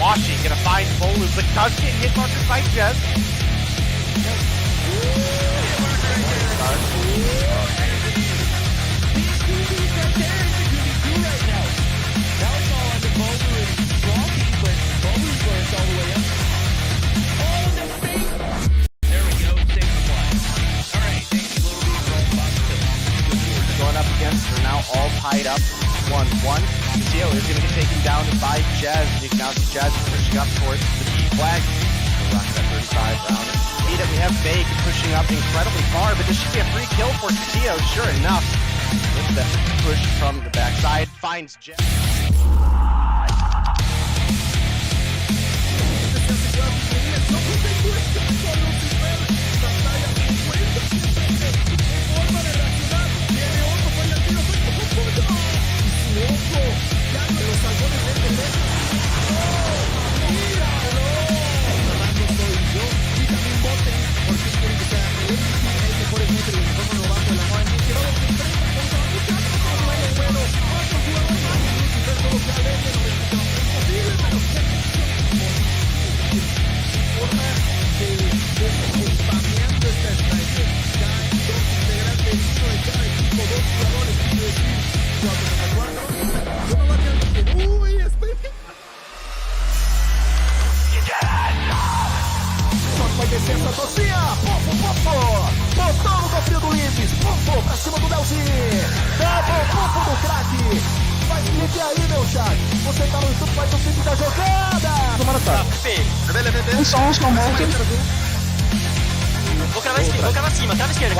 Washing gonna find Bolu, but does get hit markers by Jez. Going up against, they're now all tied up. 1-1. Theo is going to get taken down by Jazz. Now Jazz is pushing up towards the B flag. Rock that 35 round. See that we have Vague pushing up incredibly far, but this should be a free kill for Theo. Sure enough, with the push from the backside, finds Jazz. Licença, Tocinha! Botão no cofrinho do Limes! Pra cima do Delzinho! Double do craque! Vai clique aí, meu chat! Você tá no YouTube, faz o clipe da jogada! Tomara tá! Um som morto. Vou cravar cima, crava esquerda.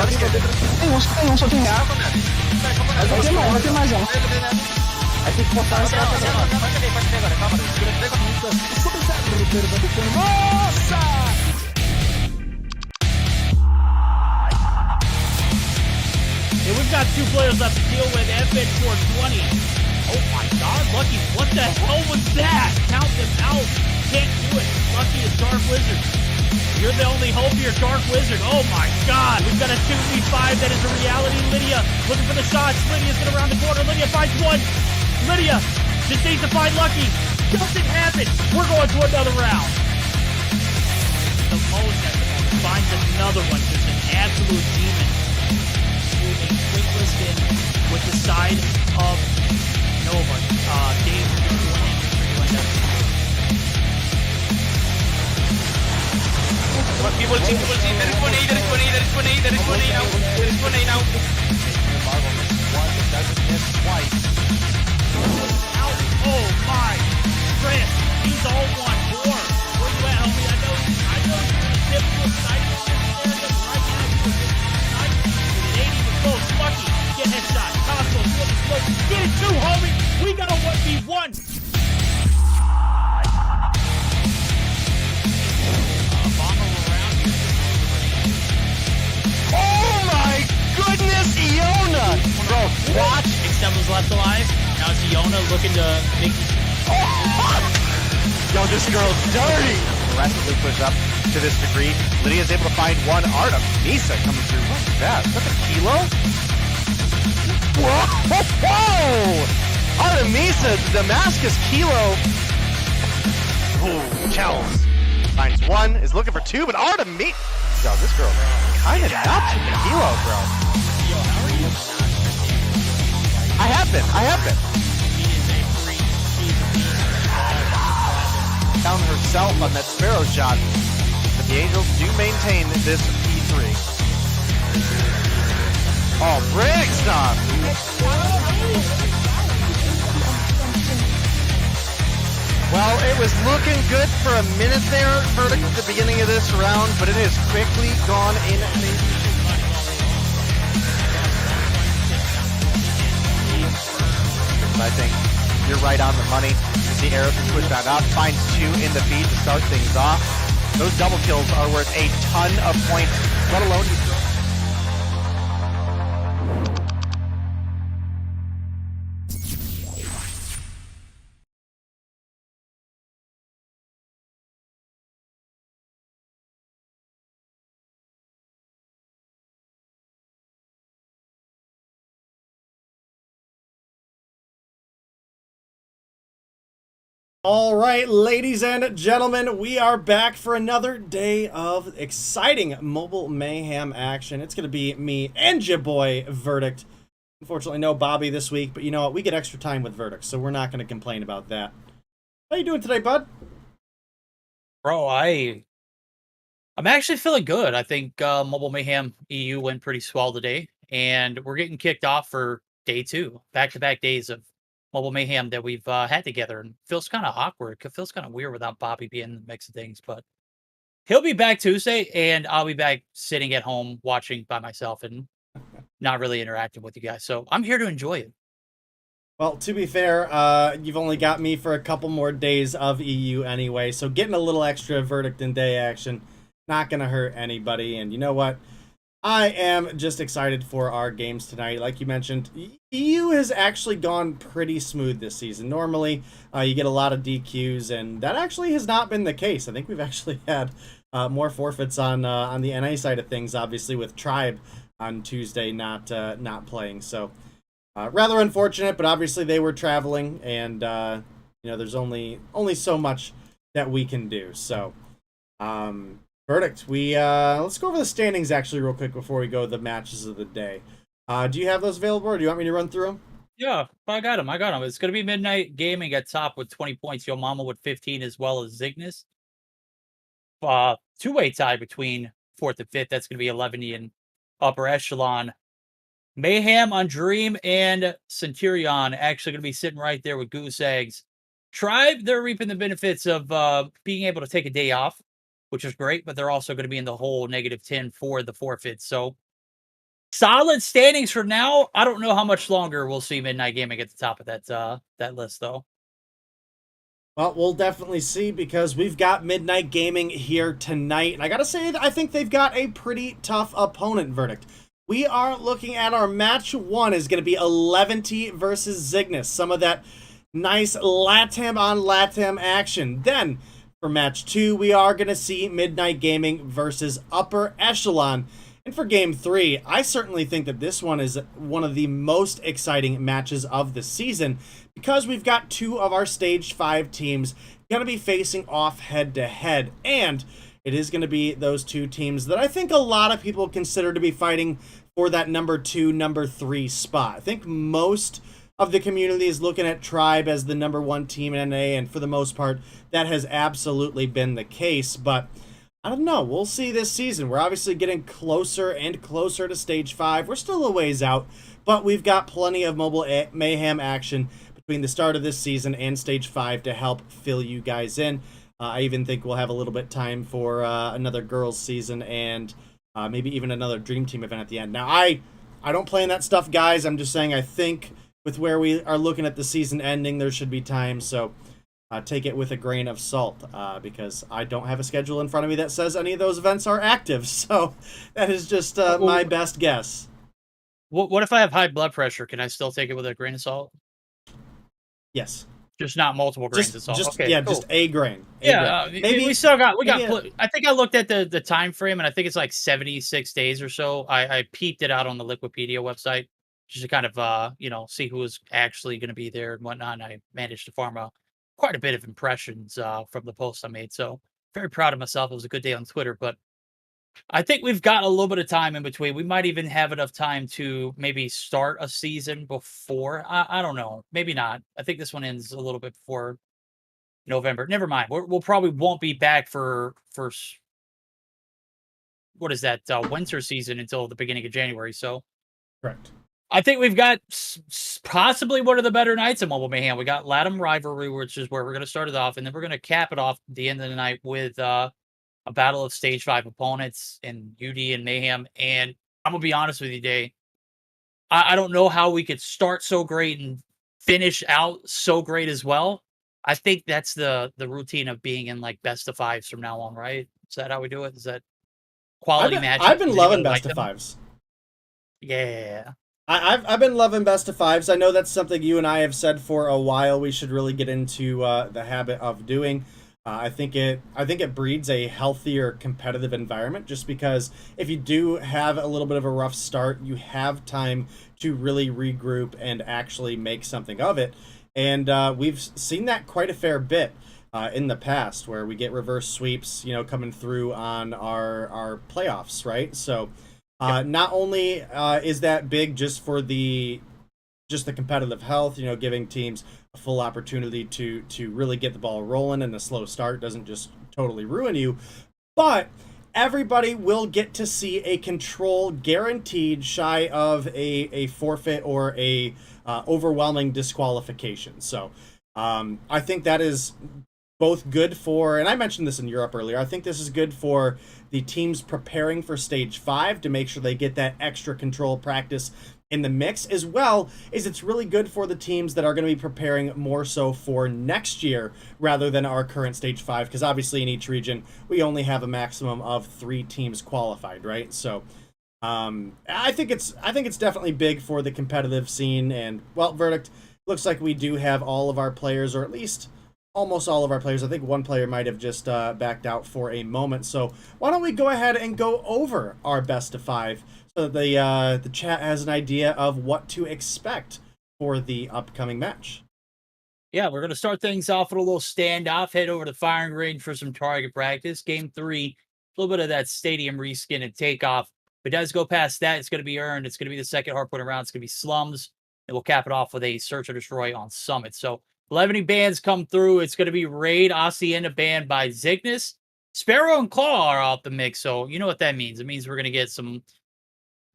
Tem um, só tem real. Vai ter mais um. Aí tem que botar essa Pode ver agora, calma. Nossa! We've got two players left to deal with. FN420 Oh my god, Lucky, what the hell was that? Count them out. Can't do it. Lucky is Dark Wizard. You're the only hope here, Dark Wizard. Oh my god, we've got a 2v5 that is a reality. Lydia looking for the shots. Lydia's gonna round the corner. Lydia finds one. Lydia just needs to find Lucky. Doesn't happen. We're going to another round. The most at the moment finds another one. Just an absolute demon. Moving quick list in with the side of Nova. Dave, you're winning. People see, there is 1A, there is 1A, there is 1A, there is 1A now. There is 1A now. Marvel misses one, but doesn't miss twice. Out. Oh my. Chris, he's all one more. Where you at, homie? I know you're gonna tip to a side on this area, but right now you were nice. It ain't even close. Lucky. Get headshot. Costco, flip the smoke. Get it too, homie. We got a 1v1. Oh my goodness, Iona! Bro, watch. Extend was left alive. Now it's Iona looking to make. Yo, this girl's dirty! Aggressively push up to this degree. Lydia's able to find one. Artem Misa coming through. What's that? Is that the kilo? Whoa! Artemisa, Damascus kilo. Ooh, Kells. Finds one, is looking for two, but Artemisa. Yo, this girl kind of nuts with the kilo, bro. Yo, how are you? I have been. He is a freak. He's a beast. Found herself on that Sparrow shot. But the Angels do maintain this P3. Oh, Brig stuff! Well, it was looking good for a minute there, Verdict, at the beginning of this round, but it has quickly gone in. I think you're right on the money. The arrows can push that up, finds two in the feed to start things off. Those double kills are worth a ton of points, let alone. All right, ladies and gentlemen, we are back for another day of exciting mobile mayhem action. It's going to be me and your boy, Verdict. Unfortunately, no Bobby this week, but you know what? We get extra time with Verdict, so we're not going to complain about that. How you doing today, bud? Bro, I'm actually feeling good. I think Mobile Mayhem EU went pretty swell today, and we're getting kicked off for day 2, back-to-back days of Mobile Mayhem that we've had together, and feels kind of awkward. It feels kind of weird without Bobby being in the mix of things, but he'll be back Tuesday, and I'll be back sitting at home watching by myself and not really interacting with you guys. So I'm here to enjoy it. Well, to be fair, you've only got me for a couple more days of EU anyway, so getting a little extra Verdict and day action, not going to hurt anybody. And you know what? I am just excited for our games tonight. Like you mentioned, EU has actually gone pretty smooth this season. Normally, you get a lot of DQs, and that actually has not been the case. I think we've actually had more forfeits on the NA side of things, obviously, with Tribe on Tuesday not playing. So, rather unfortunate, but obviously they were traveling, and you know, there's only so much that we can do. So, Verdict, let's go over the standings actually real quick before we go to the matches of the day. Do you have those available, or do you want me to run through them? Yeah, I got him. It's going to be Midnight Gaming at top with 20 points. Yo Mama with 15, as well as Zygnus. Two-way tie between 4th and 5th. That's going to be Eleventy and Upper Echelon. Mayhem on Dream and Centurion actually going to be sitting right there with Goose Eggs. Tribe, they're reaping the benefits of being able to take a day off, which is great, but they're also going to be in the whole -10 for the forfeit. So solid standings for now. I don't know how much longer we'll see Midnight Gaming at the top of that list, though. Well, we'll definitely see, because we've got Midnight Gaming here tonight. And I got to say, I think they've got a pretty tough opponent, Verdict. we are looking at our match 1 is going to be Eleventy versus Zygnus. Some of that nice LATAM on LATAM action. Then for match 2, we are going to see Midnight Gaming versus Upper Echelon. And for game 3, I certainly think that this one is one of the most exciting matches of the season because we've got 2 of our Stage 5 teams going to be facing off head-to-head. And it is going to be those 2 teams that I think a lot of people consider to be fighting for that number 2, number 3 spot. I think most of the community is looking at Tribe as the number 1 team in NA, and for the most part, that has absolutely been the case. But I don't know. We'll see this season. We're obviously getting closer and closer to Stage 5. We're still a ways out, but we've got plenty of mobile mayhem action between the start of this season and Stage 5 to help fill you guys in. I even think we'll have a little bit time for another girls season and maybe even another Dream Team event at the end. Now, I don't play in that stuff, guys. I'm just saying I think with where we are looking at the season ending, there should be time. So take it with a grain of salt because I don't have a schedule in front of me that says any of those events are active. So that is just my best guess. What if I have high blood pressure? Can I still take it with a grain of salt? Yes. Just not multiple grains of salt. Just, okay, yeah, cool. just a grain. Maybe we still got. I think I looked at the time frame, and I think it's like 76 days or so. I peeped it out on the Liquipedia website just to kind of see who was actually going to be there and whatnot. And I managed to farm quite a bit of impressions from the post I made. So very proud of myself. It was a good day on Twitter, but I think we've got a little bit of time in between. We might even have enough time to maybe start a season before. I don't know. Maybe not. I think this one ends a little bit before November. Never mind. We'll probably won't be back for what is that winter season until the beginning of January. So correct. I think we've got possibly one of the better nights in Mobile Mayhem. We got LATAM Rivalry, which is where we're going to start it off, and then we're going to cap it off at the end of the night with a battle of Stage 5 opponents in UD and Mayhem. And I'm going to be honest with you, Day. I don't know how we could start so great and finish out so great as well. I think that's the routine of being in like best of 5s from now on, right? Is that how we do it? Is that quality matches? I've been loving best of 5s. Yeah. I've been loving best of 5s. I know that's something you and I have said for a while. We should really get into the habit of doing. I think it breeds a healthier competitive environment just because if you do have a little bit of a rough start, you have time to really regroup and actually make something of it. And we've seen that quite a fair bit in the past where we get reverse sweeps, coming through on our playoffs, right? So not only is that big just for the competitive health, giving teams a full opportunity to really get the ball rolling, and a slow start doesn't just totally ruin you, but everybody will get to see a control guaranteed shy of a forfeit or a overwhelming disqualification. So I think that is both good for, and I mentioned this in Europe earlier, I think this is good for the teams preparing for Stage 5 to make sure they get that extra control practice in the mix, as well as it's really good for the teams that are going to be preparing more so for next year rather than our current Stage 5, because obviously in each region we only have a maximum of 3 teams qualified, right? So I think it's definitely big for the competitive scene. And well, verdict, looks like we do have all of our players, or at least almost all of our players. I think one player might have just backed out for a moment. So why don't we go ahead and go over our best of 5 so that the chat has an idea of what to expect for the upcoming match. Yeah, we're going to start things off with a little standoff, head over to the firing range for some target practice. Game 3, a little bit of that stadium reskin and takeoff. If it does go past that, it's going to be earned. It's going to be the second hardpoint round. It's going to be Slums, and we'll cap it off with a Search and Destroy on Summit. So 11 bands come through. It's going to be Raid, Hacienda banned by Zygnus. Sparrow and Claw are off the mix, so you know what that means. It means we're going to get some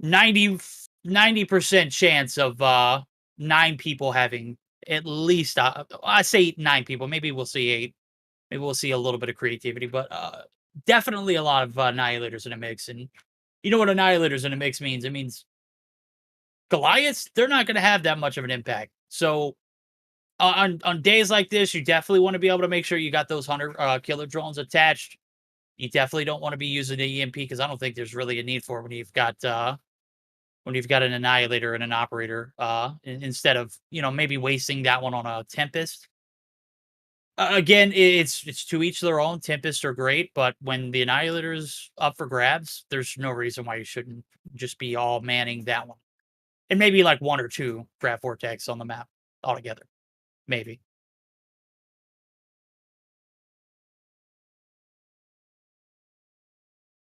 90% chance of 9 people having at least, I say 9 people. Maybe we'll see 8. Maybe we'll see a little bit of creativity, but definitely a lot of Annihilators in the mix. And you know what Annihilators in the mix means? It means Goliaths, they're not going to have that much of an impact. So on days like this, you definitely want to be able to make sure you got those 100 killer drones attached. You definitely don't want to be using the EMP because I don't think there's really a need for it when you've got when you've got an Annihilator and an Operator, instead of, you know, maybe wasting that one on a Tempest. Again, it's to each their own. Tempests are great, but when the Annihilator's up for grabs, there's no reason why you shouldn't just be all manning that one. And maybe like 1 or 2 Grav Vortex on the map altogether. Maybe.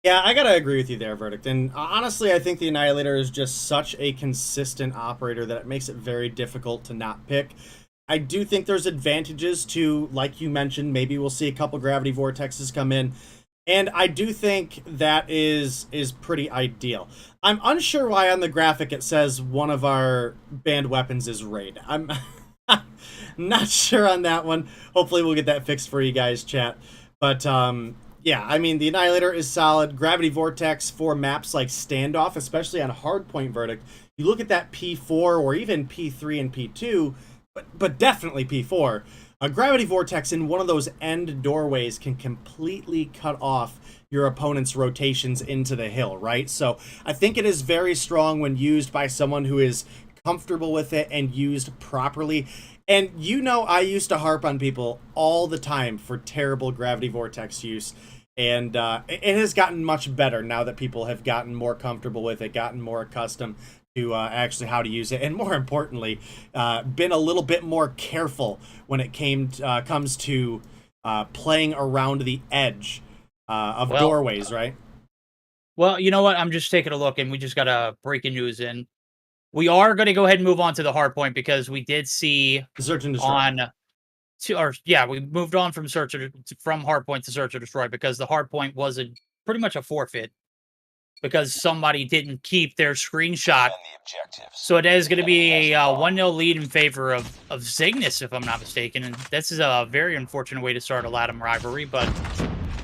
Yeah, I gotta agree with you there, Verdict. And honestly, I think the Annihilator is just such a consistent operator that it makes it very difficult to not pick. I do think there's advantages to, like you mentioned, maybe we'll see a couple Gravity Vortexes come in. And I do think that is pretty ideal. I'm unsure why on the graphic it says one of our banned weapons is Raid. I'm not sure on that one. Hopefully we'll get that fixed for you guys, chat. But yeah, I mean, the Annihilator is solid. Gravity Vortex for maps like Standoff, especially on Hardpoint, Verdict. You look at that P4 or even P3 and P2, but definitely P4. A Gravity Vortex in one of those end doorways can completely cut off your opponent's rotations into the hill, right? So I think it is very strong when used by someone who is comfortable with it and used properly. And you know, I used to harp on people all the time for terrible Gravity Vortex use. And it has gotten much better now that people have gotten more comfortable with it, gotten more accustomed to actually how to use it, and more importantly, been a little bit more careful when it comes to playing around the edge of doorways, right? Well, you know what? I'm just taking a look, and we just got a breaking news in. We are going to go ahead and move on to the Hardpoint because we did see Search and Destroy. We moved on from Hardpoint to Search or Destroy because the Hardpoint was pretty much a forfeit because somebody didn't keep their screenshot. So it is going to be a 1-0 lead in favor of Zygnus, if I'm not mistaken. And this is a very unfortunate way to start a Latam rivalry, but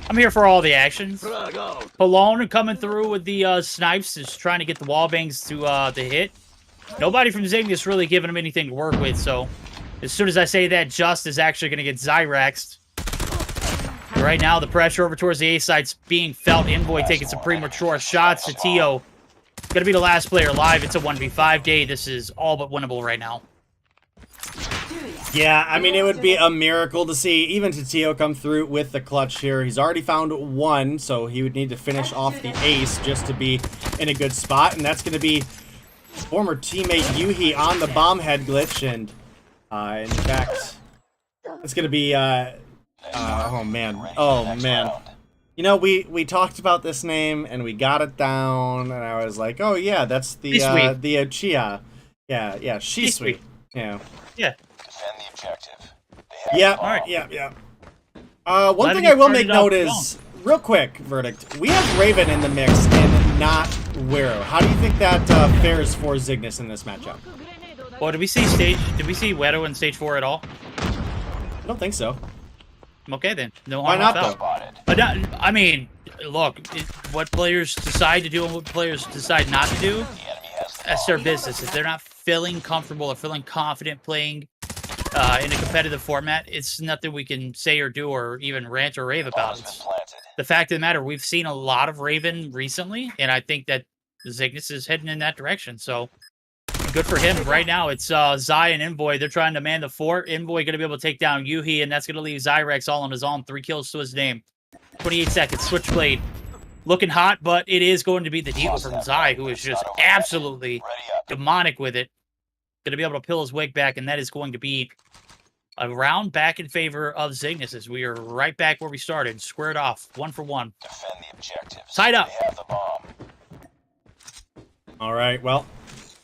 I'm here for all the actions. Palone coming through with the snipes, is trying to get the wall bangs to hit. Nobody from Zygnus really giving him anything to work with, so as soon as I say that, Just is actually going to get Zyraxed. Right now, the pressure over towards the A side's being felt. Envoy taking some premature shots to Tio. Going to be the last player alive. It's a 1v5 day. This is all but winnable right now. Yeah, I mean, it would be a miracle to see even Tio come through with the clutch here. He's already found 1, so he would need to finish off the ace just to be in a good spot. And that's going to be former teammate Yuhi on the bomb head glitch. And in fact, it's going to be... oh man. You know, we talked about this name and we got it down, and I was like, oh yeah, that's the Chia. Yeah, Shisui. Yeah. Yeah. Defend the objective. Yeah. All right. Yeah. One thing I will make note is, real quick, Verdict. We have Raven in the mix and not Wero. How do you think that fares for Zygnus in this matchup? Well, did we see Wero in stage 4 at all? I don't think so. Okay, then. No Why harm, not, though? I mean, look, what players decide to do and what players decide not to do, that's their business. If they're not feeling comfortable or feeling confident playing in a competitive format, it's nothing we can say or do or even rant or rave about. It's the fact of the matter, we've seen a lot of Raven recently, and I think that Zygnus is heading in that direction, so good for him. Right now, it's Zai and Envoy. They're trying to man the fort. Envoy going to be able to take down Yuhi, and that's going to leave Zyrex all on his own. 3 kills to his name. 28 seconds. Switchblade. Looking hot, but it is going to be the Diva from Zai, who is just absolutely demonic with it. Going to be able to peel his wig back, and that is going to be a round back in favor of Zygnus as we are right back where we started. Squared off. 1 for 1. Defend the objectives. Tied up. They have the bomb. All right, well,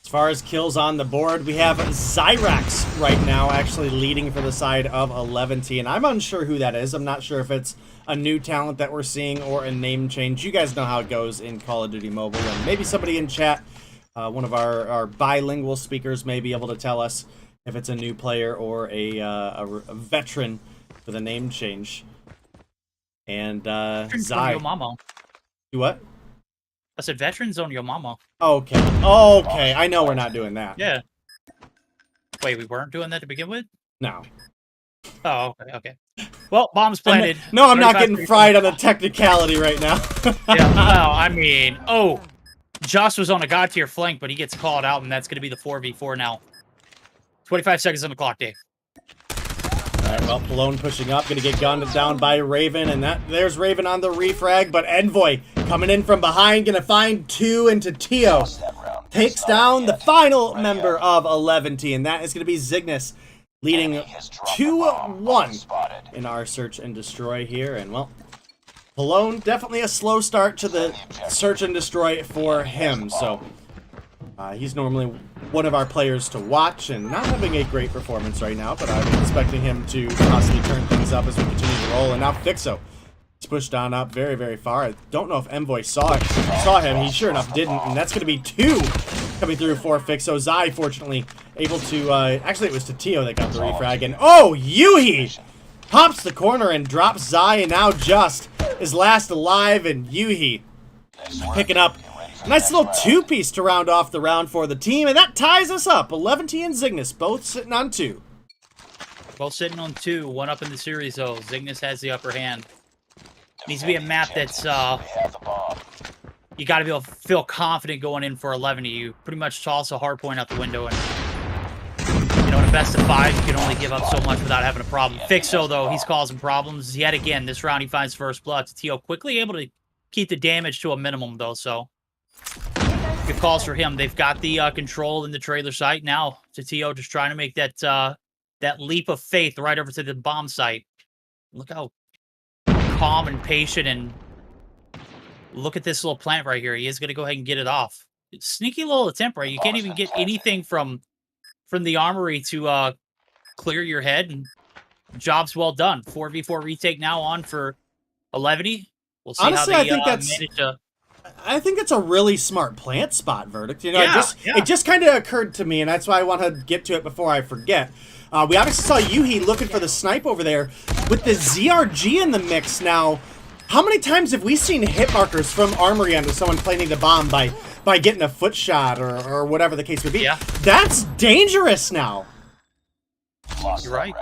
as far as kills on the board, we have Zyrax right now actually leading for the side of Eleventy, and I'm unsure who that is. I'm not sure if it's a new talent that we're seeing or a name change. You guys know how it goes in Call of Duty Mobile, and maybe somebody in chat, one of our bilingual speakers, may be able to tell us if it's a new player or a veteran with a name change. And Zai. Do what? I said veterans on your mama. Okay, I know we're not doing that. Yeah. Wait, we weren't doing that to begin with? No. Oh, okay. Well, bomb's planted. I'm not getting fried on a technicality right now. Yeah, well, I mean, Joss was on a god tier flank, but he gets called out, and that's going to be the 4v4 now. 25 seconds on the clock, Dave. All right, well, Palone pushing up, going to get gunned down by Raven, and there's Raven on the refrag, but Envoy coming in from behind, going to find 2 into Tio. Takes down the final member of Eleventy, and that is going to be Zygnus, leading 2-1 in our search and destroy here, and well, Palone, definitely a slow start to the search and destroy for him, so he's normally one of our players to watch and not having a great performance right now, but I'm expecting him to possibly turn things up as we continue to roll. And now Fixo is pushed on up very, very far. I don't know if Envoy saw him. He sure enough didn't, and that's going to be 2 coming through for Fixo. Zai, fortunately, able to, actually it was to Tio that got the refrag, and oh, Yuhi pops the corner and drops Zai, and now Just is last alive, and Yuhi picking up a nice little 2-piece to round off the round for the team, and that ties us up. Eleventy and Zygnus both sitting on 2. Both sitting on 2, 1 up in the series, though. Zygnus has the upper hand. Needs to be a map that's, you got to be able to feel confident going in for Eleventy. You pretty much toss a hardpoint out the window, and you know, in a best of 5, you can only give up so much without having a problem. Fixo, though, he's causing problems yet again. This round, he finds first blood. Tio quickly able to keep the damage to a minimum, though, so good calls for him. They've got the control in the trailer site now. Tio just trying to make that that leap of faith right over to the bomb site. Look how calm and patient, and look at this little plant right here. He is going to go ahead and get it off. Sneaky little attempt, right? You can't even get anything from the armory to clear your head, and job's well done. 4v4 retake now on for Eleventy. We'll see Honestly, how they manage to... I think it's a really smart plant spot, Verdict. You know, it just kind of occurred to me, and that's why I want to get to it before I forget. We obviously saw Yuhi looking for the snipe over there. With the ZRG in the mix now, how many times have we seen hit markers from Armory onto someone planting the bomb by getting a foot shot or whatever the case would be? Yeah. That's dangerous now. You're right.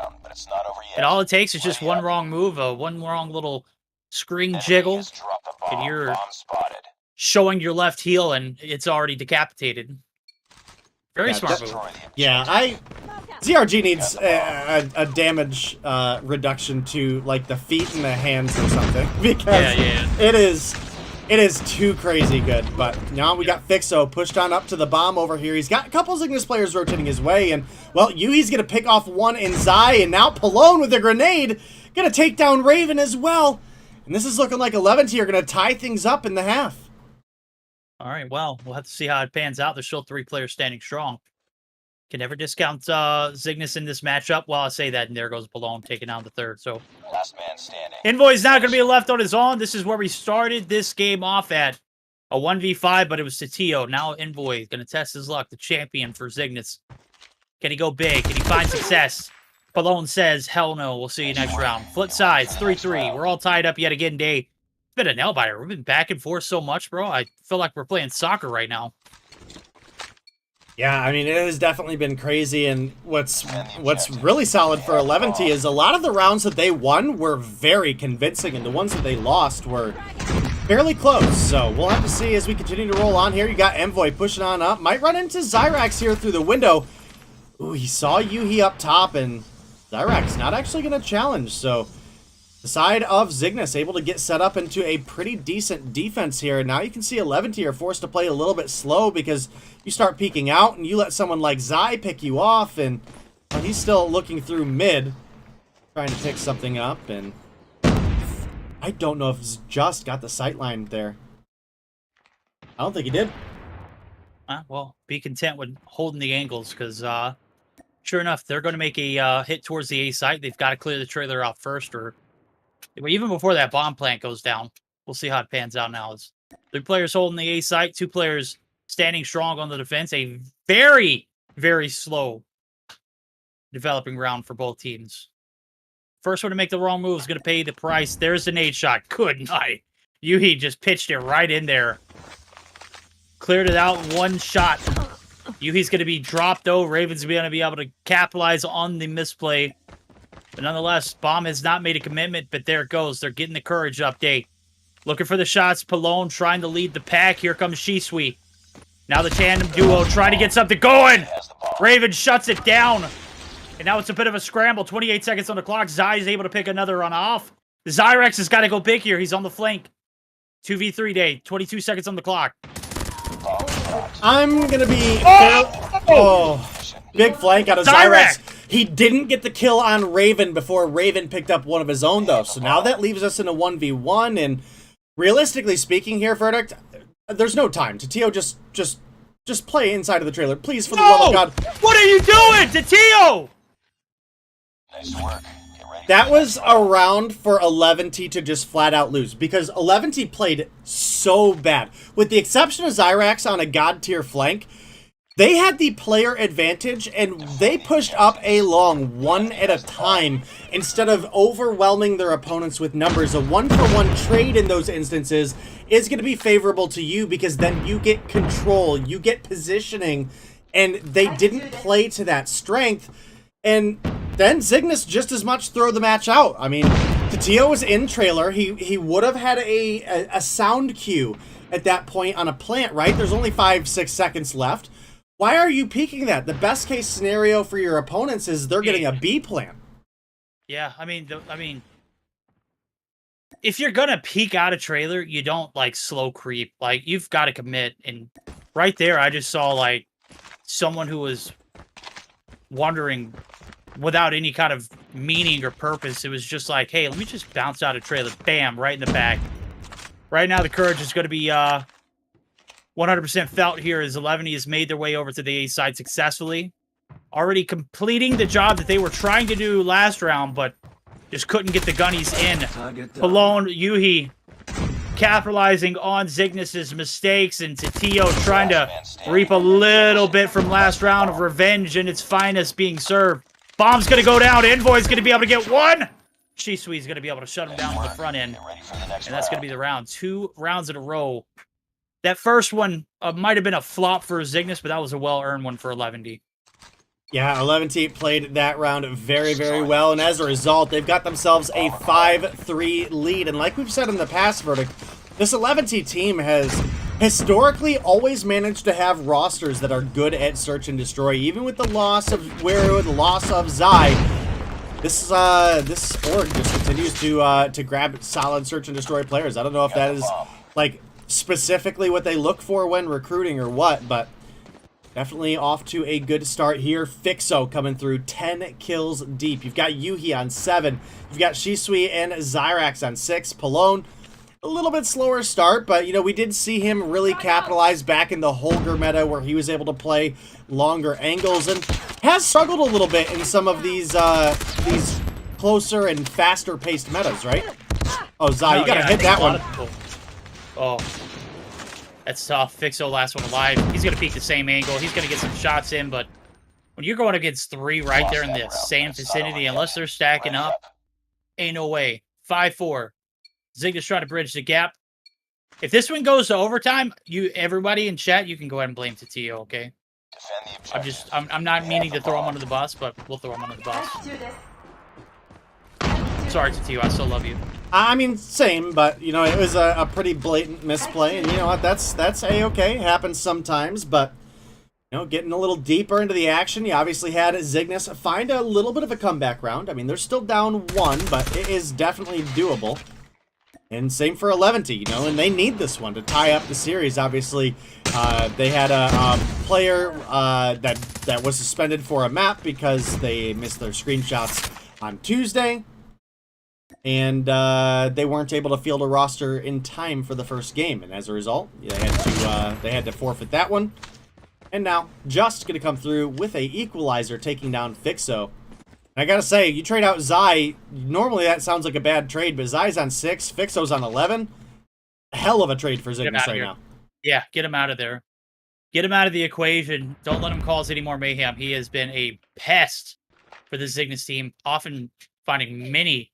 And all it takes is just one wrong move, one wrong little screen jiggle, and you're showing your left heel, and it's already decapitated. Very smart move. Yeah, ZRG needs a damage reduction to like the feet and the hands or something, because it is too crazy good. But now we got Fixo pushed on up to the bomb over here. He's got a couple Zygnus players rotating his way, and well, Yuhi's gonna pick off one in Zai, and now Palone with a grenade gonna take down Raven as well. And this is looking like Eleventy are gonna tie things up in the half. All right, well, we'll have to see how it pans out. There's still 3 players standing strong. Can never discount Zygnus in this matchup. Well, I say that, and there goes Palone taking down the 3rd. So, last man standing. Envoy's not going to be left on his own. This is where we started this game off at a 1v5, but it was to Tio. Now Envoy going to test his luck, the champion for Zygnus. Can he go big? Can he find success? Palone says, hell no. We'll see you next round. Flip sides, 3-3. We're all tied up yet again, Day. It's been a nail-biter. We've been back and forth so much, bro. I feel like we're playing soccer right now. Yeah, I mean, it has definitely been crazy, and what's really solid for Eleventy is a lot of the rounds that they won were very convincing, and the ones that they lost were fairly close. So we'll have to see as we continue to roll on here. You got Envoy pushing on up. Might run into Zyrax here through the window. Ooh, he saw Yuhi up top, and Zyrax not actually going to challenge, so the side of Zygnus able to get set up into a pretty decent defense here. Now you can see Eleventy are forced to play a little bit slow because you start peeking out and you let someone like Zai pick you off, and well, he's still looking through mid, trying to pick something up, and I don't know if Just got the sightline there. I don't think he did. Well, be content with holding the angles, because sure enough, they're going to make a hit towards the A site. They've got to clear the trailer out first, or even before that bomb plant goes down. We'll see how it pans out now. It's 3 players holding the A site, 2 players standing strong on the defense. A very, very slow developing round for both teams. First one to make the wrong move is going to pay the price. There's the nade shot. Good night. Yuhi just pitched it right in there. Cleared it out, 1 shot. Yuhi's going to be dropped, though. Raven's going to be able to capitalize on the misplay. But nonetheless, Bomb has not made a commitment, but there it goes. They're getting the courage update. Looking for the shots. Palone trying to lead the pack. Here comes Shisui. Now the tandem duo trying to get something going. Raven shuts it down. And now it's a bit of a scramble. 28 seconds on the clock. Zai is able to pick another run off. Zyrex has got to go big here. He's on the flank. 2v3 day. 22 seconds on the clock. I'm going to be... Big flank out of Zyrex. Zyrex. He didn't get the kill on Raven before Raven picked up one of his own, though. So now that leaves us in a 1v1. And realistically speaking here, Verdict, there's no time. Tatio, just play inside of the trailer. Please, for the love of God. What are you doing, Tatio? Nice work. That was a round for Eleventy to just flat out lose, because Eleventy played so bad. With the exception of Zyrax on a god tier flank, they had the player advantage and they pushed up a long one at a time instead of overwhelming their opponents with numbers. A 1-for-1 trade in those instances is going to be favorable to you, because then you get control, you get positioning, and they didn't play to that strength. And then Zygnus just as much throw the match out. I mean, Tatio was in trailer. He would have had a sound cue at that point on a plant, right? There's only 5-6 seconds left. Why are you peeking that? The best case scenario for your opponents is they're getting a B plant. Yeah, I mean, if you're gonna peek out a trailer, you don't like slow creep. Like, you've got to commit. And right there, I just saw like someone who was wondering without any kind of meaning or purpose. It was just like, hey, let me just bounce out a trailer. Bam, right in the back. Right now, the courage is going to be 100% felt here as Eleventy has made their way over to the A side successfully. Already completing the job that they were trying to do last round, but just couldn't get the gunnies in. Alone, Yuhi capitalizing on Zygnus' mistakes, and Tatio trying to reap a little bit from last round of revenge in its finest being served. Bomb's going to go down. Envoy's going to be able to get one. Shisui's going to be able to shut him down at the front end. And that's going to be the round. 2 rounds in a row. That first one might have been a flop for Zygnus, but that was a well-earned one for Eleventy. Yeah, Eleventy played that round very, very well, and as a result, they've got themselves a 5-3 lead. And like we've said in the past, Verdict, this Eleventy team has historically always managed to have rosters that are good at search and destroy. Even with the loss of Zai, this org just continues to grab solid search and destroy players. I don't know if that is like specifically what they look for when recruiting or what, but definitely off to a good start here. Fixo coming through 10 kills deep. You've got Yuhi on 7. You've got Shisui and Zyrax on 6. Palone, a little bit slower start, but, you know, we did see him really capitalize back in the Holger meta where he was able to play longer angles and has struggled a little bit in some of these closer and faster paced metas, right? Oh, Zai, you gotta hit that one. Oh, that's tough. Fixo, last one alive. He's going to peek the same angle. He's going to get some shots in, but when you're going against 3 right there in the same vicinity, unless they're stacking up, ain't no way. 5-4. Zygnus trying to bridge the gap. If this one goes to overtime, everybody in chat, you can go ahead and blame Tatio, okay? I'm not meaning to throw him under the bus, but we'll throw him under the bus. Sorry, Tatio, I still love you. I mean, same, but, you know, it was a pretty blatant misplay, and you know what, that's A-okay, happens sometimes, but, you know, getting a little deeper into the action, you obviously had Zygnus find a little bit of a comeback round. I mean, they're still down 1, but it is definitely doable. And same for Eleventy, you know, and they need this one to tie up the series. Obviously, they had a player that was suspended for a map because they missed their screenshots on Tuesday. And they weren't able to field a roster in time for the first game, and as a result, they had to forfeit that one. And now, just gonna come through with a equalizer, taking down Fixo. And I gotta say, you trade out Zai. Normally that sounds like a bad trade, but Zai's on 6, Fixo's on 11. Hell of a trade for Zygnus right now. Yeah, get him out of there. Get him out of the equation. Don't let him cause any more mayhem. He has been a pest for the Zygnus team, often finding many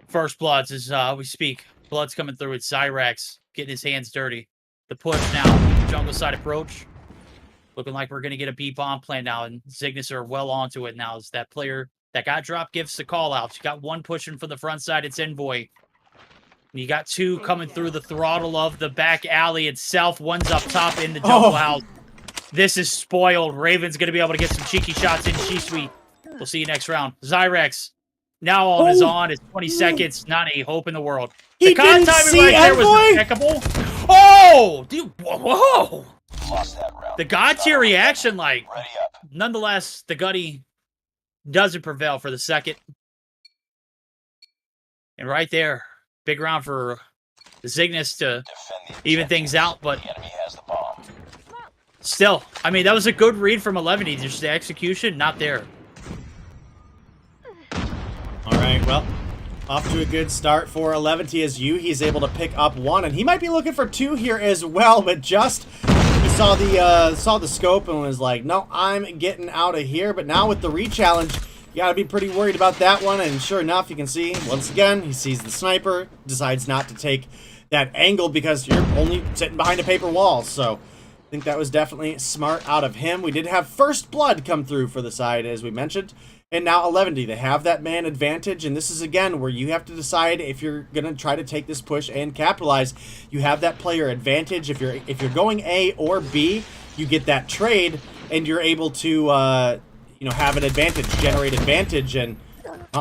first bloods as we speak. Blood's coming through with Zyrax getting his hands dirty. The push now, jungle side approach. Looking like we're going to get a B-bomb plan now, and Zygnus are well onto it now. As that player that got dropped gives the call out. You got one pushing from the front side. It's Envoy. You got two coming through the throttle of the back alley itself. One's up top in the jungle house. This is spoiled. Raven's going to be able to get some cheeky shots in G-Suite. We'll see you next round. Zyrex, now on his on. It's 20 seconds. Not a hope in the world. He The con didn't timing see right there Envoy? was impeccable. Oh! Dude, whoa! Lost that round. The God tier reaction, like, Ready up. nonetheless, the Gutty doesn't prevail for the second. And right there, big round for the Zygnus to Defend the even things out, but The enemy has the bomb. still, I mean, that was a good read from Eleventy. Just the execution, not there. All right, well, off to a good start for Eleventy as he's able to pick up one, and he might be looking for two here as well, but just he saw the scope and was like, no, I'm getting out of here. But now with the re-challenge, you gotta be pretty worried about that one, and sure enough, you can see, once again, he sees the sniper, decides not to take that angle because you're only sitting behind a paper wall, so I think that was definitely smart out of him. We did have first blood come through for the side, as we mentioned, and now Eleventy, they have that man advantage, and this is, again, where you have to decide if you're gonna try to take this push and capitalize. You have that player advantage. If you're going A or B, you get that trade, and you're able to have an advantage, generate advantage, and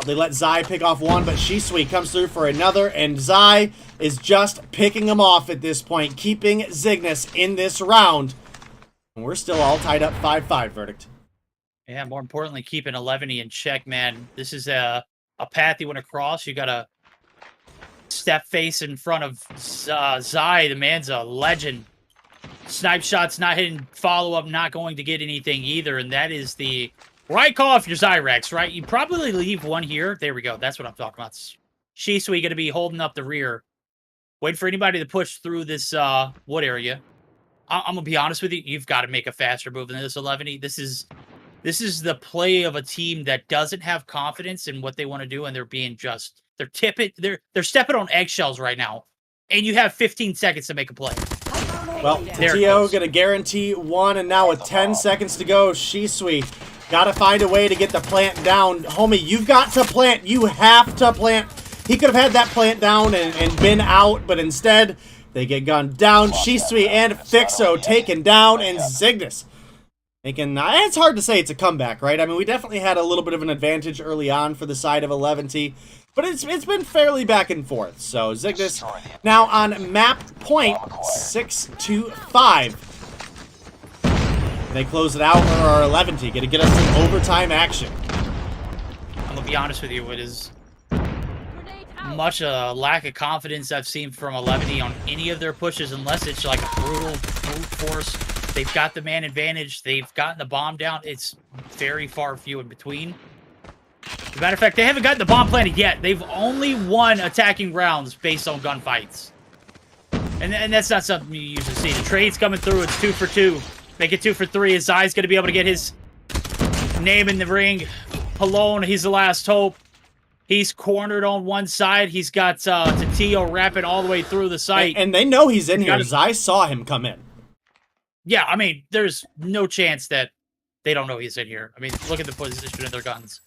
they let Zai pick off one, but Shisui comes through for another, and Zai is just picking him off at this point, keeping Zygnus in this round. And we're still all tied up 5-5 verdict. Yeah, more importantly, keeping Eleventy in check, man. This is a path you want to cross. You got to step face in front of Zai. The man's a legend. Snipe shots not hitting, follow-up not going to get anything either, and that is the right call if you're Zyrex, right? You probably leave one here. There we go. That's what I'm talking about. Shisui going to be holding up the rear. Wait for anybody to push through this wood area. I'm going to be honest with you. You've got to make a faster move than this, Eleventy. This is the play of a team that doesn't have confidence in what they want to do, and they're being just they're stepping on eggshells right now. And you have 15 seconds to make a play. Well, Tio gonna guarantee one, and now with 10 seconds to go, Shisui gotta find a way to get the plant down. Homie, you've got to plant. You have to plant. He could have had that plant down and been out, but instead, they get gunned down. Shisui and Fixo taken down, and Zygnus making, it's hard to say it's a comeback, right? I mean, we definitely had a little bit of an advantage early on for the side of Eleventy, but it's been fairly back and forth. So Zygnus now on map point 6-5. They close it out, or Eleventy gonna get us some overtime action. I'm gonna be honest with you, it is much a lack of confidence I've seen from Eleventy on any of their pushes, unless it's like a brutal brute force. They've got the man advantage. They've gotten the bomb down. It's very far few in between. As a matter of fact, they haven't gotten the bomb planted yet. They've only won attacking rounds based on gunfights. And that's not something you usually see. The trade's coming through. It's 2 for 2. Make it 2 for 3. As Zai's going to be able to get his name in the ring. Echelon, he's the last hope. He's cornered on one side. He's got Tatio wrapping all the way through the site. And they know he's in here. Zai saw him come in. Yeah, I mean, there's no chance that they don't know he's in here. I mean, look at the position of their guns.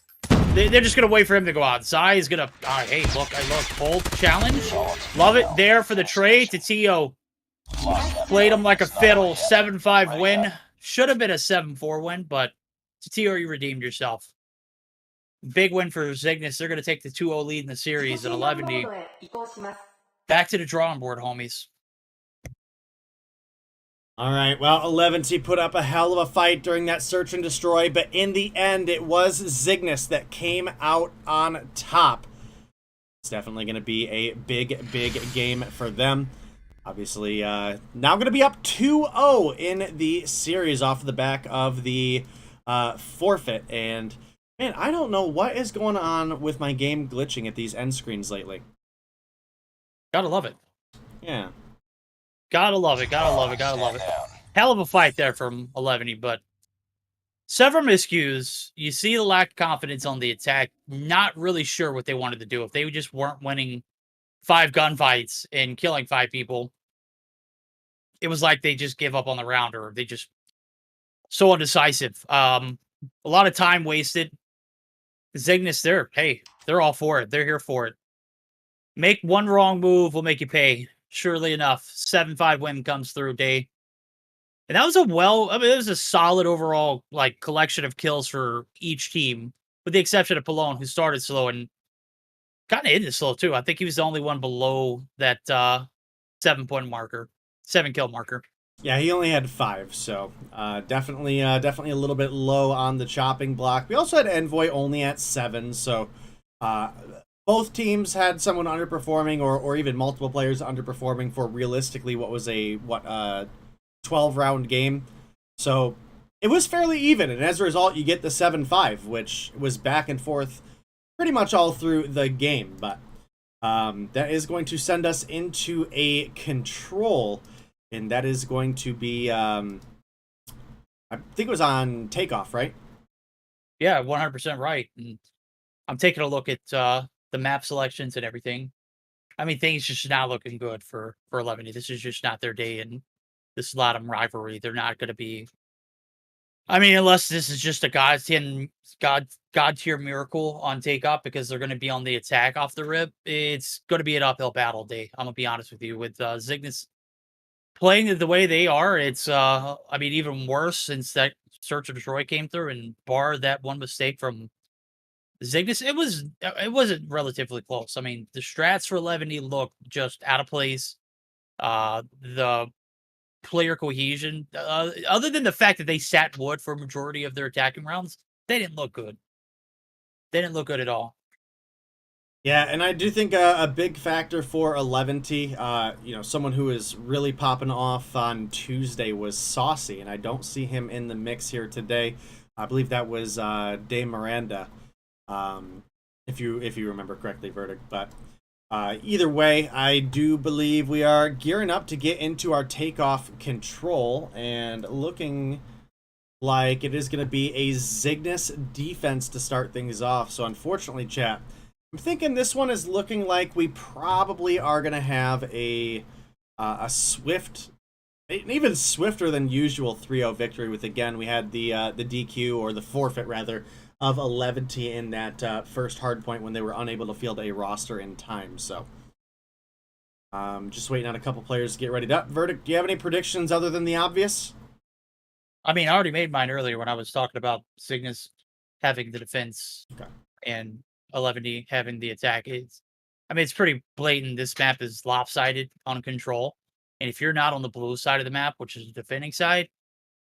They're just going to wait for him to go out. Zai is going to... hey, look, hold challenge. Love it there for the trade. Tatio played him like a fiddle. 7-5 win. Should have been a 7-4 win, but Tatio, you redeemed yourself. Big win for Zygnus. They're going to take the 2-0 lead in the series at 11. Back to the drawing board, homies. All right, well, Eleventy put up a hell of a fight during that search and destroy, but in the end, it was Zygnus that came out on top. It's definitely going to be a big, big game for them. Obviously, now going to be up 2-0 in the series off the back of the forfeit. And, man, I don't know what is going on with my game glitching at these end screens lately. Gotta love it. Yeah. Gotta love it, gotta love it, gotta love it. Hell of a fight there from Eleventy, but several miscues. You see the lack of confidence on the attack. Not really sure what they wanted to do. If they just weren't winning 5 gunfights and killing 5 people, it was like they just give up on the round, or they just so undecisive. A lot of time wasted. Zygnus, they're all for it. They're here for it. Make one wrong move, we'll make you pay. Surely enough, 7-5 win comes through, Day. And that was it was a solid overall like collection of kills for each team, with the exception of Pallone, who started slow and kind of ended slow too. I think he was the only one below that 7-point marker, 7-kill marker. Yeah, he only had 5, so definitely a little bit low on the chopping block. We also had Envoy only at 7, so both teams had someone underperforming, or even multiple players underperforming for realistically what was a 12-round game. So it was fairly even, and as a result, you get the 7-5, which was back and forth pretty much all through the game. But that is going to send us into a control, and that is going to be, I think it was on takeoff, right? Yeah, 100% right. And I'm taking a look at the map selections and everything. I mean, things just not looking good for Eleventy. This is just not their day, and this LATAM rivalry, they're not going to be. I mean, unless this is just a god tier miracle on takeoff, because they're going to be on the attack off the rip. It's going to be an uphill battle day. I'm gonna be honest with you. With Zygnus playing the way they are, it's I mean, even worse since that Search and Destroy came through, and bar that one mistake from Zygnus, it wasn't relatively close. I mean, the strats for Eleventy look just out of place. The player cohesion, other than the fact that they sat wood for a majority of their attacking rounds, they didn't look good. They didn't look good at all. Yeah, and I do think a big factor for Eleventy, someone who is really popping off on Tuesday was Saucy, and I don't see him in the mix here today. I believe that was De Miranda. If you remember correctly, Verdict. But either way, I do believe we are gearing up to get into our takeoff control, and looking like it is going to be a Zygnus defense to start things off. So unfortunately, chat, I'm thinking this one is looking like we probably are going to have a swift, even swifter than usual 3-0 victory. With, again, we had the DQ, or the forfeit rather, of Eleventy in that first hardpoint when they were unable to field a roster in time. So just waiting on a couple players to get ready up. Verdict, do you have any predictions other than the obvious? I mean, I already made mine earlier when I was talking about Zygnus having the defense, okay, and Eleventy having the attack. It's pretty blatant. This map is lopsided on control, and if you're not on the blue side of the map, which is the defending side,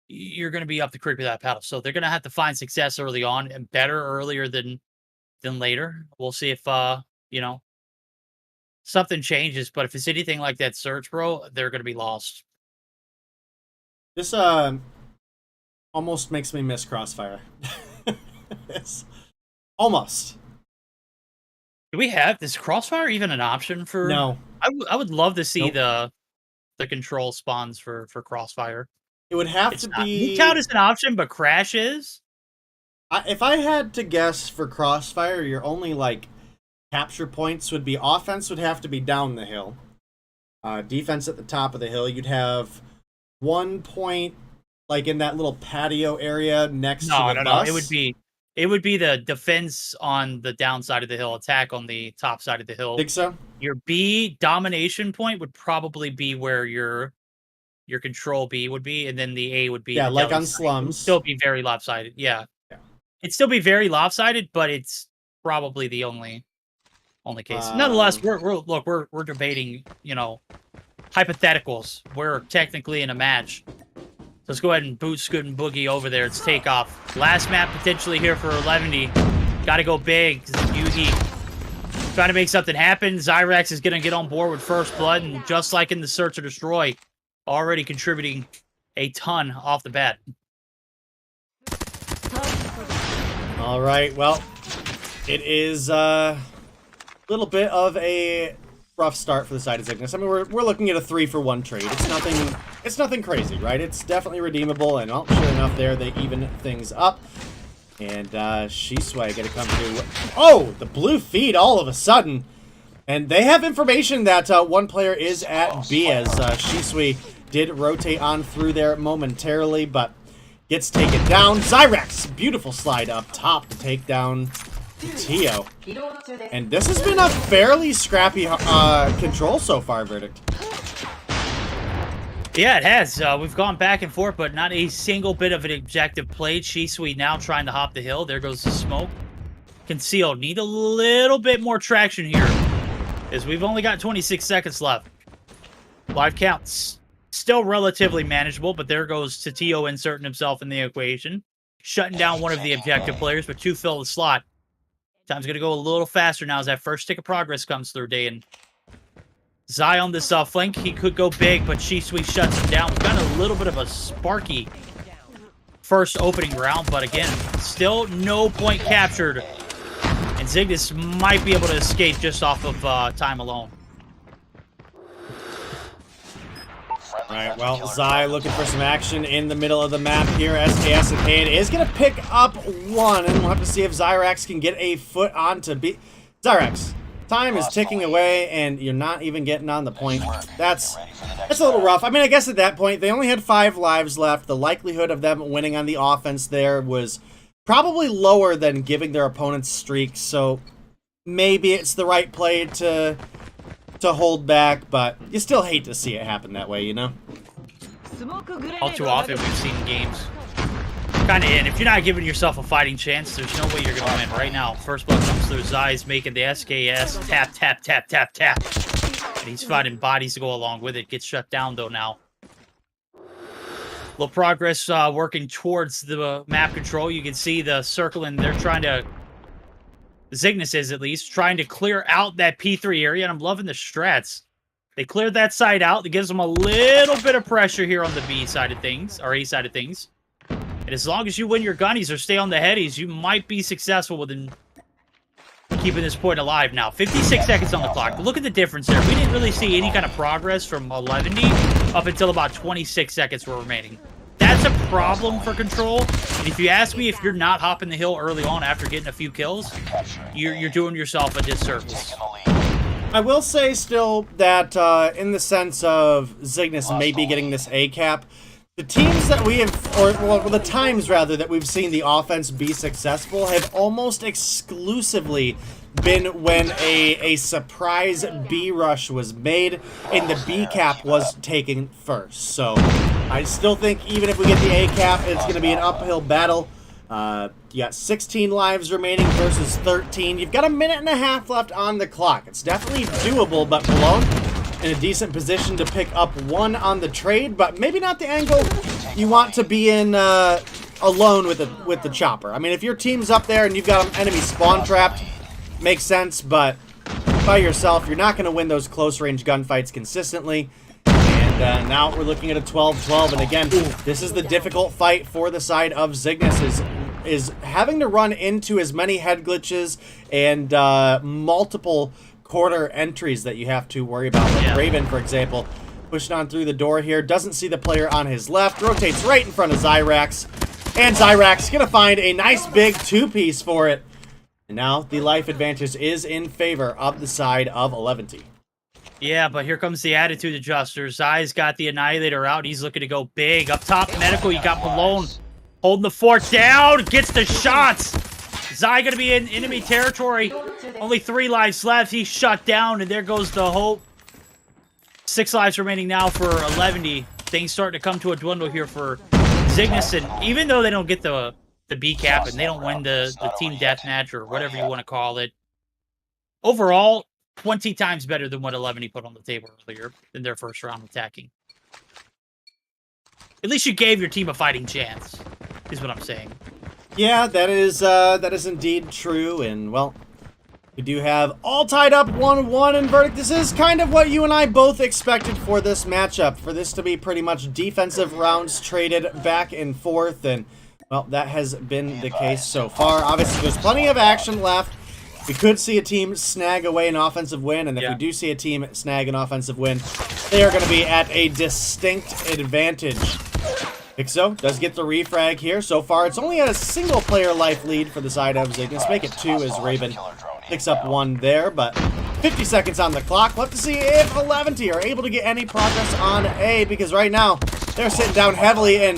you're going to be up the creek without paddle. So they're going to have to find success early on, and better earlier than later. We'll see if something changes. But if it's anything like that Surge, bro, they're going to be lost. This almost makes me miss Crossfire. It's almost. Do we have this Crossfire even an option for? No. I would love to see the control spawns for Crossfire. It would have to be. Count is an option, but Crash is. If I had to guess for Crossfire, your only capture points would be offense would have to be down the hill, defense at the top of the hill. You'd have 1 point in that little patio area next to the bus. No. It would be the defense on the downside of the hill, attack on the top side of the hill. Think so? Your B domination point would probably be where your control B would be, and then the A would be like on slums. It'd still be very lopsided. Yeah. It'd still be very lopsided, but it's probably the only case. Nonetheless, we're debating, hypotheticals. We're technically in a match. Let's go ahead and boot Scoot and Boogie over there. It's takeoff. Last map potentially here for Eleventy. Got to go big. Yugi trying to make something happen. Zyrax is going to get on board with first blood, and just like in the Search or Destroy, already contributing a ton off the bat. All right, well, it is a little bit of a rough start for the side of Zygnus. I mean, we're looking at a 3-for-1 trade. It's nothing crazy, right? It's definitely redeemable, and sure enough, there they even things up. And Shisui gonna come through. Oh, the blue feed all of a sudden, and they have information that one player is at B, as Shisui did rotate on through there momentarily, but gets taken down. Zyrax, beautiful slide up top to take down Tio. And this has been a fairly scrappy control so far, Verdict. Yeah, it has. We've gone back and forth, but not a single bit of an objective played. Shisui now trying to hop the hill. There goes the smoke. Conceal. Need a little bit more traction here, as we've only got 26 seconds left. Live counts still relatively manageable, but there goes Tio inserting himself in the equation. Shutting down one of the objective players, but 2 fill the slot. Time's going to go a little faster now as that first tick of progress comes through, Day. Zai on this flank, he could go big, but Shisui shuts him down. We've got a little bit of a sparky first opening round, but again, still no point captured. And Zygnus might be able to escape just off of time alone. Alright, well, Zai looking for some action in the middle of the map here. SKS and Kane is going to pick up one, and we'll have to see if Zyrax can get a foot onto B. Zyrax, time is ticking away, and you're not even getting on the point. That's a little rough. I mean, I guess at that point, they only had 5 lives left. The likelihood of them winning on the offense there was probably lower than giving their opponents streaks, so maybe it's the right play to hold back, but you still hate to see it happen that way, you know? All too often we've seen games kind of in. If you're not giving yourself a fighting chance, there's no way you're going to win. Right now, first blood comes through. Zai's making the SKS. Tap, tap, tap, tap, tap. And he's finding bodies to go along with it. Gets shut down, though, now. Little progress working towards the map control. You can see the circle, and they're trying to... Zygnus is, at least, trying to clear out that P3 area, and I'm loving the strats. They cleared that side out. It gives them a little bit of pressure here on the B side of things, or A side of things. And as long as you win your gunnies or stay on the headies, you might be successful within keeping this point alive now. 56 seconds on the clock. Look at the difference there. We didn't really see any kind of progress from Eleventy up until about 26 seconds were remaining. That's a problem for Control. And if you ask me, if you're not hopping the hill early on after getting a few kills, you're doing yourself a disservice. I will say still that in the sense of Zygnus maybe getting this A cap, the teams that we have, or well, the times rather that we've seen the offense be successful have almost exclusively been when a surprise B rush was made and the B cap was taken first. So I still think even if we get the A cap, it's going to be an uphill battle. You got 16 lives remaining versus 13. You've got a minute and a half left on the clock. It's definitely doable, but Malone in a decent position to pick up one on the trade, but maybe not the angle you want to be in alone with the chopper. I mean, if your team's up there and you've got an enemy spawn trapped, makes sense, but by yourself, you're not going to win those close-range gunfights consistently. And now we're looking at a 12-12, and again, this is the difficult fight for the side of Zygnus, is having to run into as many head glitches and multiple quarter entries that you have to worry about. Like Raven, for example, pushing on through the door here, doesn't see the player on his left, rotates right in front of Zyrax, and Zyrax gonna find a nice big 2-piece for it. And now the life advantage is in favor of the side of Eleventy. Yeah, but here comes the attitude adjuster. Zai's got the Annihilator out. He's looking to go big. Up top, Medical, you got Malone holding the fort down. Gets the shots. Zai going to be in enemy territory. Only 3 lives left. He's shut down, and there goes the hope. 6 lives remaining now for Eleventy. Things starting to come to a dwindle here for Zygnus. And even though they don't get the B cap and they don't win the team deathmatch or whatever you want to call it, overall, 20 times better than what Eleventy put on the table earlier in their first round attacking. At least you gave your team a fighting chance, is what I'm saying. Yeah, that is indeed true, and well, we do have all tied up 1-1 in verdict. This is kind of what you and I both expected for this matchup, for this to be pretty much defensive rounds traded back and forth, and well, that has been the case so far. Obviously, there's plenty of action left. We could see a team snag away an offensive win, and if we do see a team snag an offensive win, they are going to be at a distinct advantage. Ixo does get the refrag here. So far, it's only a single player life lead for the side of Zygnus. Make it 2 as Raven picks up 1 there, but 50 seconds on the clock. We'll have to see if Eleventy are able to get any progress on A, because right now, they're sitting down heavily, and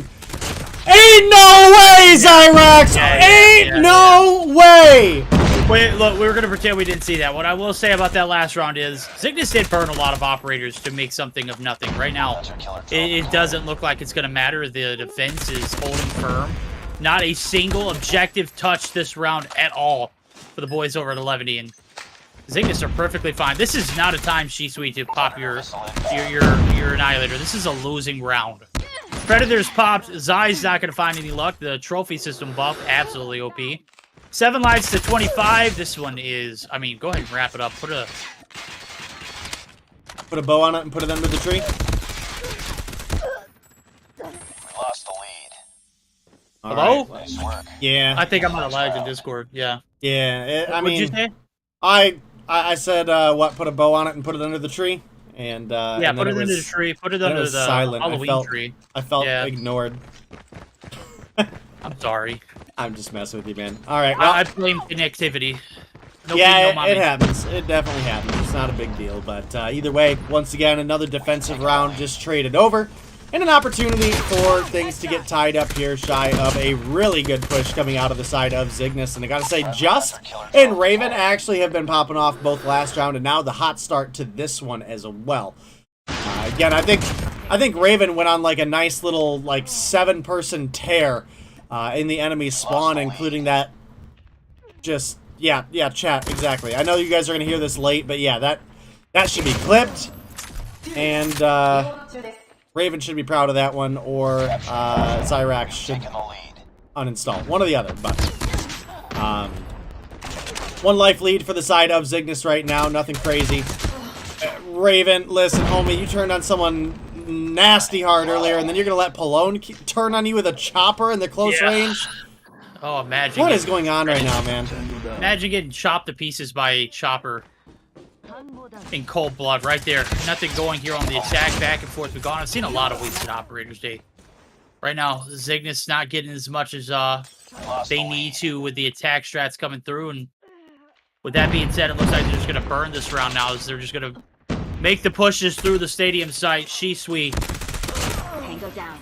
ain't no way, Zyrax! Ain't no way! Wait, look, we were going to pretend we didn't see that. What I will say about that last round is Zygnus did burn a lot of operators to make something of nothing. Right now, it doesn't look like it's going to matter. The defense is holding firm. Not a single objective touch this round at all for the boys over at Eleventy, and Zygnus are perfectly fine. This is not a time, Shisui, to pop your Annihilator. This is a losing round. Predators popped. Zai's not going to find any luck. The trophy system buff, absolutely OP. 7 lives to 25. This one is, I mean, go ahead and wrap it up. Put a bow on it and put it under the tree. We lost the lead. Hello? Nice work. Yeah. I think I'm on a lag in Discord. Yeah. Yeah. I What'd you mean, say? I said what? Put a bow on it and put it under the tree. And Yeah, and put then it under the tree. Put it under the silent. Halloween tree. I felt Yeah. ignored. I'm sorry. I'm just messing with you, man. All right. Well, I blame inactivity. No yeah, being, no mommy. it happens. It definitely happens. It's not a big deal. But either way, once again, another defensive round just traded over. And an opportunity for things to get tied up here, shy of a really good push coming out of the side of Zygnus. And I gotta say, Just and Raven actually have been popping off both last round, and now the hot start to this one as well. Again, I think Raven went on like a nice little like 7-person tear in the enemy spawn, including that. Just yeah, chat exactly. I know you guys are gonna hear this late, but yeah, that should be clipped, and Raven should be proud of that one, or Zyrax should uninstall. One or the other, but 1 life lead for the side of Zygnus right now. Nothing crazy. Raven, listen, homie, you turned on someone nasty hard earlier, and then you're going to let Palone turn on you with a chopper in the close range? Oh, imagine. What is going on right now, man? Imagine getting chopped to pieces by a chopper in cold blood right there. Nothing going here on the attack, back and forth. I've seen a lot of wasted operators, Dave. Right now, Zygnus not getting as much as they need to with the attack strats coming through. And with that being said, it looks like they're just going to burn this round now, as they're just going to make the pushes through the stadium site. Shisui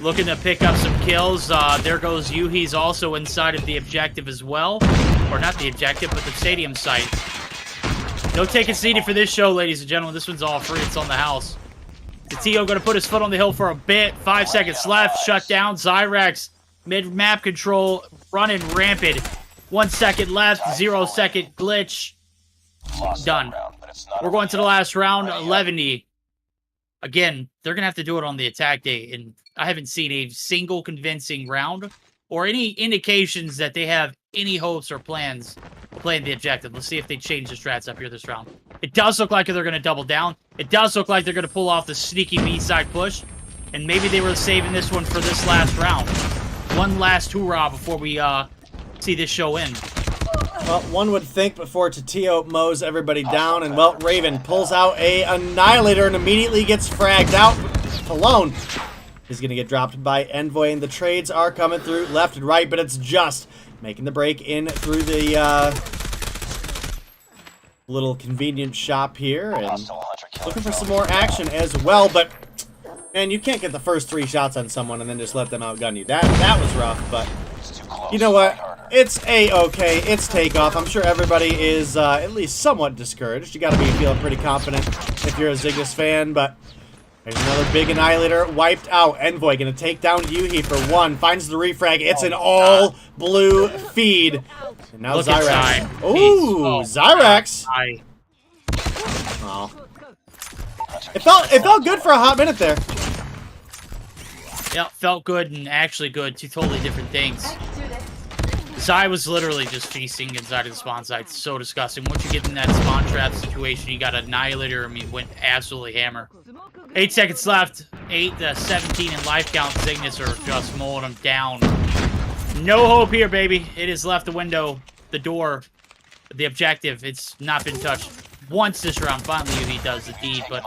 looking to pick up some kills. There goes Yuhi's also inside of the objective as well. Or not the objective, but the stadium site. No tickets needed for this show, ladies and gentlemen. This one's all free. It's on the house. Tio going to put his foot on the hill for a bit. 5 seconds left. Shut down. Zyrax mid-map control running rampant. 1 second left. 0-second glitch. Done. We're going to the last round. 11. Again, they're going to have to do it on the attack day. And I haven't seen a single convincing round or any indications that they have any hopes or plans of playing the objective. Let's see if they change the strats up here this round. It does look like they're going to double down. It does look like they're going to pull off the sneaky B-side push. And maybe they were saving this one for this last round. One last hoorah before we see this show end. Well, one would think before Tatio mows everybody down, and well, Raven pulls out a Annihilator and immediately gets fragged out. Alone. He's going to get dropped by Envoy, and the trades are coming through left and right, but it's Just making the break in through the little convenient shop here, and looking for some more action as well, but man, you can't get the first 3 shots on someone and then just let them outgun you. That was rough, but you know what? It's A-okay. It's takeoff. I'm sure everybody is at least somewhat discouraged. You got to be feeling pretty confident if you're a Zygnus fan, but there's another big Annihilator wiped out. Envoy going to take down Yuhi for 1. Finds the refrag. It's an all-blue feed. And now Zyrax. Ooh, Zyrax. Oh. It felt good for a hot minute there. Yeah, felt good and actually good. 2 totally different things. Zai was literally just feasting inside of the spawn site. So disgusting. Once you get in that spawn trap situation, you got Annihilator. I mean, went absolutely hammer. 8 seconds left. 8 to 17 in life count. Zygnus are just mowing them down. No hope here, baby. It has left the window, the door, the objective. It's not been touched once this round. Finally, he does the deed, but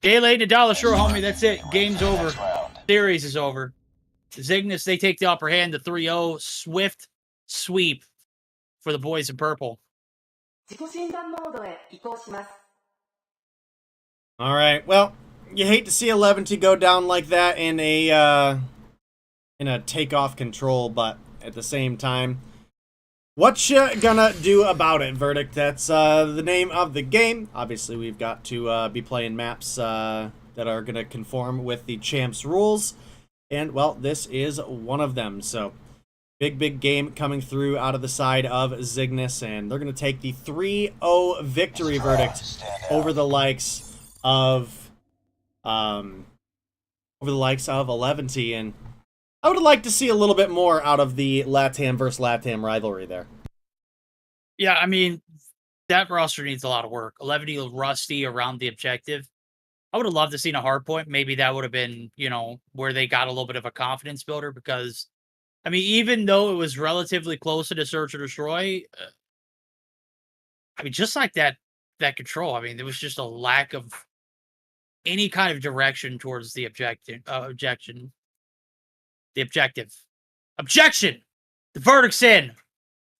day late and $1 sure, homie. That's it. Game's over. Series is over. Zygnus, they take the upper hand. The 3-0 swift sweep for the boys in purple. All right. Well, you hate to see Eleventy go down like that in a takeoff control, but at the same time, What you gonna do about it, Verdict? That's the name of the game. Obviously, we've got to be playing maps that are gonna conform with the champs rules. And, well, this is one of them. So, big game coming through out of the side of Zygnus. And they're gonna take the 3-0 victory, Verdict, over the likes of Eleventy. And I would like to see a little bit more out of the LATAM versus LATAM rivalry there. Yeah, I mean, that roster needs a lot of work. 11 rusty around the objective. I would have loved to seen a hardpoint. Maybe that would have been, you know, where they got a little bit of a confidence builder because, I mean, even though it was relatively close to the search or destroy, I mean, just like that control, I mean, there was just a lack of any kind of direction towards the objection. The verdict's in.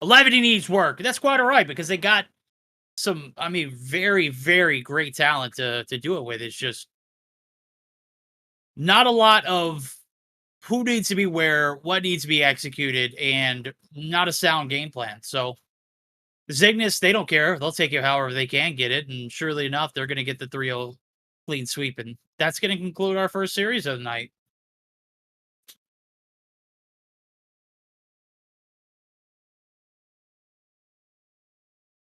11 needs work. That's quite all right because they got some, I mean, very, very great talent to do it with. It's just not a lot of who needs to be where, what needs to be executed, and not a sound game plan. So Zygnus, they don't care. They'll take it however they can get it. And surely enough, they're going to get the 3-0 clean sweep. And that's going to conclude our first series of the night.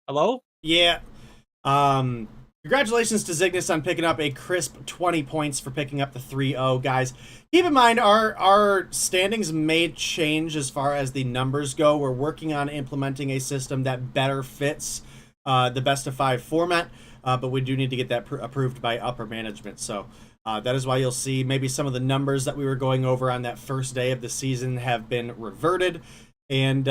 Hello? Yeah. Congratulations to Zygnus on picking up a crisp 20 points for picking up the 3-0, guys. Keep in mind, our standings may change as far as the numbers go. We're working on implementing a system that better fits the best-of-5 format, but we do need to get that approved by upper management. So that is why you'll see maybe some of the numbers that we were going over on that first day of the season have been reverted. And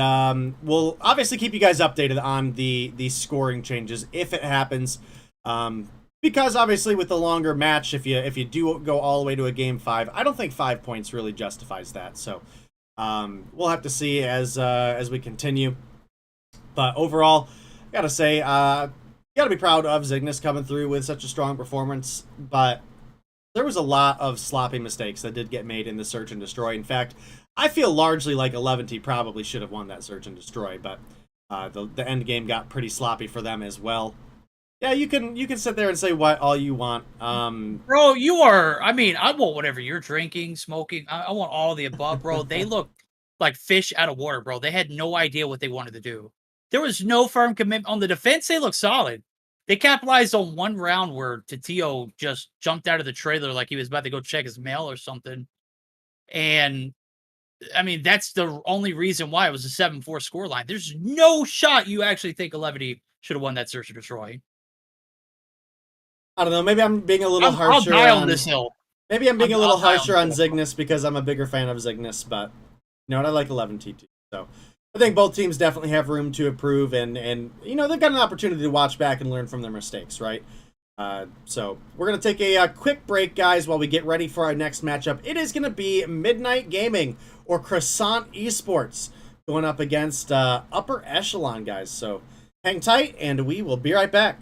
we'll obviously keep you guys updated on the scoring changes if it happens. Because obviously with the longer match, if you do go all the way to a game 5, I don't think 5 points really justifies that. So we'll have to see as we continue. But overall, I gotta say, you gotta be proud of Zygnus coming through with such a strong performance. But there was a lot of sloppy mistakes that did get made in the search and destroy. In fact, I feel largely like Eleventy probably should have won that search and destroy, but the end game got pretty sloppy for them as well. Yeah, you can sit there and say what all you want. Bro, you are, I mean, I want whatever you're drinking, smoking. I want all the above, bro. They look like fish out of water, bro. They had no idea what they wanted to do. There was no firm commitment. On the defense, they look solid. They capitalized on one round where Tatio just jumped out of the trailer like he was about to go check his mail or something. And I mean, that's the only reason why it was a 7-4 scoreline. There's no shot you actually think Eleventy should have won that search or destroy. I don't know. Maybe I'm being a little harsher. I'll die on this hill. Maybe I'm being a little harsher on Zygnus because I'm a bigger fan of Zygnus, but you know what? I like 11T too. So I think both teams definitely have room to improve, and you know, they've got an opportunity to watch back and learn from their mistakes, right? So we're going to take a quick break, guys, while we get ready for our next matchup. It is going to be Midnight Gaming or Croissant Esports going up against Upper Echelon, guys. So hang tight, and we will be right back.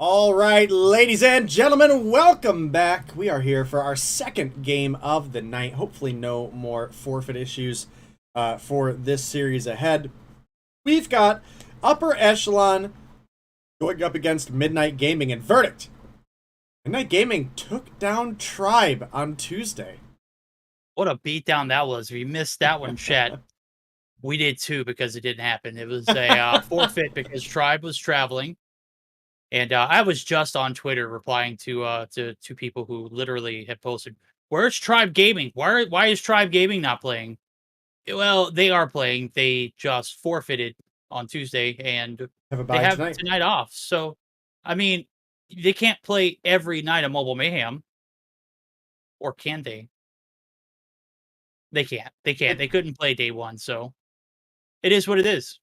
All right, ladies and gentlemen, welcome back. We are here for our second game of the night. Hopefully no more forfeit issues for this series ahead. We've got Upper Echelon going up against Midnight Gaming, and verdict. Midnight Gaming took down Tribe on Tuesday. What a beatdown that was. If you missed that one, chat, we did too because it didn't happen. It was a forfeit because Tribe was traveling. And I was just on Twitter replying to two people who literally had posted, "Where's Tribe Gaming? Why is Tribe Gaming not playing?" Well, they are playing. They just forfeited on Tuesday, and they have tonight off. So, I mean, they can't play every night of Mobile Mayhem, or can they? They can't. They can't. They couldn't play day one. So, it is what it is.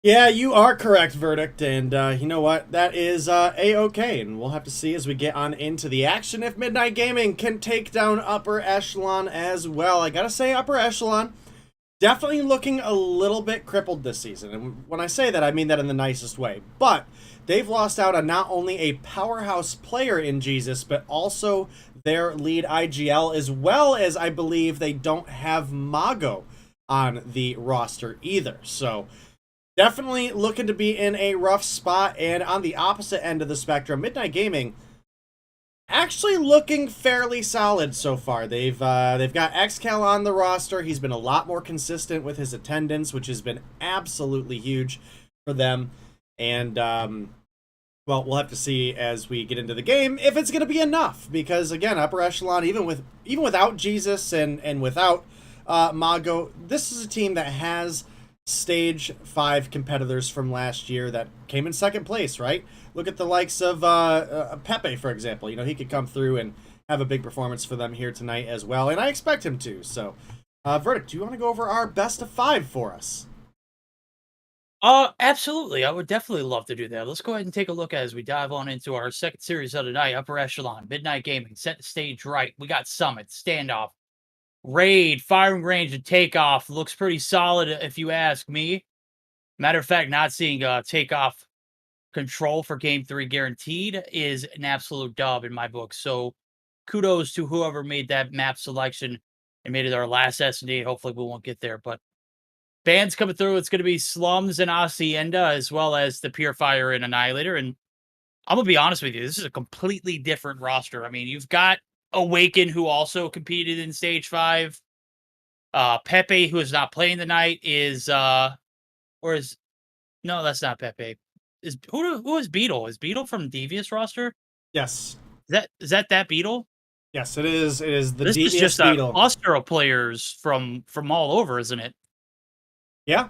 Yeah, you are correct, verdict, and you know what? That is A-okay, and we'll have to see as we get on into the action if Midnight Gaming can take down Upper Echelon as well. I gotta say, Upper Echelon definitely looking a little bit crippled this season, and when I say that, I mean that in the nicest way, but they've lost out on not only a powerhouse player in Jesus, but also their lead IGL, as well as I believe they don't have Mago on the roster either, so definitely looking to be in a rough spot. And on the opposite end of the spectrum, Midnight Gaming actually looking fairly solid so far. They've got Xcal on the roster. He's been a lot more consistent with his attendance, which has been absolutely huge for them. And well, we'll have to see as we get into the game if it's going to be enough, because again, Upper Echelon, even without Jesus and without Mago, this is a team that has Stage 5 competitors from last year that came in second place, right? Look at the likes of Pepe, for example. You know, he could come through and have a big performance for them here tonight as well, and I expect him to. So, Verdict, do you want to go over our best of 5 for us? Absolutely. I would definitely love to do that. Let's go ahead and take a look as we dive on into our second series of the night. Upper Echelon, Midnight Gaming, set the stage right. We got Summit, Standoff, Raid, Firing Range, and Takeoff. Looks pretty solid if you ask me. Matter of fact, not seeing Takeoff control for Game 3 guaranteed is an absolute dub in my book. So kudos to whoever made that map selection and made it our last S&D. Hopefully we won't get there. But bands coming through, it's going to be Slums and Hacienda, as well as the Purifier and Annihilator. And I'm going to be honest with you, this is a completely different roster. I mean, you've got Awaken, who also competed in Stage 5. Pepe, who is not playing tonight, is no, that's not Pepe. Who is Beetle? Is Beetle from Devious roster? Yes. Is that Beetle? Yes, it is. It is the This devious is just a beetle. cluster of players from all over, isn't it? Yeah.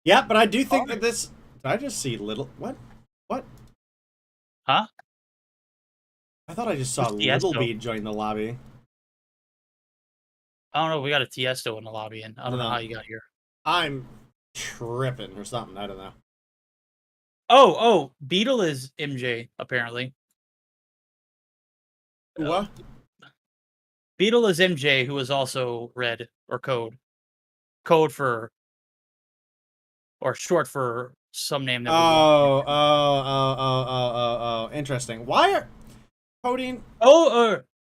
Yeah, but I do think that this... Did I just see little... What? What? Huh? I thought I just saw Who's Tiesto? Littlebead join the lobby. I don't know. We got a Tiesto in the lobby, and I don't know how you got here. I'm tripping or something. I don't know. Oh, Beetle is MJ, apparently. What? Beetle is MJ, who is also Red, or Code. Code for... Or short for some name that we won't. Oh. Interesting. Why are... Coding...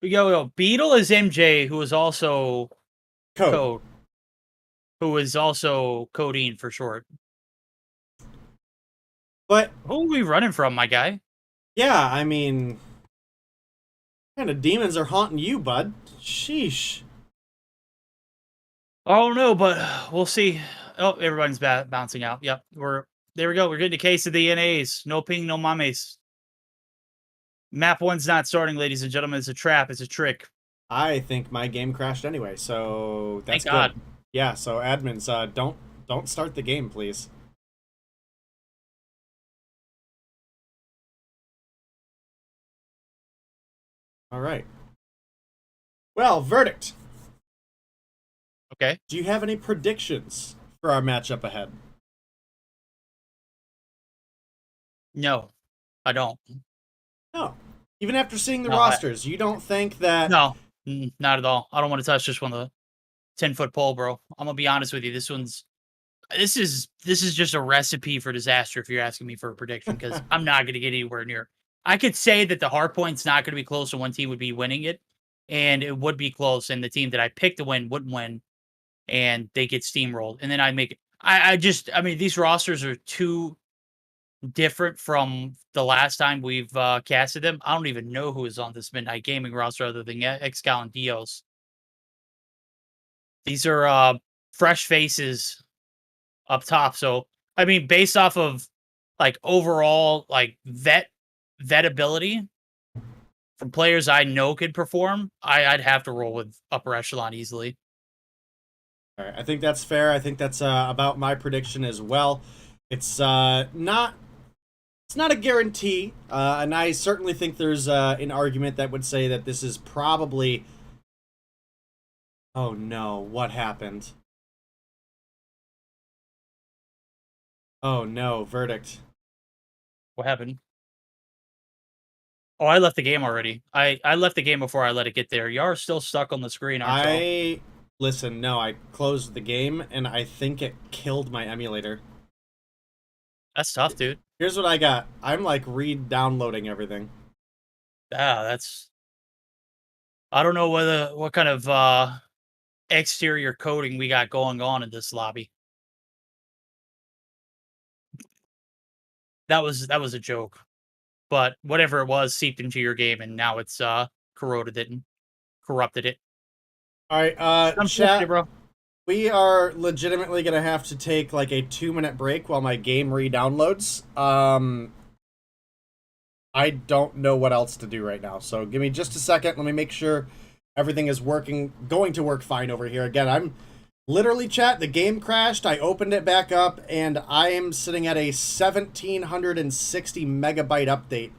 We go. Beetle is MJ, who is also Code. Who is also Codeine for short. But... Who are we running from, my guy? Yeah, I mean... What kind of demons are haunting you, bud? Sheesh. Oh no, but we'll see. Oh, everyone's bouncing out. Yep, there we go. We're getting a case of the NAs. No ping, no mames. Map 1's not starting, ladies and gentlemen. It's a trap. It's a trick. I think my game crashed anyway, so that's Thank God. good. Yeah, so admins, don't start the game, please. All right. Well, verdict. Okay. Do you have any predictions for our matchup ahead? No, I don't. No. Even after seeing the No, rosters, you don't think that... No, not at all. I don't want to touch this one, the 10-foot pole, bro. I'm gonna be honest with you. This is just a recipe for disaster if you're asking me for a prediction, because I'm not gonna get anywhere near. I could say that the Hardpoint's not gonna be close, and one team would be winning it, and it would be close, and the team that I picked to win wouldn't win, and they get steamrolled, and then I make it. I mean, these rosters are too different from the last time we've casted them. I don't even know who is on this Midnight Gaming roster other than Excal and Dios. These are fresh faces up top. So, I mean, based off of like overall like vet ability from players I know could perform, I'd have to roll with upper echelon easily. All right, I think that's fair. I think that's about my prediction as well. It's not a guarantee, and I certainly think there's an argument that would say that this is probably... Oh no, what happened? Oh no, verdict. What happened? Oh, I left the game already. I left the game before I let it get there. Y'all are still stuck on the screen, aren't y'all? Listen, no, I closed the game, and I think it killed my emulator. That's tough, dude. Here's what I got. I'm like re-downloading everything. Yeah, I don't know what kind of exterior coding we got going on in this lobby. That was a joke. But whatever it was seeped into your game, and now it's corroded it and corrupted it. All right, chat, bro. we are legitimately gonna have to take like a 2-minute break while my game re-downloads. I don't know what else to do right now, so give me just a second. Let me make sure everything is going to work fine over here. Again, I'm literally, chat, the game crashed. I opened it back up, and I am sitting at a 1760 megabyte update.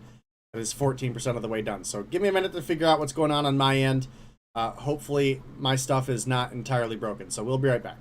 That is 14% of the way done. So give me a minute to figure out what's going on my end. Hopefully my stuff is not entirely broken. So we'll be right back.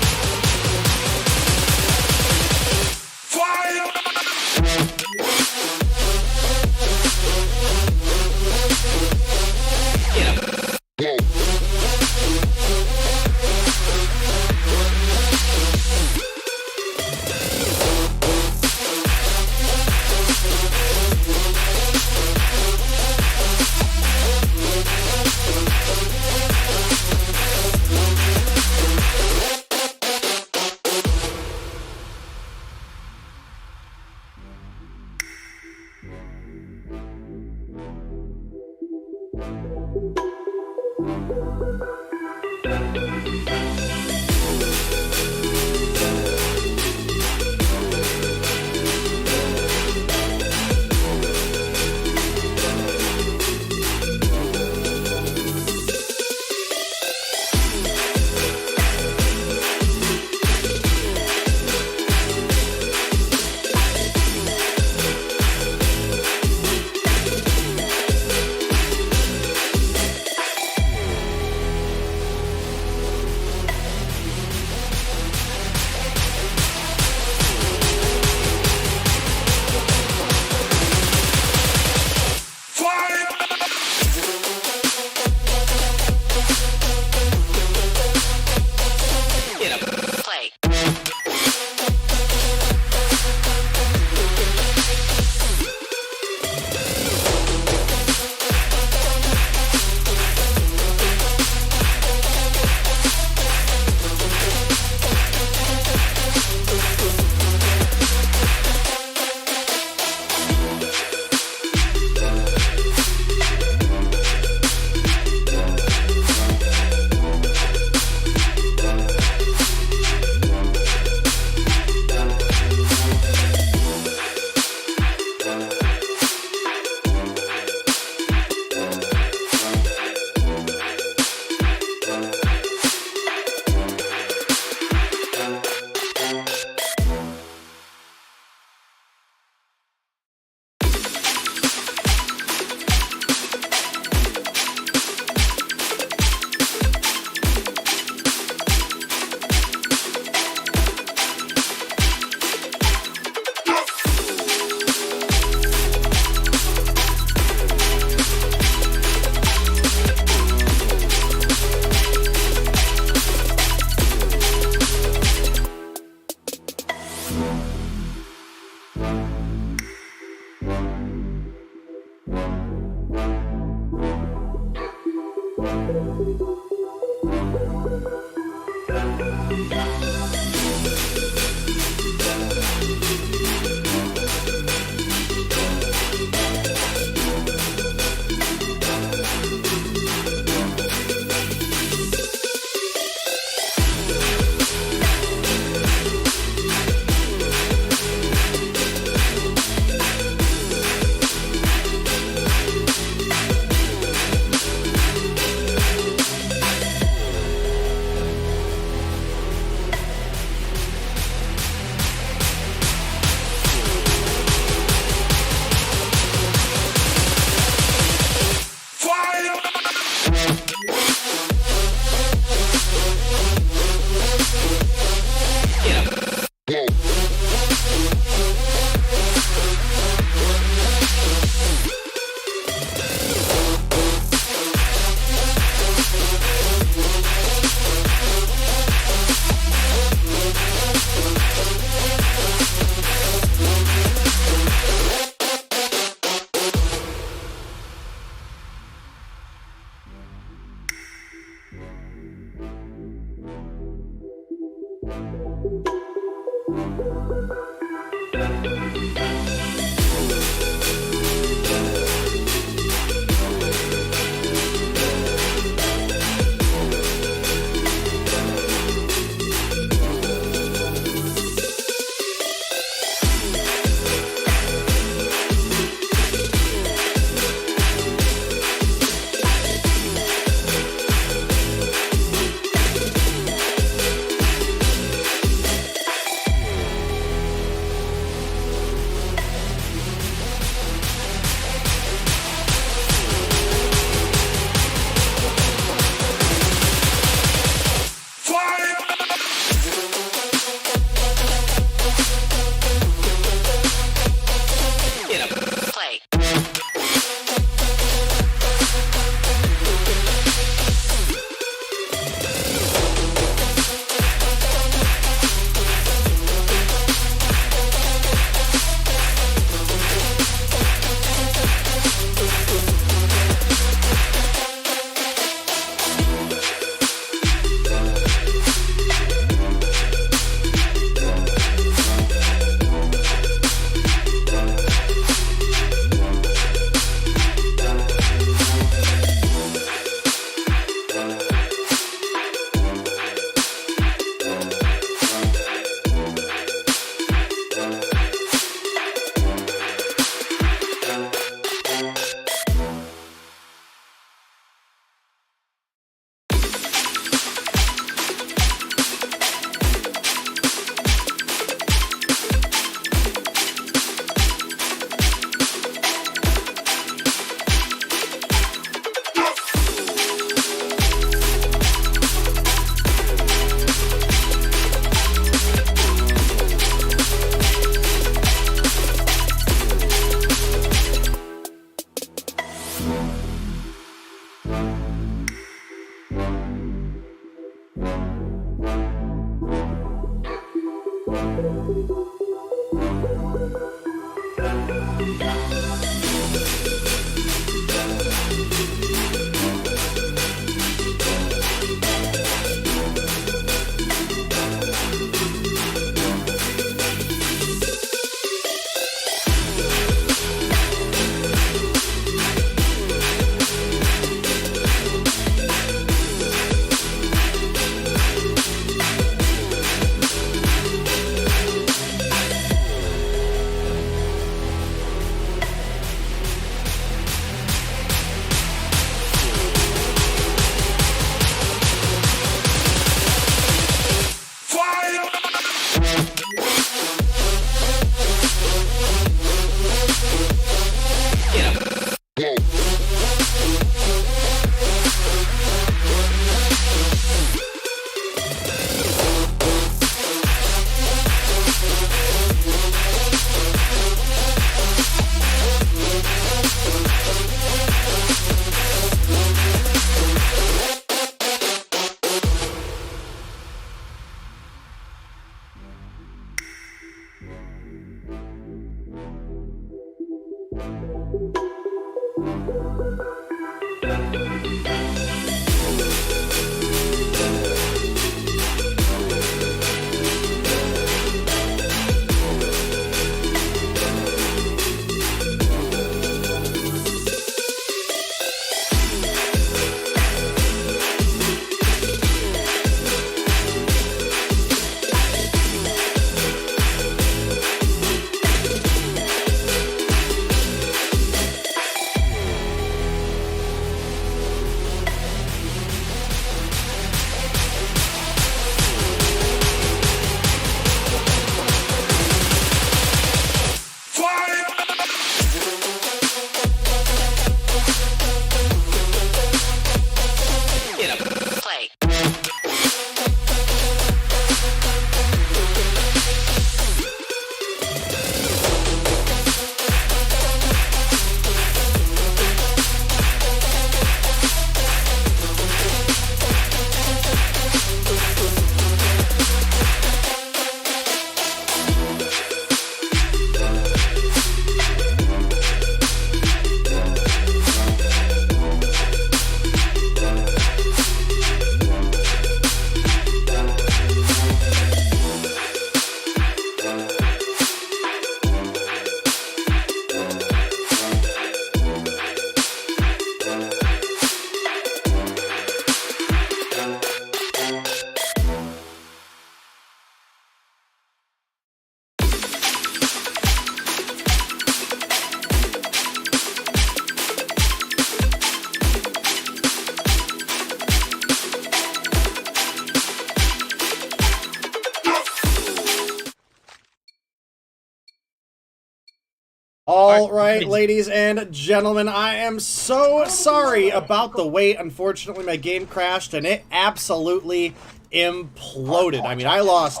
All right, ladies and gentlemen, I am so sorry about the wait. Unfortunately, my game crashed and it absolutely imploded. I mean, I lost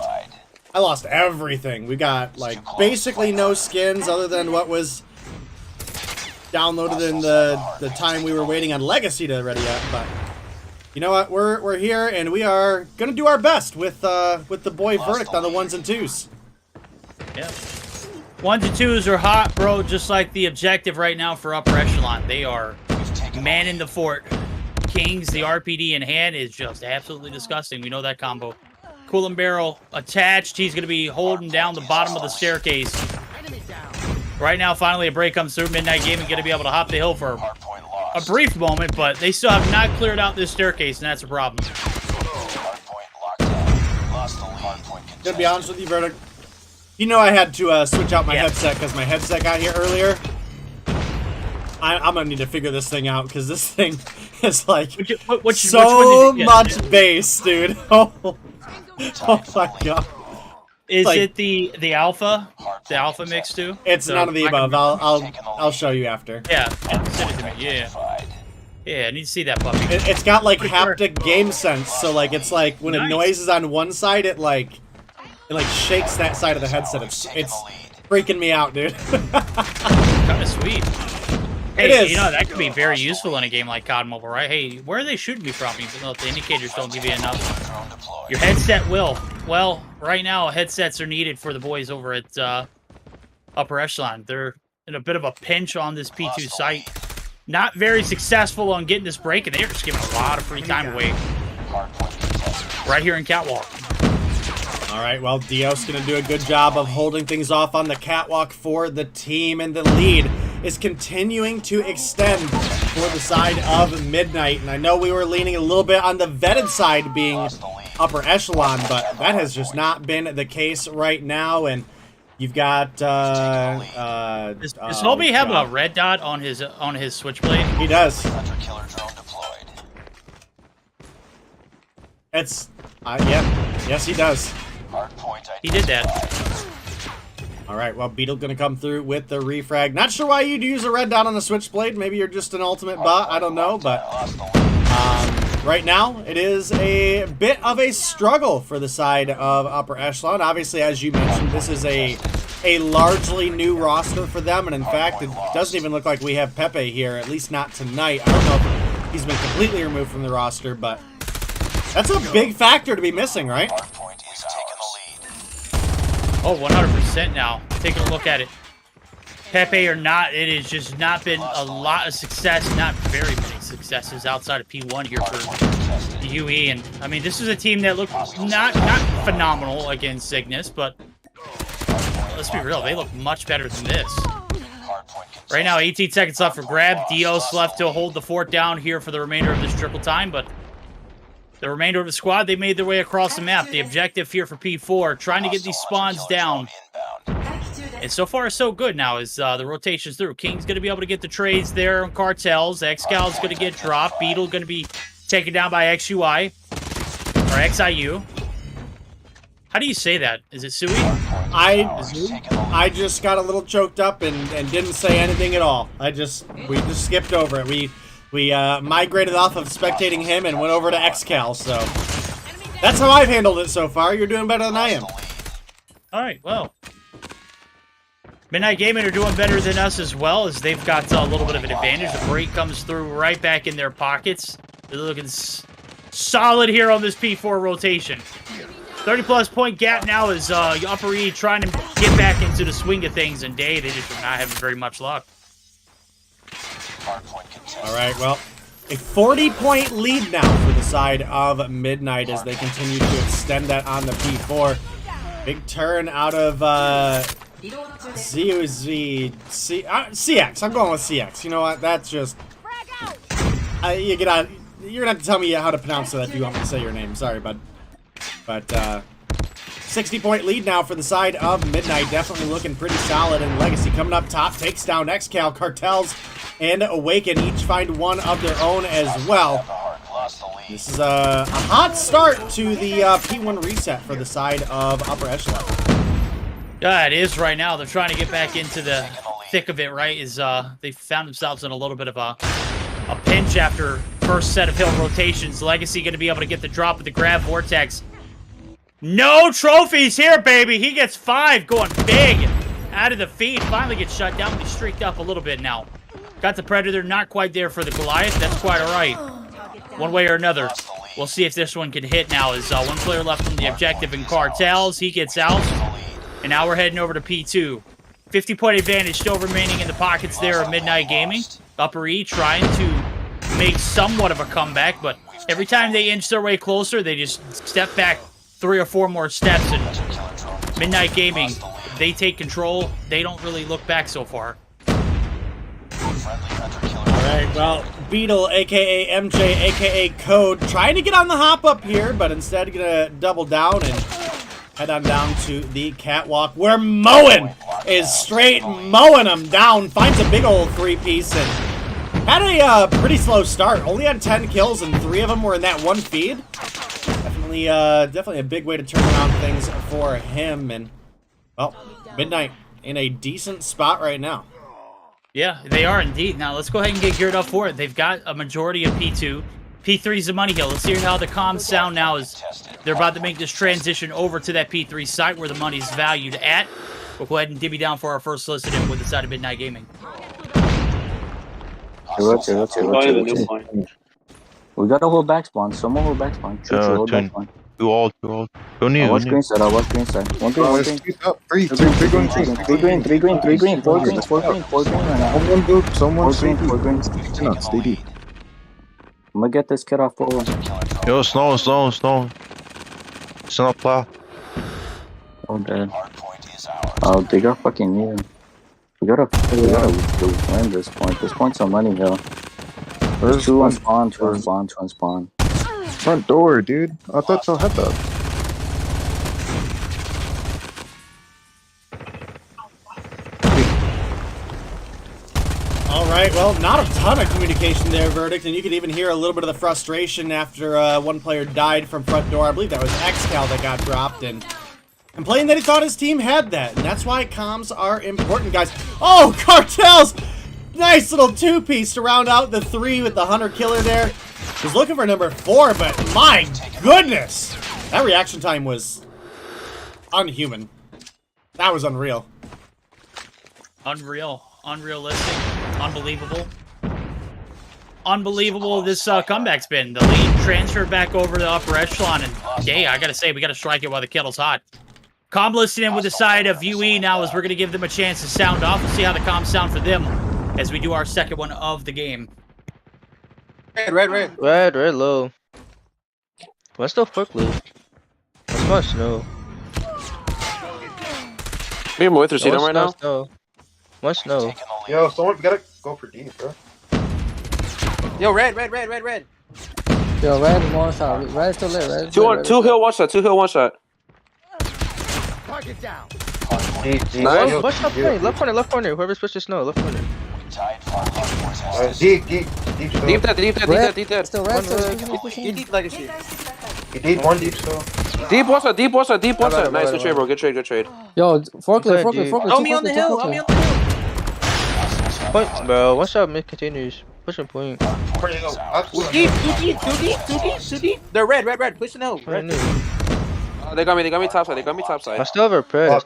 everything. We got like basically no skins other than what was downloaded in the time we were waiting on Legacy to ready up. But you know what? We're here and we are gonna do our best with the boy Verdict on the 1s and 2s. Yeah. 1s and 2s are hot, bro, just like the objective right now for Upper Echelon. They are manning the fort. Kings, the RPD in hand is just absolutely disgusting. We know that combo. Cool and Barrel attached. He's going to be holding down the bottom of the staircase. Right now, finally, a break comes through. Midnight Gaming going to be able to hop the hill for a brief moment, but they still have not cleared out this staircase, and that's a problem. To be honest with you, Verdict, you know I had to switch out my headset because my headset got here earlier. I'm gonna need to figure this thing out because this thing is like so much bass, dude. Oh my god! Is like, it the alpha? The alpha mix too? It's none of the above. I'll show you after. Yeah, send it to me. Yeah, I need to see that puppy. It's got like haptic game sense, so like it's like when a noise is on one side, it like shakes that side of the headset. It's freaking me out, dude. Kind of sweet. Hey, it is. You know, that could be very useful in a game like COD Mobile, right? Hey, where are they shooting me from? Even though the indicators don't give you enough. Your headset will. Well, right now, headsets are needed for the boys over at Upper Echelon. They're in a bit of a pinch on this P2 site. Not very successful on getting this break, and they're just giving a lot of free time away. Right here in Catwalk. All right, well, Dios going to do a good job of holding things off on the Catwalk for the team, and the lead is continuing to extend for the side of Midnight. And I know we were leaning a little bit on the vetted side being upper echelon, but that has just not been the case right now. And you've got Does Hobie have a red dot on his switchblade? He does. Hunter-killer drone deployed. It's yeah, yes he does. Hardpoint He did that. All right, well, Beetle gonna come through with the refrag. Not sure why you'd use a red dot on the switchblade. Maybe you're just an ultimate bot. I don't know, but right now it is a bit of a struggle for the side of upper echelon. Obviously, as you mentioned, this is a largely new roster for them, and in fact, it doesn't even look like we have Pepe here. At least not tonight. I don't know if he's been completely removed from the roster, but that's a big factor to be missing, right? Hardpoint is taking the lead. Oh, 100% now. Taking a look at it. Pepe or not, it has just not been a lot of success. Not very many successes outside of P1 here for the UE. And, I mean, this is a team that looked not phenomenal against Zygnus, but let's be real, they look much better than this. Right now, 18 seconds left for grab. Dios left to hold the fort down here for the remainder of this triple time, but the remainder of the squad, they made their way across the map. The objective here for P4, trying to get these spawns down. And so far, so good now as the rotation's through. King's going to be able to get the trades there on Cartels. Excal's going to get dropped. Beetle going to be taken down by XUI. Or XIU. How do you say that? Is it Sui? I just got a little choked up and didn't say anything at all. We just skipped over it. We migrated off of spectating him and went over to Excal, so that's how I've handled it so far. You're doing better than I am. All right, well. Midnight Gaming are doing better than us as well, as they've got a little bit of an advantage. The break comes through right back in their pockets. They're looking solid here on this P4 rotation. 30-plus point gap now is Upper E trying to get back into the swing of things, and Day, they just are not having very much luck. All right, well, a 40-point lead now for the side of Midnight as they continue to extend that on the P4. Big turn out of CX. I'm going with CX. You know what? That's just... you're gonna have to tell me how to pronounce that if you want me to say your name. Sorry, bud. But 60-point lead now for the side of Midnight. Definitely looking pretty solid. And Legacy coming up top takes down Excal. Cartels and Awaken each find one of their own as well. This is a hot start to the P1 reset for the side of upper echelon. Yeah, it is right now. They're trying to get back into the thick of it, right? They found themselves in a little bit of a pinch after first set of hill rotations. Legacy going to be able to get the drop with the grab Vortex. No trophies here, baby. He gets 5 going big out of the feed. Finally gets shut down. He streaked up a little bit now. Got the Predator, not quite there for the Goliath. That's quite all right. One way or another. We'll see if this one can hit now. As one player left from the objective in Cartels. He gets out. And now we're heading over to P2. 50-point advantage still remaining in the pockets there of Midnight Gaming. Upper E trying to make somewhat of a comeback, but every time they inch their way closer, they just step back 3 or 4 more steps. And Midnight Gaming, they take control. They don't really look back so far. Alright, well, Beetle, a.k.a. MJ, a.k.a. Code, trying to get on the hop up here, but instead gonna double down and head on down to the catwalk where Moen is straight mowing them down. Finds a big old 3-piece and had a pretty slow start. Only had 10 kills and 3 of them were in that one feed. Definitely a big way to turn around things for him. And, well, Midnight in a decent spot right now. Yeah, they are indeed. Now, let's go ahead and get geared up for it. They've got a majority of P2. P3 is the money hill. Let's hear how the comms sound now as they're about to make this transition over to that P3 site where the money's valued at. We'll go ahead and divvy down for our first listen-in with the side of Midnight Gaming. We got a whole back spawn. Someone will back spawn. Hold back spawn. Two all. Go new. Watch green side. I'll watch green side. One green. Three green, three green, four green right now. Four green. Stay deep. I'm gonna get this kid off forward. Yo, snow. Snow up plow. Oh, dead. Hardpoint is ours. Oh, they got fucking near. We gotta win this point. This point's on money hill. There's two on spawn. Front door, dude. I thought y'all had that. All right, well, not a ton of communication there, Verdict, and you could even hear a little bit of the frustration after one player died from front door. I believe that was Xcal that got dropped, and complained that he thought his team had that, and that's why comms are important, guys. Oh, Cartels! Nice little two-piece to round out the 3 with the Hunter Killer there. Was looking for number 4, but my goodness! That reaction time was unhuman. That was unreal. Unreal. Unrealistic. Unbelievable. Unbelievable this comeback's been. The lead transferred back over to upper echelon, and hey, I gotta say, we gotta strike it while the kettle's hot. Comm listening with the side of UE now as we're gonna give them a chance to sound off and see how the comms sound for them as we do our second one of the game. Red. Red low. What's the fuck low? What's my snow? Me and Moither see them right now. Snow. What snow? Taking the lead. Yo, someone gotta go for D, bro. Yo, red. Yo, red one shot. Red still lit. Red. Two hill, one shot. Target down. Nice. What's up play? Left corner. Whoever switched to snow, left corner. We tied for hardpoint. Deep. Deep that. Still red. Still pushing. Deep legacy. Deep, one deep still. Deep one shot. Nice, good trade, bro. Good trade. Yo, forklift. Help me on the hill. Point, bro. What's up? Mid continues. Pushing point. Deep. Too deep. They're red. Pushing the hill. Red. They got me top side. I still have a press.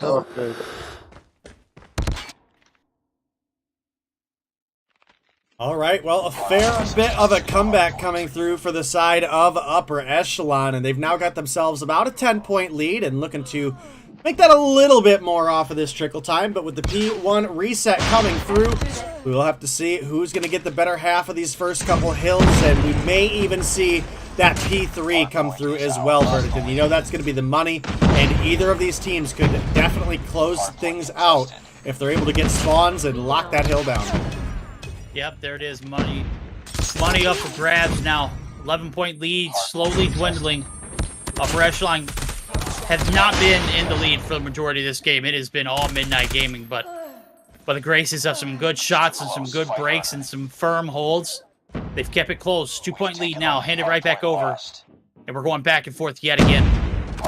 All right, well, a fair bit of a comeback coming through for the side of upper echelon, and they've now got themselves about a 10-point lead and looking to make that a little bit more off of this trickle time. But with the P1 reset coming through, we will have to see who's going to get the better half of these first couple hills, and we may even see that P3 come through as well, Verdict. And you know that's going to be the money, and either of these teams could definitely close things out if they're able to get spawns and lock that hill down. Yep, there it is. Money up for grabs now. 11-point lead, slowly dwindling. Upper echelon has not been in the lead for the majority of this game. It has been all midnight gaming, but by the graces of some good shots and some good breaks and some firm holds, they've kept it close. 2-point lead now, handed right back over. And we're going back and forth yet again.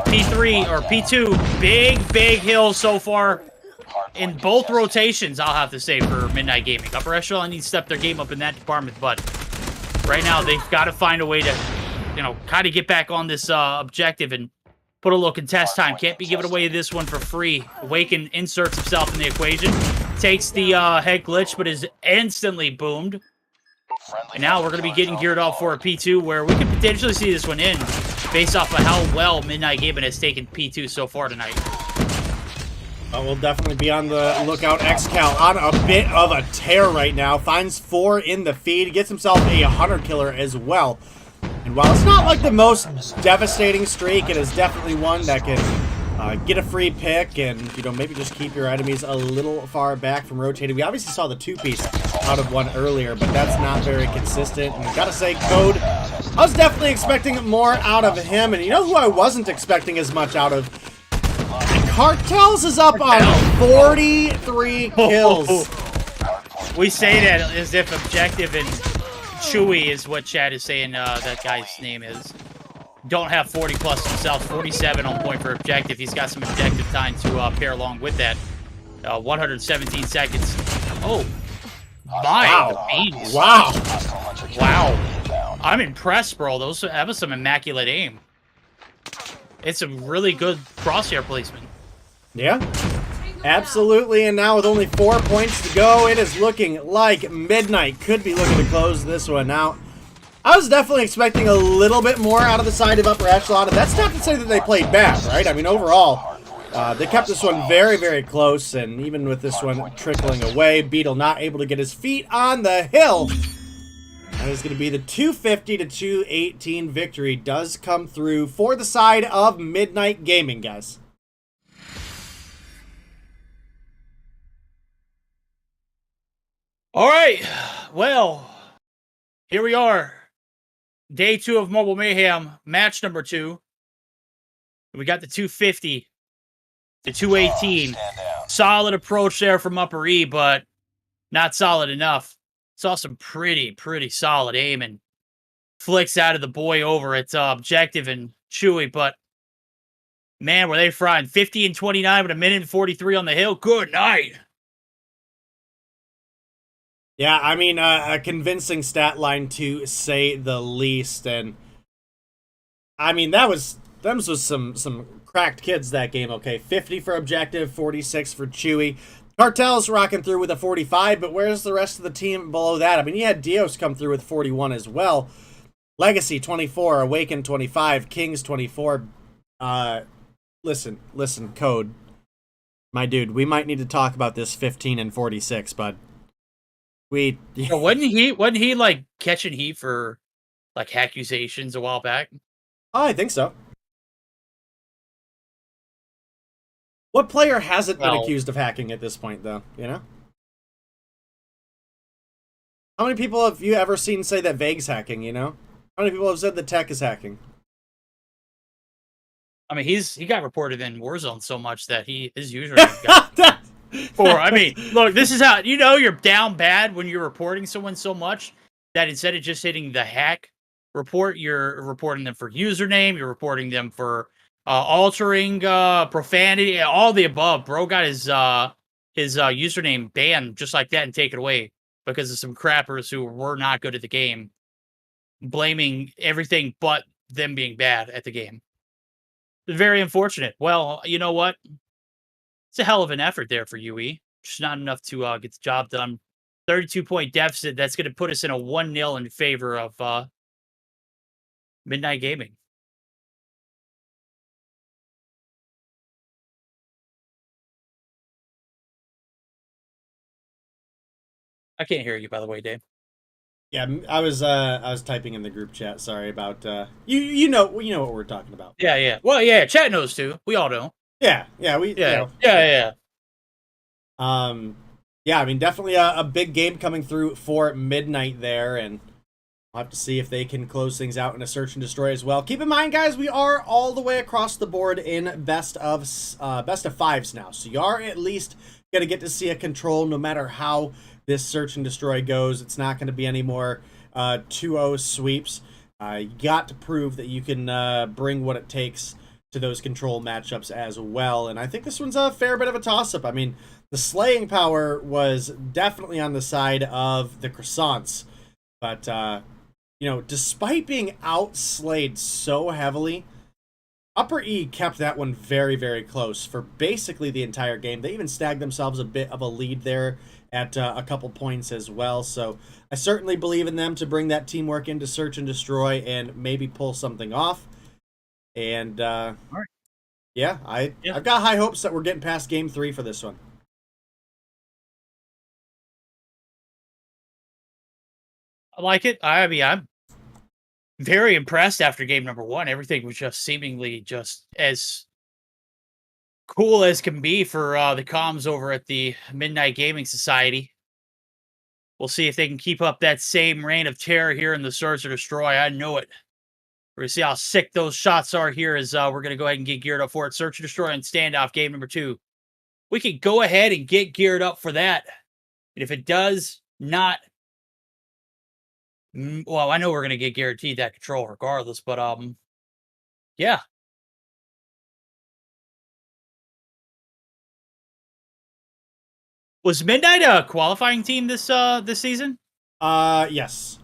P3 or P2, big hill so far. In both rotations, I'll have to say, for Midnight Gaming. Upper Echelon needs to step their game up in that department, but right now they've got to find a way to, kind of get back on this objective and put a little contest time. Can't be giving away this one for free. Awaken inserts himself in the equation, takes the head glitch, but is instantly boomed. And now we're going to be getting geared up for a P2 where we could potentially see this one in based off of how well Midnight Gaming has taken P2 so far tonight. We'll definitely be on the lookout. Xcal on a bit of a tear right now. Finds 4 in the feed. Gets himself a Hunter Killer as well. And while it's not like the most devastating streak, it is definitely one that can get a free pick and, maybe just keep your enemies a little far back from rotating. We obviously saw the 2-piece out of one earlier, but that's not very consistent. And gotta say, Code, I was definitely expecting more out of him. And you know who I wasn't expecting as much out of? Cartels is up on 43 kills. We say that as if objective and Chewy is what Chad is saying that guy's name is. Don't have 40 plus himself, 47 on point for objective. He's got some objective time to pair along with that. 117 seconds. Oh, my. Wow. Wow. I'm impressed, bro. That was some immaculate aim. It's a really good crosshair placement. Yeah, absolutely. And now with only 4 points to go, it is looking like Midnight could be looking to close this one out. I was definitely expecting a little bit more out of the side of Upper Echelon, and that's not to say that they played bad, right? I mean, overall, they kept this one very, very close, and even with this one trickling away, Beetle not able to get his feet on the hill. That is going to be the 250 to 218 victory does come through for the side of Midnight Gaming, guys. All right. Well, here we are. Day 2 of Mobile Mayhem, match number 2. We got the 250 to 218. Solid approach there from Upper E, but not solid enough. Saw some pretty solid aim and flicks out of the boy over at Objective and Chewy, but man, were they frying. 50 and 29 with a minute and 43 on the hill. Good night. Yeah, I mean, a convincing stat line to say the least, and I mean, them was some cracked kids that game, okay? 50 for Objective, 46 for Chewy. Cartel's rocking through with a 45, but where's the rest of the team below that? I mean, you had Dios come through with 41 as well. Legacy, 24. Awaken, 25. Kings, 24. Listen, Code. My dude, we might need to talk about this 15 and 46, bud. Wasn't he like catching heat for like accusations a while back? Oh, I think so. What player hasn't been accused of hacking at this point, though, you know? How many people have you ever seen say that Vague's hacking, you know? How many people have said that Tech is hacking? I mean, he got reported in Warzone so much that his username got I mean, look, this is how you know you're down bad when you're reporting someone so much that instead of just hitting the hack report, you're reporting them for username, you're reporting them for altering, profanity, all the above. Bro got his username banned just like that and taken away because of some crappers who were not good at the game, blaming everything but them being bad at the game. Very unfortunate. Well, you know what? It's a hell of an effort there for UE. Just not enough to get the job done. 32-point deficit. That's going to put us in a 1-0 in favor of Midnight Gaming. I can't hear you, by the way, Dave. Yeah, I was typing in the group chat. Sorry about you know what we're talking about. Yeah. Well, yeah, chat knows too. We all know. Yeah. Yeah. I mean, definitely a big game coming through for Midnight there, and we'll have to see if they can close things out in a search and destroy as well. Keep in mind, guys, we are all the way across the board in best of fives now, so you are at least gonna get to see a control no matter how this search and destroy goes. It's not going to be any more 2-0 sweeps. You got to prove that you can bring what it takes to those control matchups as well. And I think this one's a fair bit of a toss-up. I mean, the slaying power was definitely on the side of the croissants. But, despite being outslayed so heavily, Upper E kept that one very, very close for basically the entire game. They even snagged themselves a bit of a lead there at a couple points as well. So I certainly believe in them to bring that teamwork into search and destroy and maybe pull something off. And all right. I've got high hopes that we're getting past game 3 for this one. I like it. I mean, I'm very impressed after game number 1. Everything was just seemingly just as cool as can be for the comms over at the Midnight Gaming Society. We'll see if they can keep up that same reign of terror here in the Search or Destroy. I know it. We're going to see how sick those shots are here as we're going to go ahead and get geared up for it. Search and Destroy and Standoff game number 2. We can go ahead and get geared up for that. And if it does not... Well, I know we're going to get guaranteed that control regardless, but yeah. Was Midnight a qualifying team this season? Yes.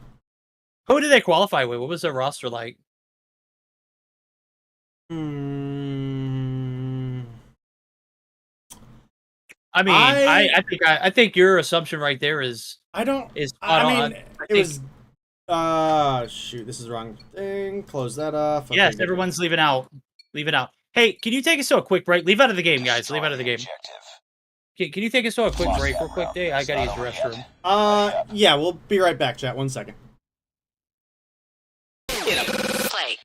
Who did they qualify with? What was their roster like? I mean, I think your assumption right there is it Shoot, this is the wrong thing. Close that off. Okay, Yes, good. everyone's leaving out. Leave it out. Hey, can you take us to a quick break? Leave out of the game, guys. Leave out of the game. Can you take us to a quick break real quick, Day? I gotta use the restroom. Yeah, we'll be right back, chat. 1 second. Play.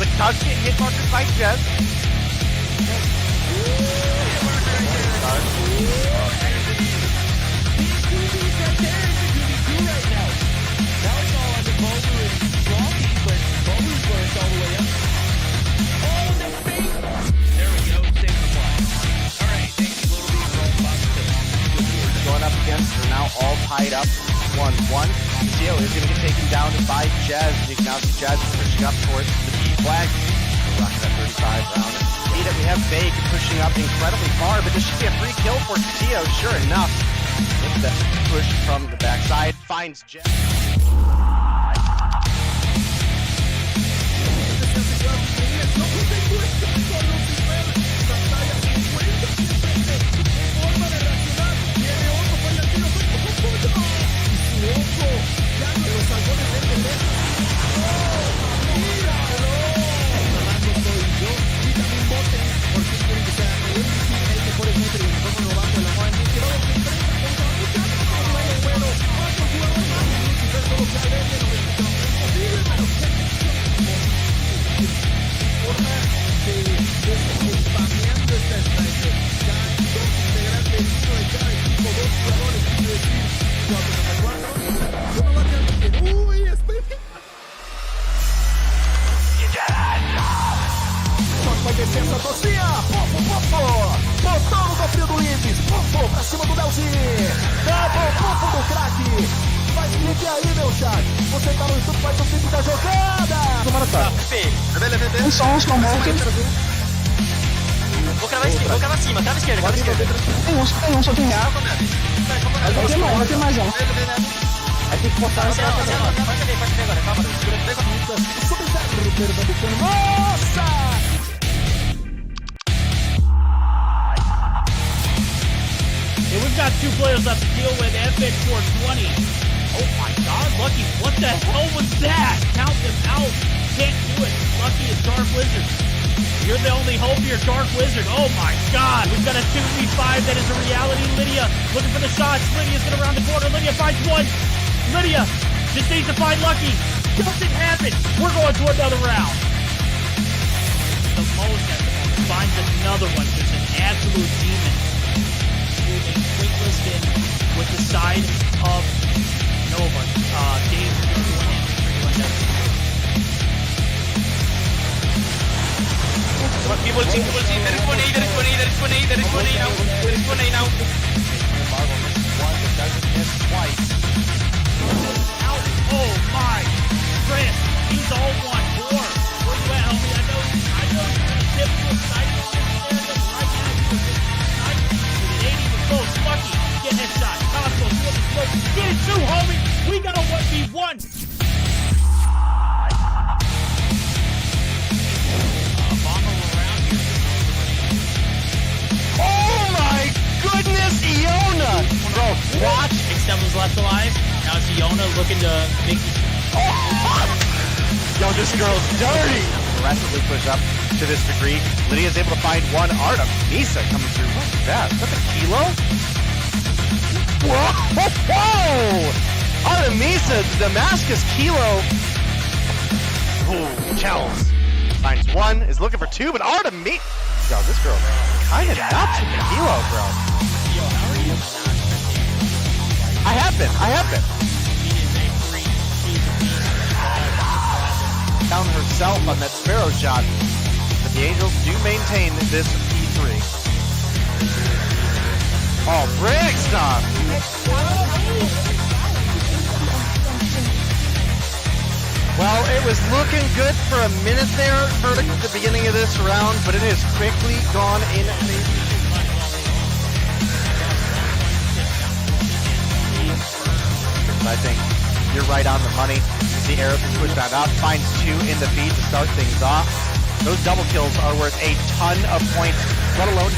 but does get hit markers by Jez. Going up against, they're now all tied up 1-1. Theo is going to get taken down by Jazz. You can now see Jazz pushing up towards the B flag. Rock that 35 round. We have Vague pushing up incredibly far, but this should be a free kill for Theo, sure enough. With the push from the backside, finds Jazz. Vai descer essa tocinha, botão no cofre do Limes, pra cima do Delzi, double do craque, faz clique aí meu chat, você tá no YouTube, faz o clique da jogada. Um som morto. Vou cravar cima, trava esquerda. Tem um, só tem real. Vai ter mais um. Aí tem que botar Pode ver agora, calma, nossa! And we've got two players left to deal with. Epic 420. Oh my god, Lucky, what the hell was that? Count them out. Can't do it. Lucky is Dark Wizard. You're the only hope here, Dark Wizard. Oh my god. We've got a 2v5 that is a reality. Lydia looking for the shots. Lydia's gonna round the corner. Lydia finds one. Lydia just needs to find Lucky. Doesn't happen. We're going to another round. The most at the moment finds another one. Just an absolute demon. Moving Quickly in with the side of Nova. Dave doing it. People see, there is one A now. Marvel misses one, but doesn't miss twice. Out. Oh my. Chris, he's all one. Four. Where you at, homie? I know you're gonna tip to a side on this area, but right now you're just with an 80 with close. Lucky. Get headshot. Cosmo, you up the slope. Get it too, homie. We got a 1v1. Oh my goodness, Iona! Bro, watch. Extend was left alive. Now it's Iona looking to make Yo, this girl's dirty! Aggressively push up to this degree. Lydia's able to find one. Artem Misa coming through. What's that? Is that the kilo? Whoa! Artemisa, the Damascus kilo. Ooh, Chels. Finds one, is looking for two, but Artemisa. Yo, this girl kind of nuts with the kilo, bro. Yo, how are you? I have been. Found herself on that Sparrow shot. But the Angels do maintain this P3. Oh, Brick stuff! Well, it was looking good for a minute there for the beginning of this round, but it has quickly gone in. I think you're right on the money. The arrow can push that up, finds two in the feed to start things off. Those double kills are worth a ton of points, let alone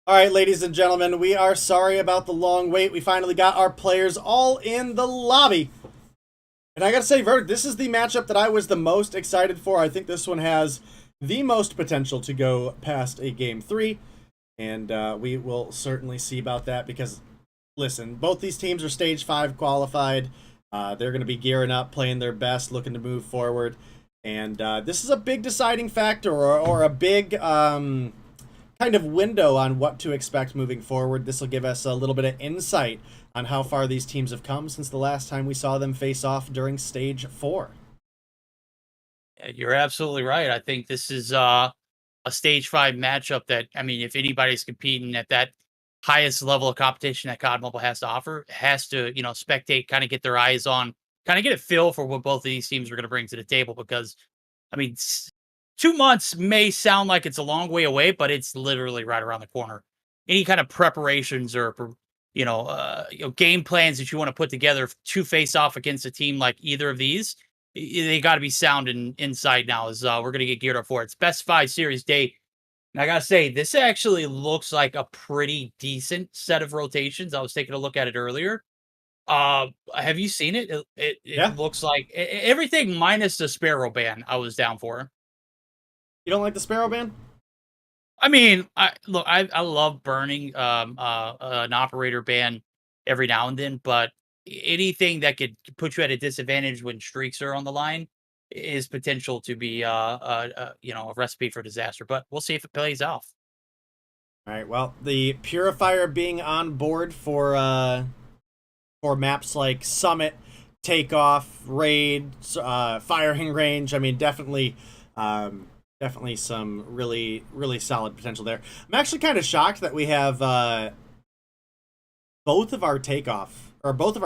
All right, ladies and gentlemen, we are sorry about the long wait. We finally got our players all in the lobby. And I gotta say, Verdict, this is the matchup that I was the most excited for. I think this one has the most potential to go past a Game 3. And we will certainly see about that because, listen, both these teams are Stage 5 qualified. They're going to be gearing up, playing their best, looking to move forward. And this is a big deciding factor or a big kind of window on what to expect moving forward. This will give us a little bit of insight on how far these teams have come since the last time we saw them face off during Stage 4. You're absolutely right. I think this is a Stage 5 matchup that, I mean, if anybody's competing at that highest level of competition that COD Mobile has to offer, has to, spectate, kind of get their eyes on, kind of get a feel for what both of these teams are going to bring to the table. Because, I mean, 2 months may sound like it's a long way away, but it's literally right around the corner. Any kind of preparations or, game plans that you want to put together to face off against a team like either of these, they got to be sound and inside now as we're going to get geared up for it. It's Best 5 Series Day. And I got to say, this actually looks like a pretty decent set of rotations. I was taking a look at it earlier. Have you seen it? It looks like everything minus the Sparrow ban I was down for. You don't like the Sparrow ban? I mean, I love burning an operator ban every now and then, but anything that could put you at a disadvantage when streaks are on the line is potential to be a recipe for disaster. But we'll see if it plays off. All right. Well, the Purifier being on board for maps like Summit, Takeoff, Raid, Firing Range. I mean, definitely some really, really solid potential there. I'm actually kind of shocked that we have both of our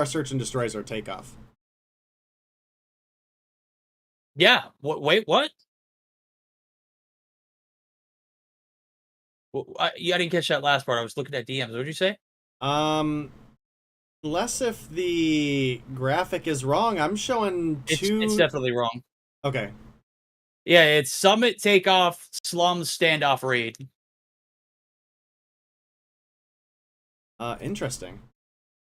Search and Destroys are Takeoff. Yeah. Wait, what? I didn't catch that last part. I was looking at DMs. What did you say? Unless if the graphic is wrong, I'm showing two. It's definitely wrong. Okay. Yeah, it's Summit, Takeoff, Slums, Standoff, Raid. Interesting.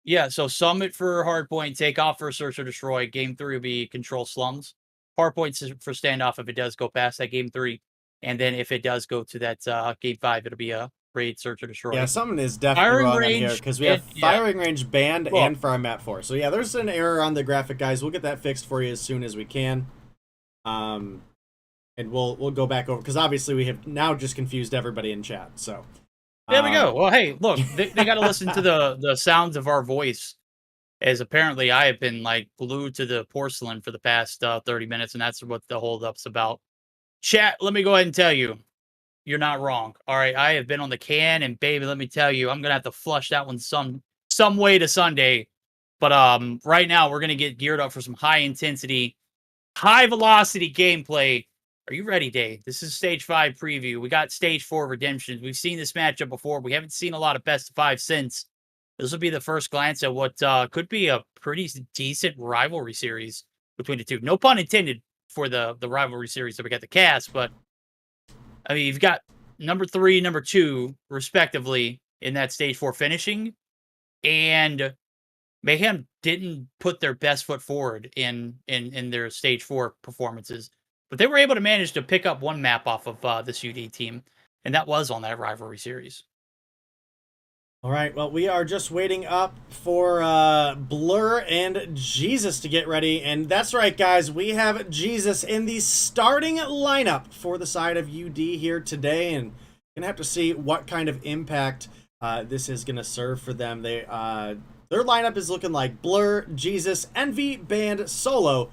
Yeah, so Summit for Hardpoint, Takeoff for Search or Destroy. Game 3 will be Control Slums. Hardpoint's for Standoff if it does go past that Game 3. And then if it does go to that Game 5, it'll be a Raid, Search or Destroy. Yeah, something is definitely wrong on here because we have Firing Range banned and for our map 4. So yeah, there's an error on the graphic, guys. We'll get that fixed for you as soon as we can. And we'll go back over because obviously we have now just confused everybody in chat. So there we go. Well, hey, look, they got to listen to the sounds of our voice, as apparently I have been like glued to the porcelain for the past 30 minutes, and that's what the holdup's about. Chat, let me go ahead and tell you, you're not wrong. All right, I have been on the can, and baby, let me tell you, I'm gonna have to flush that one some way to Sunday. But right now we're gonna get geared up for some high intensity, high velocity gameplay. Are you ready, Dave? This is Stage 5 preview. We got Stage 4 redemptions. We've seen this matchup before. We haven't seen a lot of Best of 5 since. This will be the first glance at what could be a pretty decent rivalry series between the two. No pun intended for the rivalry series that we got the cast, but I mean, you've got number 3, number 2, respectively, in that Stage 4 finishing, and Mayhem didn't put their best foot forward in their Stage 4 performances. But they were able to manage to pick up one map off of this UD team, and that was on that rivalry series. All right, well, we are just waiting up for Blur and Jesus to get ready. And that's right, guys, we have Jesus in the starting lineup for the side of UD here today. And going to have to see what kind of impact this is going to serve for them. Their lineup is looking like Blur, Jesus, Envy, Band, Solo.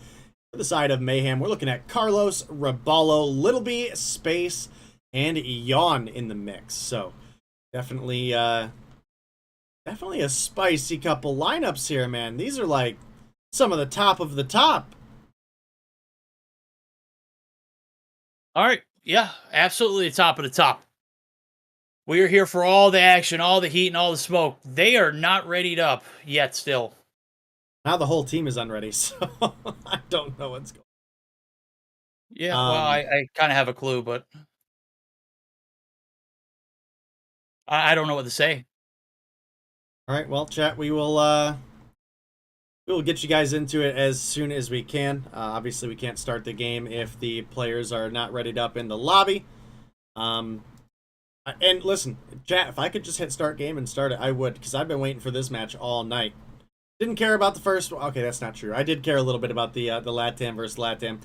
For the side of Mayhem, we're looking at Carlos, Raballo, Little B, Space, and Yawn in the mix. So definitely a spicy couple lineups here, man. These are like some of the top of the top. All right. Yeah, absolutely the top of the top. We are here for all the action, all the heat, and all the smoke. They are not readied up yet still. Now the whole team is unready, so I don't know what's going on. Yeah, well, I kind of have a clue, but I don't know what to say. All right, well, chat, we will get you guys into it as soon as we can. Obviously, we can't start the game if the players are not readied up in the lobby. And listen, chat, if I could just hit start game and start it, I would, because I've been waiting for this match all night. Didn't care about the first one. Okay, that's not true. I did care a little bit about the LATAM versus LATAM.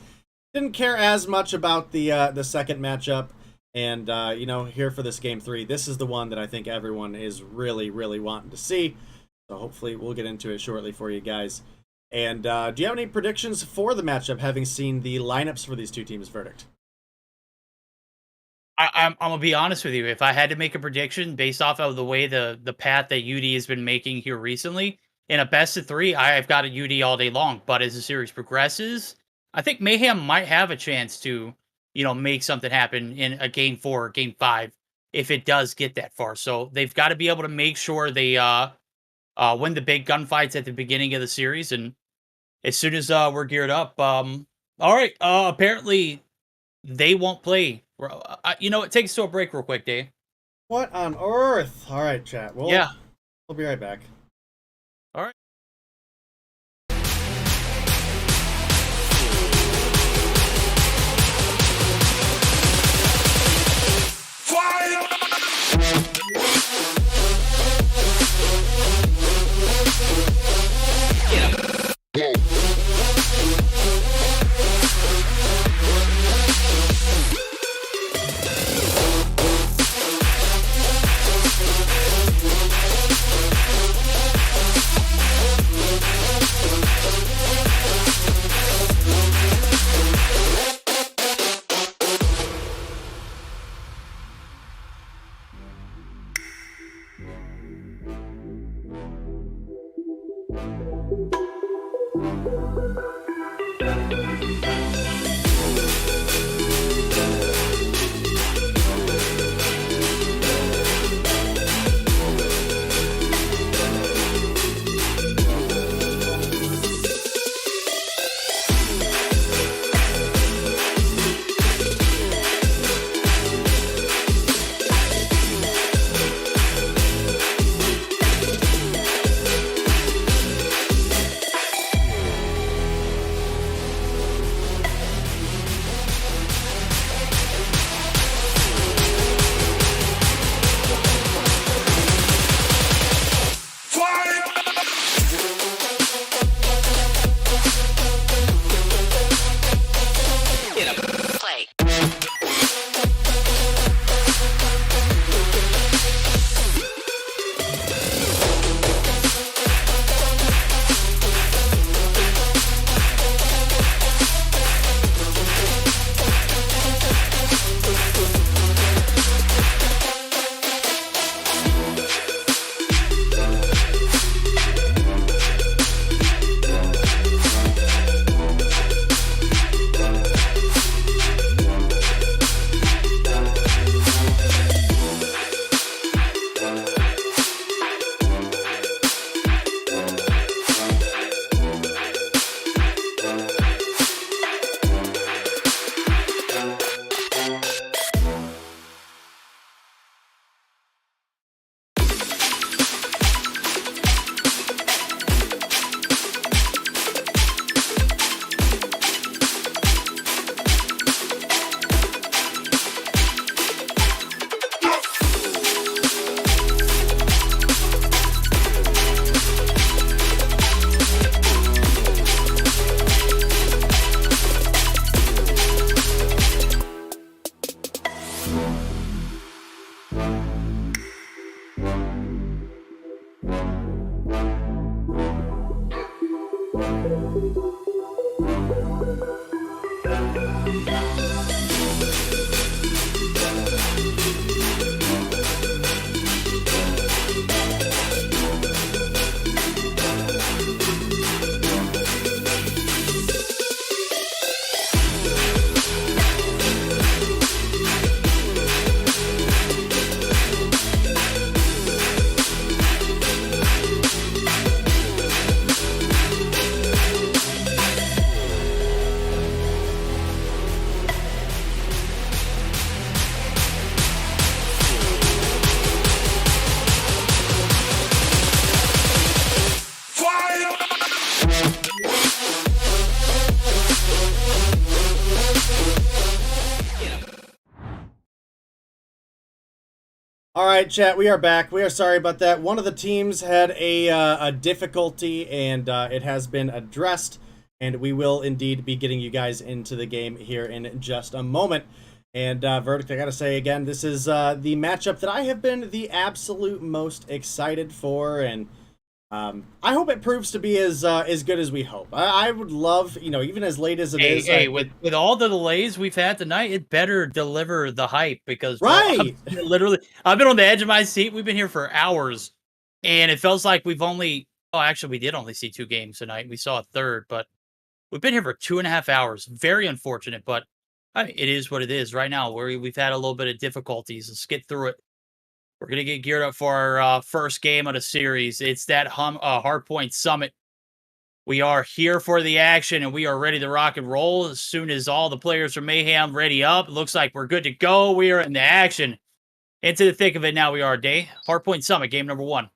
Didn't care as much about the second matchup. And, you know, here for this Game 3, this is the one that I think everyone is really, really wanting to see. So hopefully we'll get into it shortly for you guys. And do you have any predictions for the matchup, having seen the lineups for these two teams, Verdict? I'm going to be honest with you. If I had to make a prediction based off of the way the path that UD has been making here recently, in a best of 3, I've got a UD all day long. But as the series progresses, I think Mayhem might have a chance to, you know, make something happen in a Game 4 or Game 5 if it does get that far. So they've got to be able to make sure they win the big gunfights at the beginning of the series. And as soon as we're geared up, all right, apparently they won't play. You know, it takes us to a break real quick, Dave. What on earth? All right, chat. Well, yeah. We'll be right back. All right. All right, chat, we are back. We are sorry about that. One of the teams had a difficulty, and it has been addressed, and we will indeed be getting you guys into the game here in just a moment. And Verdict, I gotta say again, this is the matchup that I have been the absolute most excited for, and I hope it proves to be as good as we hope. I would love, you know, even as late as it is. Hey, with all the delays we've had tonight, it better deliver the hype because right. I've been on the edge of my seat. We've been here for hours, and it feels like we've only. Oh, actually, we did only see 2 games tonight. We saw a third, but we've been here for 2.5 hours. Very unfortunate, but I mean, it is what it is. Right now, we've had a little bit of difficulties. Let's get through it. We're going to get geared up for our first game of the series. It's that Hardpoint Summit. We are here for the action, and we are ready to rock and roll as soon as all the players from Mayhem ready up. It looks like we're good to go. We are in the action. Into the thick of it now we are, Day. Hardpoint Summit, game number 1.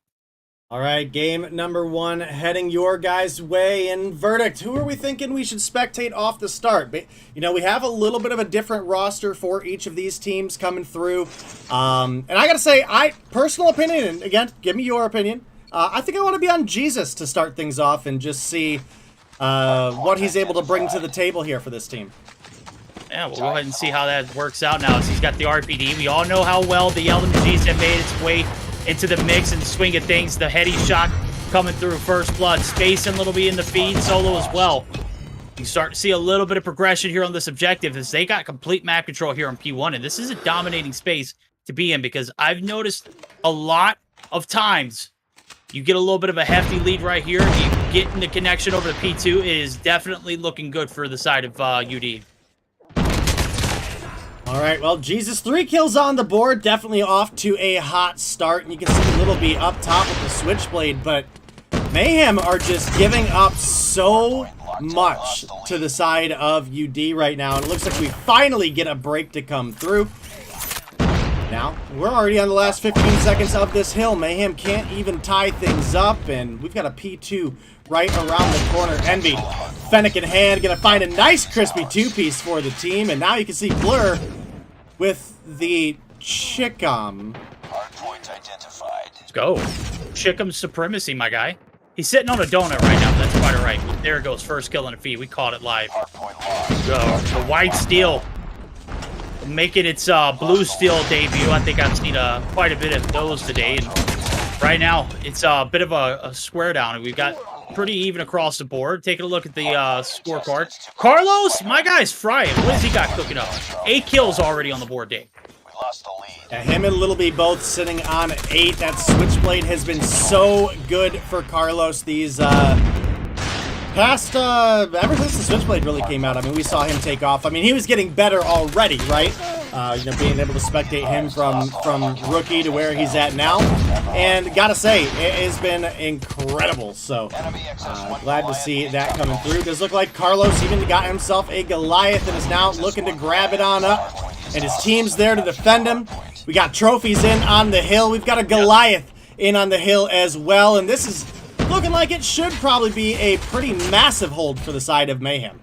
All right, game number 1 heading your guys' way. In Verdict, who are we thinking we should spectate off the start? But, you know, we have a little bit of a different roster for each of these teams coming through. And I got to say, personal opinion, and again, give me your opinion. I think I want to be on Jesus to start things off and just see what he's able to bring to the table here for this team. Yeah, we'll go ahead and see how that works out now. So he's got the RPD. We all know how well the LMGs have made its way into the mix and the swing of things. The heady shot coming through first blood. Spacing a little bit in the feed solo as well. You start to see a little bit of progression here on this objective as they got complete map control here on P1. And this is a dominating space to be in because I've noticed a lot of times you get a little bit of a hefty lead right here. You get in the connection over to P2. It is definitely looking good for the side of UD. All right, well, Jesus, 3 kills on the board. Definitely off to a hot start. And you can see Little B up top with the Switchblade, but Mayhem are just giving up so much to the side of UD right now. And it looks like we finally get a break to come through. Now, we're already on the last 15 seconds of this hill. Mayhem can't even tie things up, and we've got a P2 right around the corner. Envy, Fennec in hand, gonna find a nice crispy 2-piece for the team, and now you can see Blur with the Chickum. Hardpoint identified. Let's go. Chickum supremacy, my guy. He's sitting on a donut right now, but that's quite all right. There it goes, first kill in a feed. We caught it live. The white steel making its blue steel debut. I think I've seen quite a bit of those today. And right now, it's a bit of a square down. We've got pretty even across the board. Taking a look at the scorecard. Carlos, my guy's frying. What has he got cooking up? 8 kills already on the board, Dave. We lost the lead. Yeah, him and Little B both sitting on 8. That Switchblade has been so good for Carlos these past, ever since the Switchblade really came out. I mean, we saw him take off. I mean, he was getting better already, right? You know, being able to spectate him from rookie to where he's at now. And gotta say, it has been incredible. So, glad to see that coming through. Does look like Carlos even got himself a Goliath and is now looking to grab it on up. And his team's there to defend him. We got trophies in on the hill. We've got a Goliath in on the hill as well. And this is looking like it should probably be a pretty massive hold for the side of Mayhem.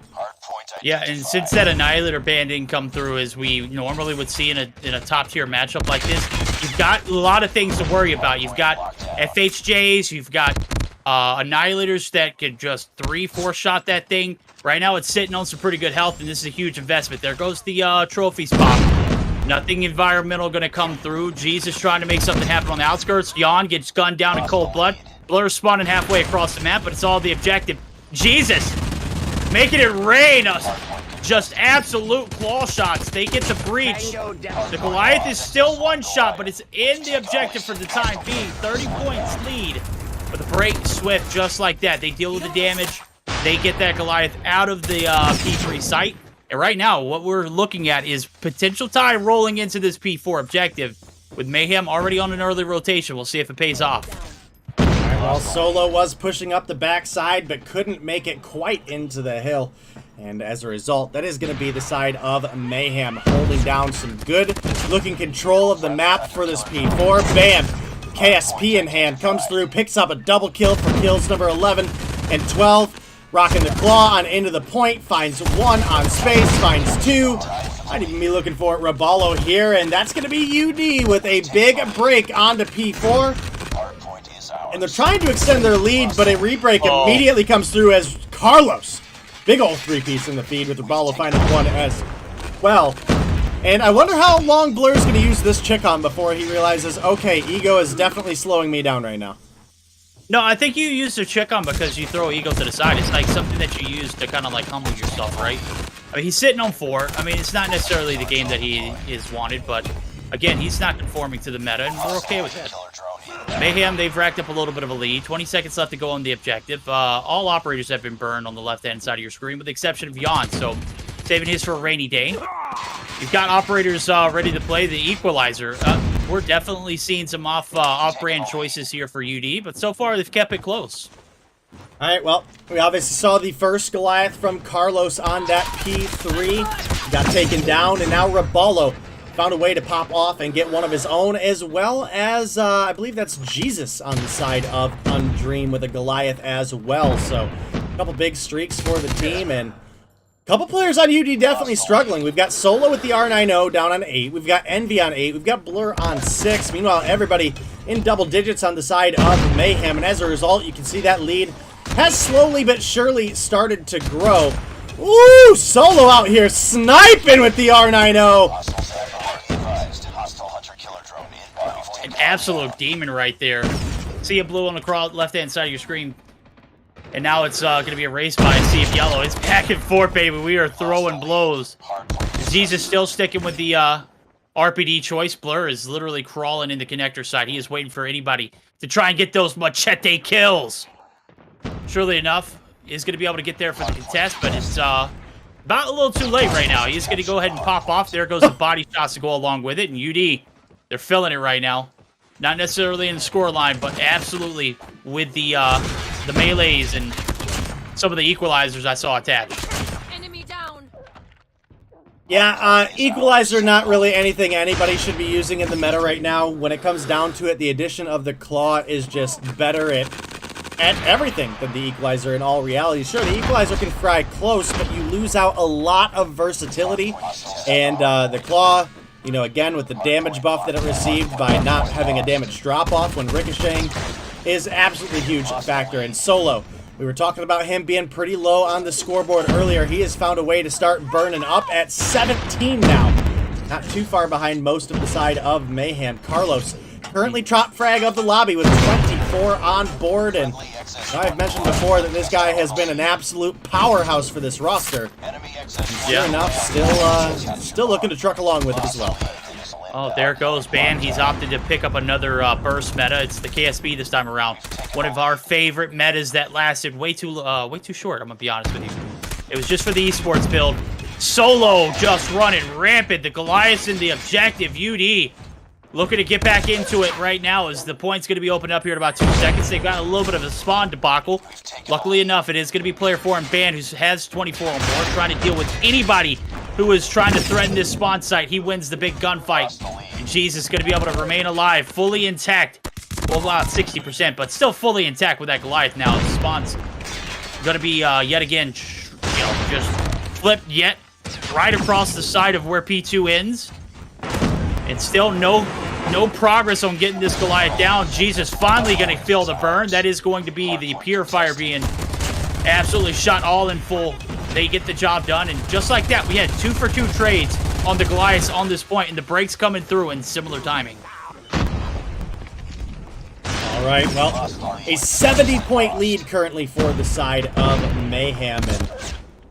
Yeah, and since that Annihilator ban didn't come through as we normally would see in a top-tier matchup like this, you've got a lot of things to worry about. You've got FHJs, you've got Annihilators that could just 3-4 shot that thing. Right now it's sitting on some pretty good health, and this is a huge investment. There goes the trophy spot. Nothing environmental going to come through. Jesus trying to make something happen on the outskirts. Yawn gets gunned down in cold blood. Blur spawning halfway across the map, but it's all the objective. Jesus! Making it rain! Just absolute claw shots. They get the breach. The Goliath is still 1 shot, but it's in the objective for the time being. 30 points lead. But the break is swift just like that. They deal with the damage. They get that Goliath out of the P3 site. And right now, what we're looking at is potential time rolling into this P4 objective. With Mayhem already on an early rotation. We'll see if it pays off. Well, Solo was pushing up the backside, but couldn't make it quite into the hill. And as a result, that is going to be the side of Mayhem, holding down some good-looking control of the map for this P4. Bam! KSP in hand, comes through, picks up a double kill for kills number 11 and 12. Rocking the claw on into the point, finds 1 on space, finds 2. Might even be looking for Raballo here, and that's going to be UD with a big break onto P4. Hardpoint is ours. And they're trying to extend their lead, but a rebreak immediately comes through as Carlos. Big old three-piece in the feed with Raballo finding one as well. And I wonder how long Blur's going to use this chick on before he realizes, okay, Ego is definitely slowing me down right now. No, I think you use the chick on because you throw Ego to the side. It's like something that you use to kind of like humble yourself, right? I mean, he's sitting on 4. I mean, it's not necessarily the game that he is wanted, but again, he's not conforming to the meta, and we're okay with that. Mayhem, they've racked up a little bit of a lead. 20 seconds left to go on the objective. All operators have been burned on the left-hand side of your screen, with the exception of Yon, so saving his for a rainy day. You've got operators ready to play the Equalizer. We're definitely seeing some off-brand choices here for UD, but so far they've kept it close. All right, well, we obviously saw the first Goliath from Carlos on that P3. Got taken down, and now Raballo found a way to pop off and get one of his own, as well as, I believe that's Jesus on the side of Undream with a Goliath as well. So, a couple big streaks for the team, and a couple players on UD definitely struggling. We've got Solo with the R90 down on 8. We've got Envy on 8. We've got Blur on 6. Meanwhile, everybody in double digits on the side of Mayhem, and as a result, you can see that lead has slowly but surely started to grow. Ooh, Solo out here sniping with the R90. An absolute demon right there. See a blue on the left-hand side of your screen. And now it's going to be a race by a sea of yellow. It's back and forth, baby. We are throwing blows. Jesus still sticking with the RPD choice. Blur is literally crawling in the connector side. He is waiting for anybody to try and get those machete kills. Surely enough, is going to be able to get there for the contest, but it's about a little too late right now. He's going to go ahead and pop off. There goes the body shots to go along with it, and UD, they're filling it right now. Not necessarily in the score line, but absolutely with the melees and some of the equalizers I saw attached. Enemy down. Yeah, Equalizer not really anything anybody should be using in the meta right now. When it comes down to it, the addition of the Claw is just better at everything than the Equalizer in all reality. Sure, the Equalizer can fry close, but you lose out a lot of versatility. And the Claw, you know, again, with the damage buff that it received by not having a damage drop-off when ricocheting, is absolutely a huge factor. And Solo, we were talking about him being pretty low on the scoreboard earlier. He has found a way to start burning up at 17 now. Not too far behind most of the side of Mayhem. Carlos, currently top frag of the lobby with 24 on board, and I've mentioned before that this guy has been an absolute powerhouse for this roster. Sure enough, still looking to truck along with it as well. Oh, there goes Ban. He's opted to pick up another burst meta. It's the KSB this time around. One of our favorite metas that lasted way too short, I'm gonna be honest with you. It was just for the esports build. Solo just running rampant. The Goliaths in the objective. UD looking to get back into it right now as the point's going to be opened up here in about 2 seconds. They got a little bit of a spawn debacle. Luckily enough, it is going to be player 4 and Ban, who has 24 or more, trying to deal with anybody who is trying to threaten this spawn site. He wins the big gunfight. And Jesus is going to be able to remain alive, fully intact. Well, about 60%, but still fully intact with that Goliath now. The spawn's going to be, yet again, you know, just flipped yet right across the side of where P2 ends. And still no progress on getting this Goliath down. Jesus finally going to feel the burn. That is going to be the Purifier being absolutely shot all in full. They get the job done. And just like that, we had 2-for-2 trades on the Goliaths on this point, and the breaks coming through in similar timing. All right, well, a 70-point lead currently for the side of Mayhem. And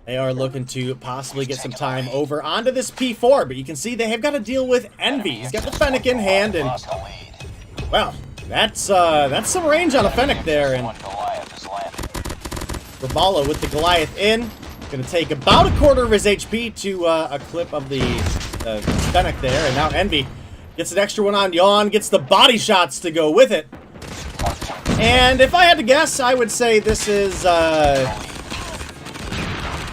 they are looking to possibly get some time over onto this P4, but you can see they have got to deal with Envy. He's got the Fennec in hand, and, well, that's some range on a Fennec there, and Raballo with the Goliath in. Going to take about a quarter of his HP to a clip of the Fennec there, and now Envy gets an extra one on Yawn, gets the body shots to go with it. And if I had to guess, I would say this is, I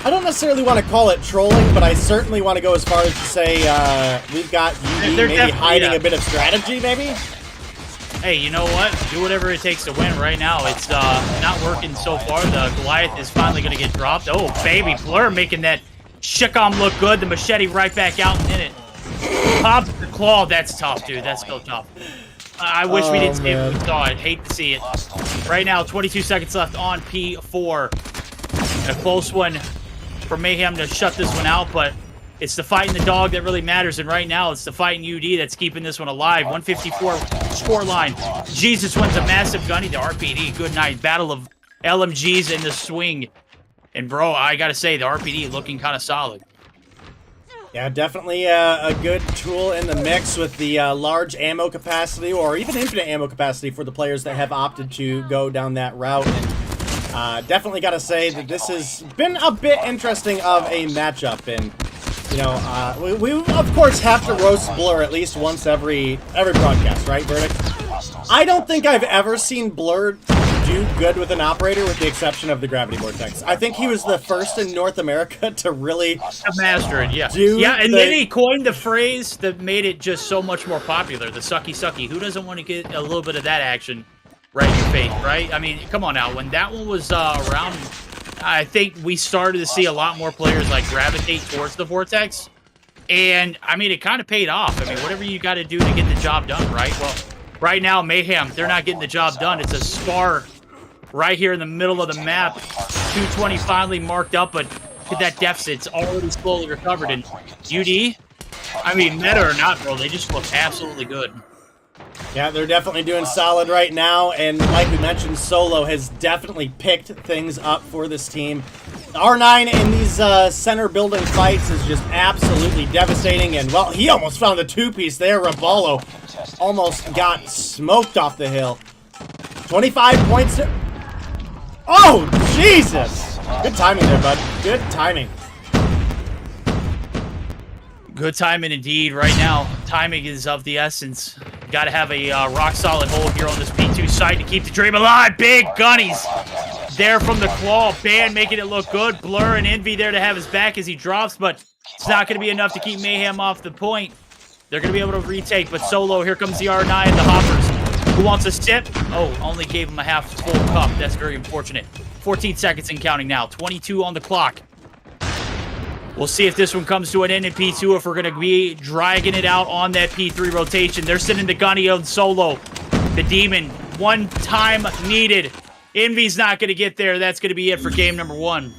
don't necessarily want to call it trolling, but I certainly want to go as far as to say we've got UD maybe hiding a bit of strategy, maybe? Hey, you know what? Do whatever it takes to win right now. It's not working so far. The Goliath is finally going to get dropped. Oh, baby, Blur making that Shicom looked good. The machete right back out and in it. Pop the claw. That's tough, dude. That's so tough. I wish we didn't see it. We saw it. Hate to see it. Right now, 22 seconds left on P4. A close one for Mayhem to shut this one out, but it's the fighting the dog that really matters, and right now it's the fighting UD that's keeping this one alive. 154 score line. Jesus wins a massive gunny to RPD. Good night. Battle of LMGs in the swing. And, bro, I got to say, the RPD looking kind of solid. Yeah, definitely a good tool in the mix with the large ammo capacity or even infinite ammo capacity for the players that have opted to go down that route. And definitely got to say that this has been a bit interesting of a matchup. And, you know, we of course have to roast Blur at least once every broadcast, right, Verdict? I don't think I've ever seen Blur do good with an operator with the exception of the Gravity Vortex. I think he was the first in North America to really master it, yeah. And then he coined the phrase that made it just so much more popular, the sucky sucky. Who doesn't want to get a little bit of that action right in your face, right? I mean, come on now. When that one was around, I think we started to see a lot more players like gravitate towards the Vortex. And, I mean, it kind of paid off. I mean, whatever you got to do to get the job done, right? Well, right now, Mayhem, they're not getting the job done. It's a Scar right here in the middle of the map. 220 finally marked up, but look at that deficit. It's already slowly recovered. And UD, I mean, meta or not, bro, they just look absolutely good. Yeah, they're definitely doing solid right now. And like we mentioned, Solo has definitely picked things up for this team. R9 in these center building fights is just absolutely devastating. And, well, he almost found the two-piece there. Raballo almost got smoked off the hill. 25 points. Oh, Jesus! Good timing there, bud. Good timing. Good timing indeed. Right now, timing is of the essence. Got to have a rock-solid hold here on this P2 site to keep the dream alive. Big gunnies there from the claw. Ban making it look good. Blur and Envy there to have his back as he drops, but it's not going to be enough to keep Mayhem off the point. They're going to be able to retake, but Solo, here comes the R9 and the Hoppers. Who wants a sip? Oh, only gave him a half full cup. That's very unfortunate. 14 seconds and counting now. 22 on the clock. We'll see if this one comes to an end in P2, if we're going to be dragging it out on that P3 rotation. They're sending the gunny on Solo. The Demon, one time needed. Envy's not going to get there. That's going to be it for game number 1.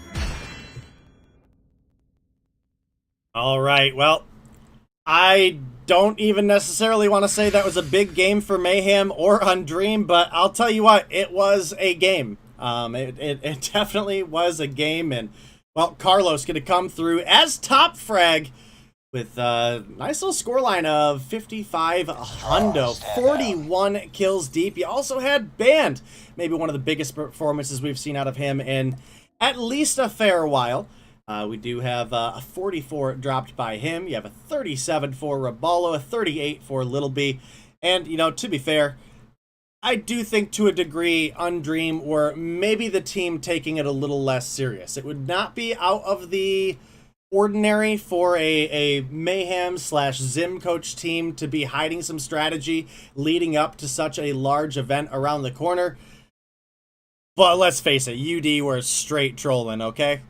All right, well, I don't even necessarily want to say that was a big game for Mayhem or Undream, but I'll tell you what, it was a game. It definitely was a game, and, well, Carlos going to come through as top frag with a nice little scoreline of 55 hundo, 41 kills deep. You also had Band, maybe one of the biggest performances we've seen out of him in at least a fair while. We do have a 44 dropped by him. You have a 37 for Raballo, a 38 for Little B. And, you know, to be fair, I do think to a degree Undream were maybe the team taking it a little less serious. It would not be out of the ordinary for a Mayhem / Zim coach team to be hiding some strategy leading up to such a large event around the corner. But let's face it, UD were straight trolling, okay?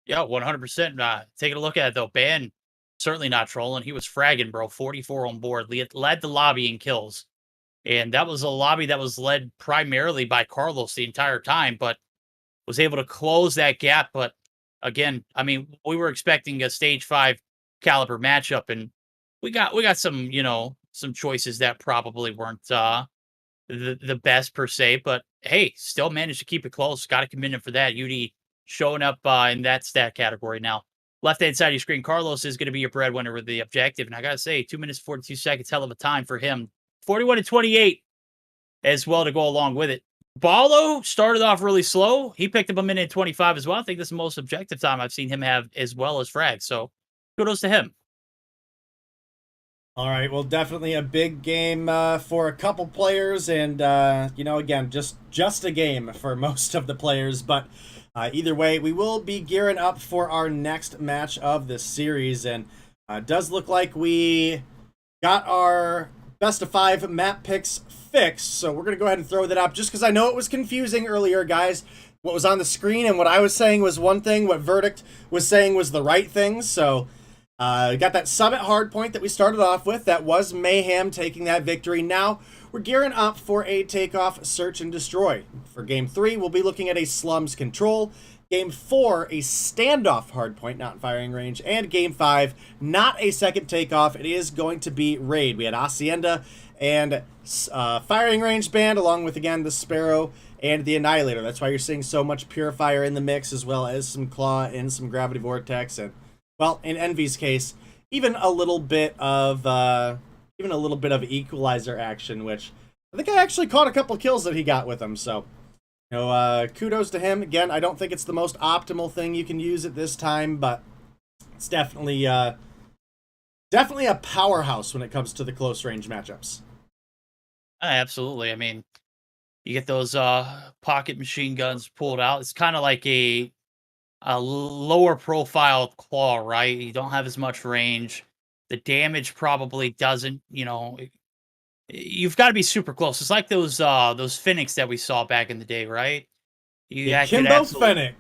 Yeah, 100%. Taking a look at it, though. Ban, certainly not trolling. He was fragging, bro. 44 on board. Led the lobby in kills. And that was a lobby that was led primarily by Carlos the entire time, but was able to close that gap. But again, I mean, we were expecting a stage 5 caliber matchup, and we got some, you know, some choices that probably weren't the best per se, but hey, still managed to keep it close. Got to commend him for that. UD showing up in that stat category now. Left-hand side of your screen, Carlos is going to be your breadwinner with the objective, and I got to say, 2 minutes, 42 seconds, hell of a time for him. 41-28 as well to go along with it. Ballo started off really slow. He picked up a minute and 25 as well. I think this is the most objective time I've seen him have as well as frag, so kudos to him. All right, well, definitely a big game for a couple players, and, you know, again, just a game for most of the players, but either way, we will be gearing up for our next match of this series, and it does look like we got our best of 5 map picks fixed, so we're going to go ahead and throw that up, just because I know it was confusing earlier, guys. what was on the screen and what I was saying was one thing, what Verdict was saying was the right thing. So we got that Summit Hardpoint that we started off with. That was Mayhem taking that victory. Now we're gearing up for a takeoff, search, and destroy. For Game 3, we'll be looking at a Slums Control. Game 4, a standoff hardpoint, not firing range. And Game 5, not a second takeoff. It is going to be raid. We had Hacienda and firing range band, along with, again, the Sparrow and the Annihilator. That's why you're seeing so much Purifier in the mix, as well as some Claw and some Gravity Vortex. And, well, in Envy's case, even a little bit of Equalizer action, which I think I actually caught a couple kills that he got with him, so... You know, kudos to him. Again, I don't think it's the most optimal thing you can use at this time, but it's definitely a powerhouse when it comes to the close range matchups. Absolutely. I mean, you get those pocket machine guns pulled out. It's kind of like a lower profile claw, right? You don't have as much range. The damage probably doesn't, you know. You've got to be super close. It's like those Phoenix that we saw back in the day, right? Kimbo Fennec.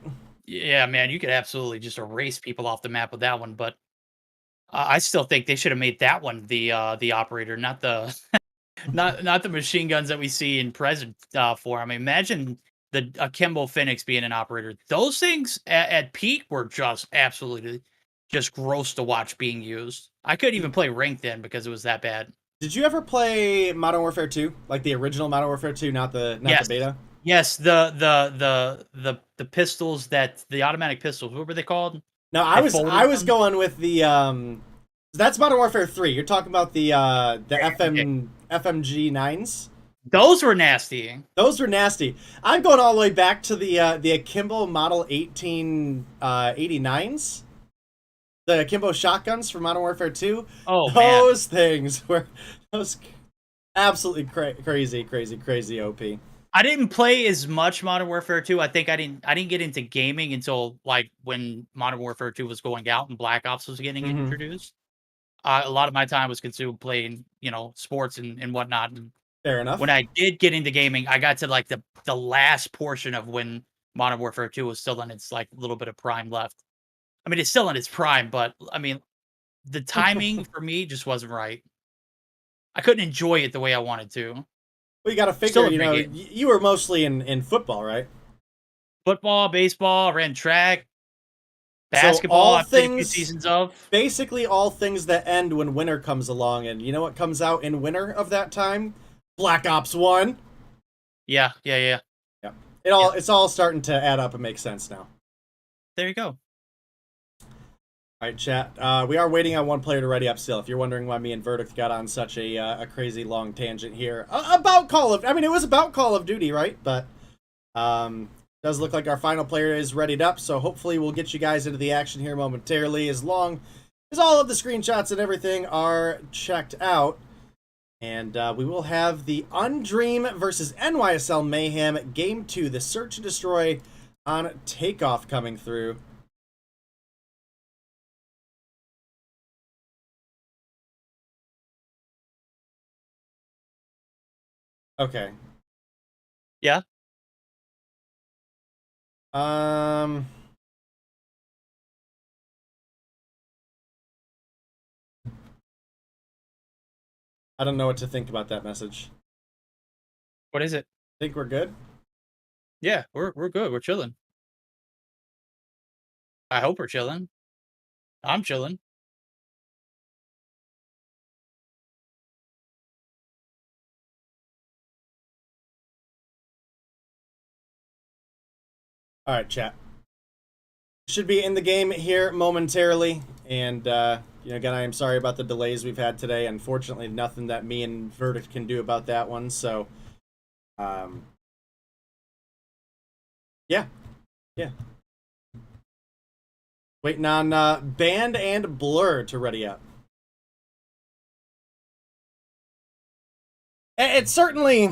Yeah, man, you could absolutely just erase people off the map with that one. But I still think they should have made that one the operator, not the not the machine guns that we see in present form. I mean, imagine the Kimbo Phoenix being an operator. Those things at peak were just absolutely just gross to watch being used. I couldn't even play ranked then because it was that bad. Did you ever play Modern Warfare 2? Like the original Modern Warfare 2, not the beta? Yes, the pistols the automatic pistols. What were they called? No, I was going with the that's Modern Warfare 3. You're talking about the FMG 9s? Those were nasty. Those were nasty. I'm going all the way back to the Akimbo Model 1889s. The Akimbo shotguns from Modern Warfare 2. Oh, those things were absolutely crazy OP. I didn't play as much Modern Warfare 2. I think I didn't get into gaming until like when Modern Warfare 2 was going out and Black Ops was getting introduced. A lot of my time was consumed playing, you know, sports and whatnot. And fair enough. When I did get into gaming, I got to like the last portion of when Modern Warfare 2 was still in its like little bit of prime left. I mean, it's still in its prime, but I mean, the timing for me just wasn't right. I couldn't enjoy it the way I wanted to. Well, you got to figure, you know, you were mostly in football, right? Football, baseball, ran track, basketball. So I played a few seasons of. Basically, all things that end when winter comes along, and you know what comes out in winter of that time? Black Ops 1. Yeah. It's all starting to add up and make sense now. There you go. All right, chat. We are waiting on one player to ready up still. If you're wondering why me and Verdict got on such a crazy long tangent here about it was about Call of Duty, right? But does look like our final player is readied up, so hopefully we'll get you guys into the action here momentarily, as long as all of the screenshots and everything are checked out. And we will have the Undream versus NYSL Mayhem Game 2, the Search and Destroy on Takeoff coming through. Okay. Yeah. I don't know what to think about that message. What is it? Think we're good? Yeah, we're good. We're chilling. I hope we're chilling. I'm chilling. All right, chat. Should be in the game here momentarily, and you know, again, I am sorry about the delays we've had today. Unfortunately, nothing that me and Verdict can do about that one. So, yeah. Waiting on Band and Blur to ready up. It's certainly,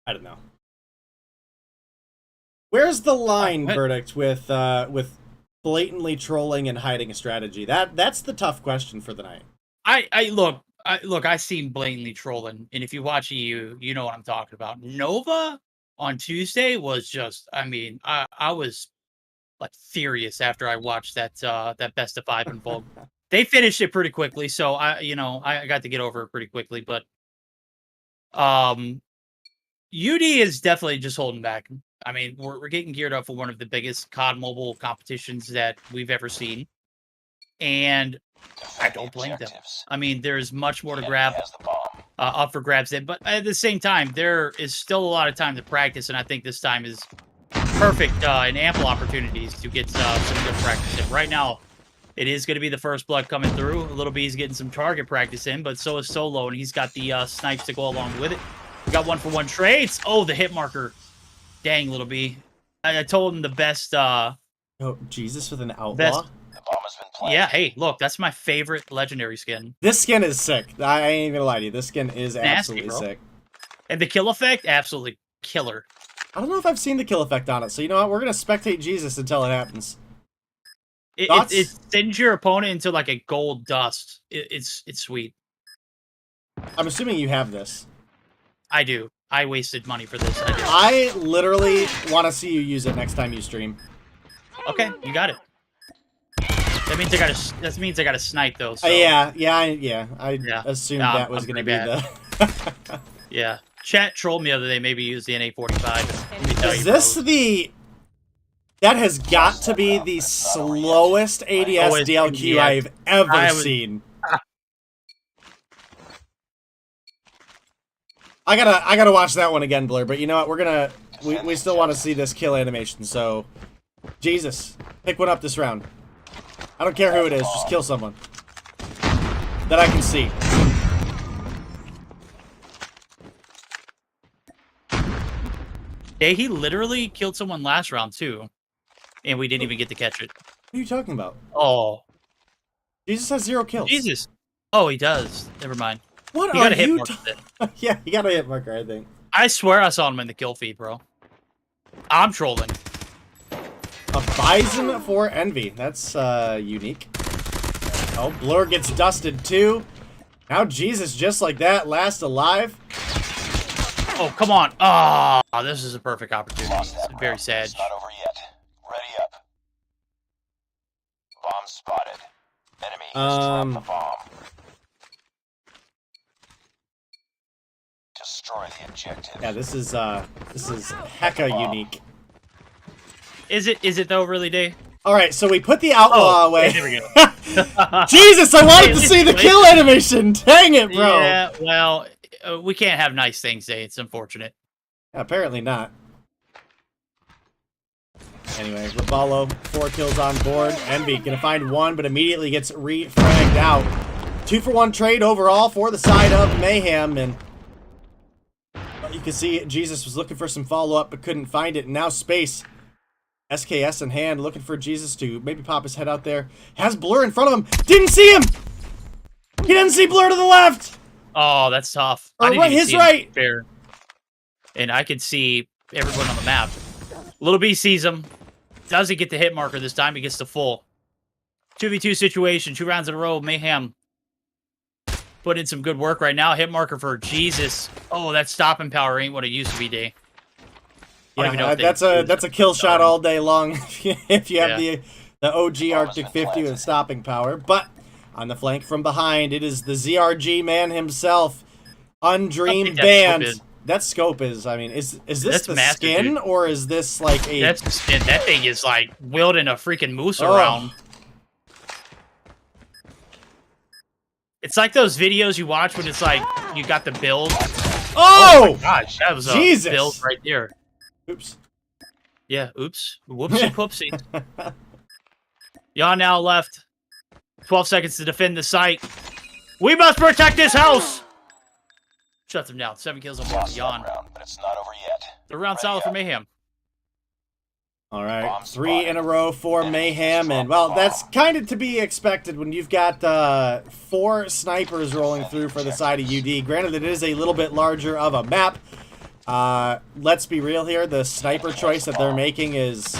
I don't know. Where's the line, Verdict, with blatantly trolling and hiding a strategy? That's the tough question for the night. I seen blatantly trolling, and if you watch EU, you know what I'm talking about. Nova on Tuesday was just, I mean, I was like furious after I watched that that best of 5 in Volk. They finished it pretty quickly, so I got to get over it pretty quickly, but UD is definitely just holding back. I mean, we're getting geared up for one of the biggest COD Mobile competitions that we've ever seen, and I don't blame them. I mean, there's much more to grab up for grabs then, but at the same time, there is still a lot of time to practice, and I think this time is perfect and ample opportunities to get some good practice in. Right now, it is going to be the first blood coming through. Little B's getting some target practice in, but so is Solo, and he's got the snipes to go along with it. We got 1-for-1 trades. Oh, the hit marker. Dang, Little B. I told him the best. Oh, Jesus with an outlaw. Best, yeah, hey, look, that's my favorite legendary skin. This skin is sick. I ain't even gonna lie to you. This skin is absolutely sick. And the kill effect, absolutely killer. I don't know if I've seen the kill effect on it, so you know what? We're gonna spectate Jesus until it happens. It sends your opponent into like a gold dust. It's sweet. I'm assuming you have this. I do. I wasted money for this. I literally want to see you use it next time you stream. Okay, you got it. That means I got to snipe though. So. Yeah. I assumed that was gonna be the. Yeah. Chat trolled me the other day. Maybe use the NA45. Is this the? That has got to be the slowest ADS DLQ I've ever seen. I gotta watch that one again, Blur. But you know what? We still want to see this kill animation. So, Jesus, pick one up this round. I don't care who it is. Just kill someone that I can see. Yeah, he literally killed someone last round too, and we didn't even get to catch it. What are you talking about? Oh, Jesus has 0 kills. Jesus. Oh, he does. Never mind. What you are got a hit you? marker. Yeah, you got a hit marker, I think. I swear I saw him in the kill feed, bro. I'm trolling. A Bison for Envy. That's unique. Oh, Blur gets dusted too. Now Jesus, just like that, last alive. Oh, come on. Oh, this is a perfect opportunity. It's very sad. It's not over yet. Ready up. Bomb spotted. Enemy has dropped the bomb. Destroy the objective. Yeah, this is hecka unique. Is it though, really, Dave? Alright, so we put the outlaw away. There we go. Jesus, I wanted to see the kill animation! Dang it, bro! Yeah, well, we can't have nice things, Dave. It's unfortunate. Apparently not. Anyway, Raballo, 4 kills on board. Envy gonna find 1, but immediately gets re-fragged out. 2-for-1 trade overall for the side of Mayhem, and you can see Jesus was looking for some follow-up, but couldn't find it. And now Space, SKS in hand, looking for Jesus to maybe pop his head out there. Has Blur in front of him. Didn't see him! He didn't see Blur to the left! Oh, that's tough. Or right, his right! Fair. And I could see everyone on the map. Little B sees him. Doesn't get the hit marker this time. He gets the full. 2v2 situation. 2 rounds in a row. Mayhem put in some good work right now. Hit marker for Jesus. Oh, that stopping power ain't what it used to be, Day. Yeah, that's a kill shot all day long if you have the OG Arctic 50 with stopping power. But on the flank from behind, it is the ZRG man himself, Undream Band. That scope is, I mean, is this the massive, skin, dude. Or is this like a... That's the skin. That thing is like wielding a freaking moose around. It's like those videos you watch when it's like, you got the build. Oh my gosh, that was a build right there. Oops. Yeah, oops. Whoopsie poopsie. Yon now left. 12 seconds to defend the site. We must protect this house! Shuts him down. 7 kills on board. Yon. But it's not over yet. The round solid for Mayhem. Alright, 3 in a row for Mayhem, and well, that's kind of to be expected when you've got 4 snipers rolling through for the side of UD. Granted, it is a little bit larger of a map. Let's be real here, the sniper choice that they're making is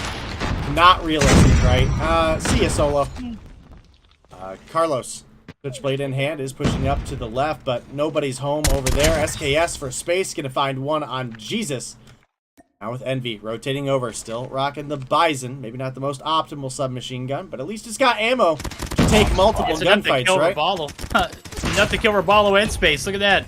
not realistic, right? See ya, Solo. Carlos, Switchblade in hand, is pushing up to the left, but nobody's home over there. SKS for Space, gonna find 1 on Jesus. Now with Envy rotating over, still rocking the Bison. Maybe not the most optimal submachine gun, but at least it's got ammo to take multiple gunfights, right? Enough to kill Raballo and Space. Look at that.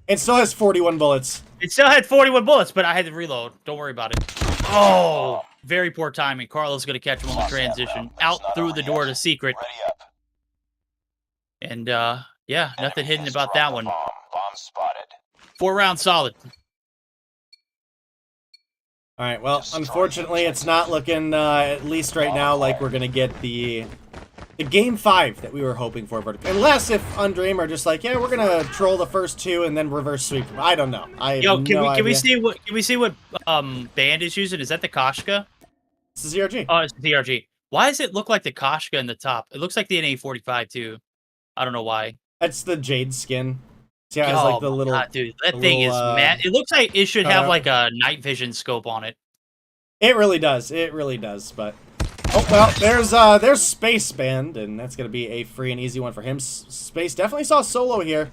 It still has 41 bullets. It still had 41 bullets, but I had to reload. Don't worry about it. Oh, very poor timing. Carlo's going to catch him on the transition. Out through the door to Secret. And, yeah, nothing hidden about that one. Bomb spotted. 4 rounds solid. All right, well, unfortunately, it's not looking, at least right now, like we're going to get the Game 5 that we were hoping for. Unless if Undream are just like, yeah, we're going to troll the first 2 and then reverse sweep them. I don't know. Can we see what band is using? Is that the Koshka? It's the ZRG. Oh, it's the ZRG. Why does it look like the Koshka in the top? It looks like the NA45 too. I don't know why. That's the Jade skin. See how it has like the little... God, dude, that thing is mad. It looks like it should have like a night vision scope on it. It really does. It really does, but... Oh, well, there's Space Band, and that's going to be a free and easy one for him. Space definitely saw Solo here.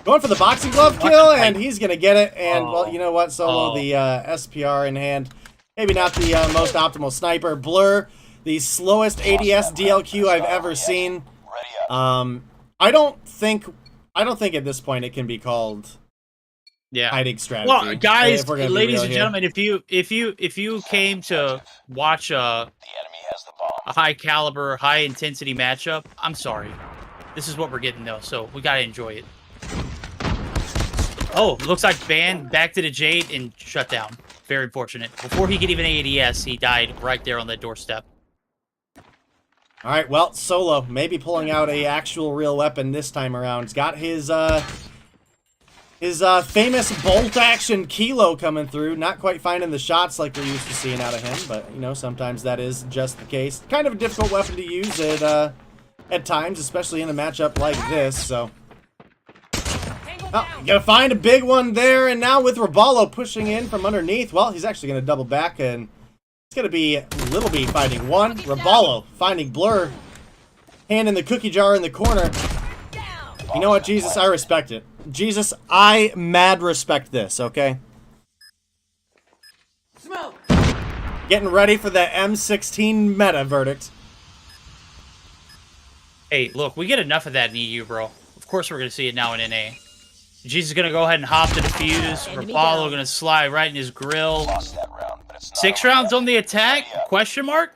Going for the boxing glove kill, and he's going to get it. And, well, you know what? Solo, the SPR in hand. Maybe not the most optimal sniper. Blur, the slowest ADS DLQ I've ever seen. I don't think at this point it can be called hiding strategy. Well, guys, ladies and gentlemen, if you came to watch a high caliber, high intensity matchup, I'm sorry. This is what we're getting though, so we gotta enjoy it. Oh, looks like Ban back to the Jade and shut down. Very unfortunate. Before he could even ADS, he died right there on the doorstep. All right, well, Solo maybe pulling out a actual real weapon this time around. He's got his famous bolt action Kilo coming through. Not quite finding the shots like we're used to seeing out of him, but you know, sometimes that is just the case. Kind of a difficult weapon to use at times, especially in a matchup like this. So, you gotta find a big one there, and now with Raballo pushing in from underneath, well, he's actually gonna double back and. It's going to be Little B finding one. Raballo finding Blur. Hand in the cookie jar in the corner. You know what, Jesus? I respect it. Jesus, I mad respect this, okay? Getting ready for the M16 meta verdict. Hey, look, we get enough of that in EU, bro. Of course we're going to see it now in NA. Jesus is going to go ahead and hop to defuse. Raballo going to slide right in his grill. 6 rounds on the attack? Question mark?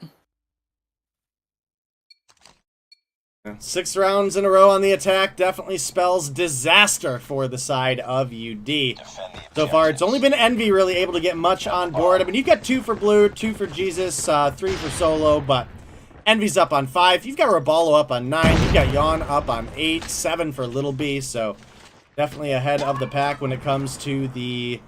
6 rounds in a row on the attack definitely spells disaster for the side of UD. So far, it's only been Envy really able to get much on board. I mean, you've got 2 for Blue, 2 for Jesus, 3 for Solo, but Envy's up on 5. You've got Raballo up on 9. You've got Yawn up on 8, 7 for Little B, so definitely ahead of the pack when it comes to the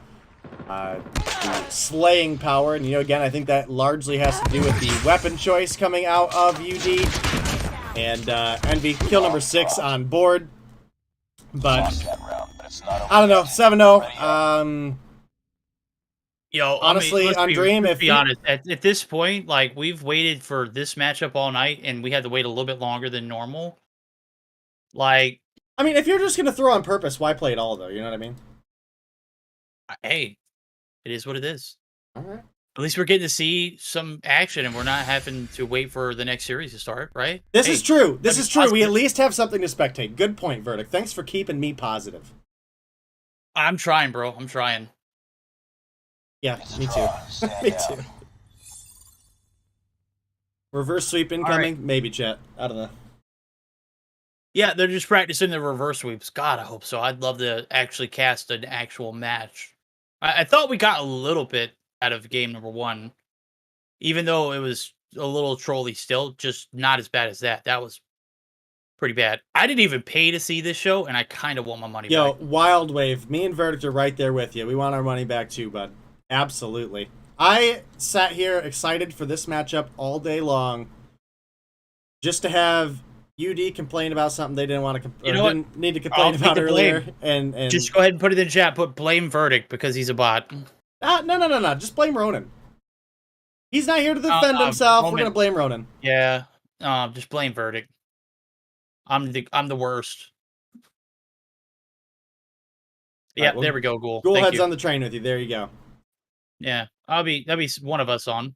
slaying power. And, you know, again, I think that largely has to do with the weapon choice coming out of UD. And Envy, kill number 6 on board. But, I don't know, 7-0. Yo, honestly, I mean, on Dream, let's be honest, at this point, like, we've waited for this matchup all night, and we had to wait a little bit longer than normal. Like... I mean, if you're just going to throw on purpose, why play it all, though? You know what I mean? Hey, it is what it is. All right. At least we're getting to see some action, and we're not having to wait for the next series to start, right? This is true. This is true. We at least have something to spectate. Good point, Verdict. Thanks for keeping me positive. I'm trying, bro. I'm trying. Yeah, me too. Me too. Reverse sweep incoming? Right. Maybe, chat. I don't know. Yeah, they're just practicing the reverse sweeps. God, I hope so. I'd love to actually cast an actual match. I thought we got a little bit out of game number 1. Even though it was a little trolly still, just not as bad as that. That was pretty bad. I didn't even pay to see this show, and I kind of want my money back. Yo, Wild Wave. Me and Verdict are right there with you. We want our money back too, bud. Absolutely. I sat here excited for this matchup all day long just to have UD complain about something they didn't want to didn't need to complain about earlier. And just go ahead and put it in chat. Put blame Verdict because he's a bot. No. Just blame Ronan. He's not here to defend himself. We're gonna blame Ronan. Yeah. Just blame Verdict. I'm the worst. Yeah, right, well, there we go, Ghoul. Ghoul heads on the train with you. There you go. Yeah, that'll be one of us on.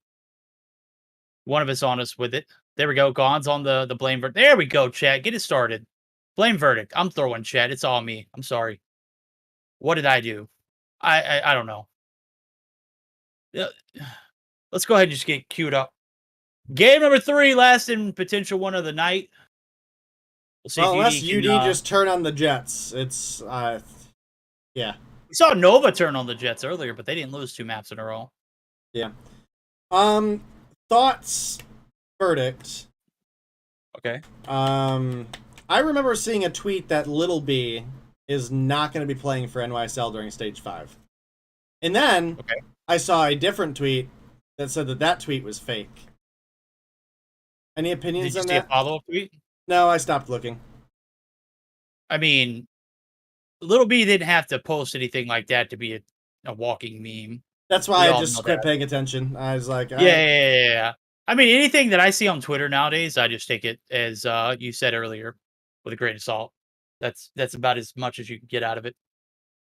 One of us on us with it. There we go. Gon's on the blame verdict. There we go, chat. Get it started. Blame verdict. I'm throwing chat. It's all me. I'm sorry. What did I do? I don't know. Let's go ahead and just get queued up. Game number 3, last and potential one of the night. We'll see unless if UD just turn on the Jets. It's, yeah. We saw Nova turn on the Jets earlier, but they didn't lose 2 maps in a row. Yeah. Thoughts, verdict. Okay. I remember seeing a tweet that Little B is not going to be playing for NYSL during Stage 5. And then I saw a different tweet that said that tweet was fake. Any opinions on that? Did you see a follow-up tweet? No, I stopped looking. I mean, Little B didn't have to post anything like that to be a walking meme. That's why I just quit paying attention. I was like, yeah. I mean, anything that I see on Twitter nowadays, I just take it as you said earlier, with a grain of salt. That's about as much as you can get out of it.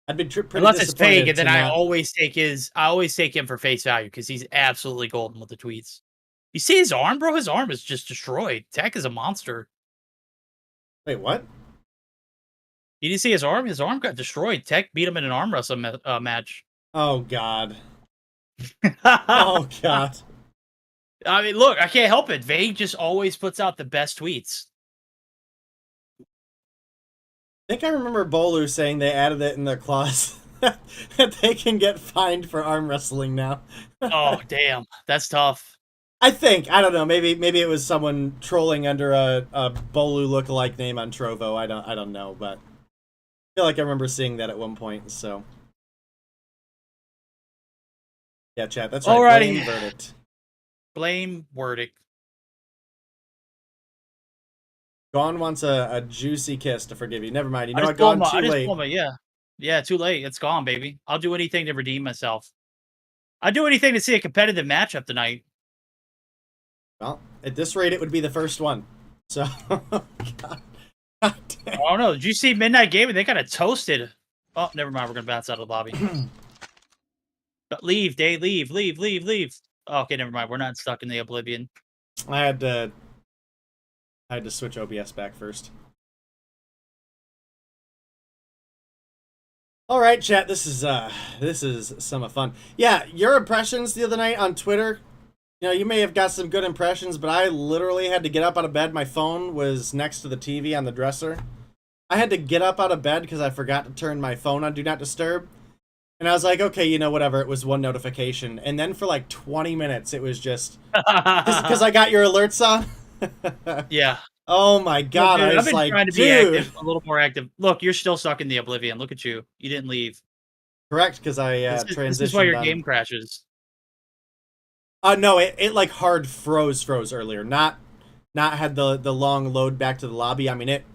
I'd be pretty unless it's fake, and then I not... always take him for face value because he's absolutely golden with the tweets. You see his arm, bro? His arm is just destroyed. Tech is a monster. Wait, what? You didn't see his arm? His arm got destroyed. Tech beat him in an arm wrestle match. Oh, God. Oh, God. I mean, look, I can't help it. Vague just always puts out the best tweets. I think I remember Bolu saying they added it in their clause that they can get fined for arm wrestling now. Oh, damn. That's tough. I think. I don't know. Maybe it was someone trolling under a Bolu lookalike name on Trovo. I don't know, but I feel like I remember seeing that at one point, so. Yeah, chat. That's right. Alrighty. Blame verdict. Blame verdict. Gon wants a juicy kiss to forgive you. Never mind. You know what, Gon? Too late. Yeah, too late. It's gone, baby. I'll do anything to redeem myself. I'd do anything to see a competitive matchup tonight. Well, at this rate, it would be the first one. So, God. Oh no! Did you see Midnight Gaming? They got it toasted. Oh, never mind. We're gonna bounce out of the lobby. But leave, Day. Leave. Oh, okay, never mind. We're not stuck in the oblivion. I had to switch OBS back first. All right, chat. This is some fun. Yeah, your impressions the other night on Twitter. You know, you may have got some good impressions, but I literally had to get up out of bed. My phone was next to the TV on the dresser. I had to get up out of bed because I forgot to turn my phone on Do Not Disturb. And I was like, okay, you know, whatever. It was one notification. And then for like 20 minutes, it was just... Because I got your alerts on? Yeah. Oh my God. Dude, I was I've been like, trying to be active, a little more active. Look, you're still stuck in the oblivion. Look at you. You didn't leave. Correct, because I transitioned. This is why your game crashes. No, it like hard froze earlier. Not had the long load back to the lobby. I mean, it...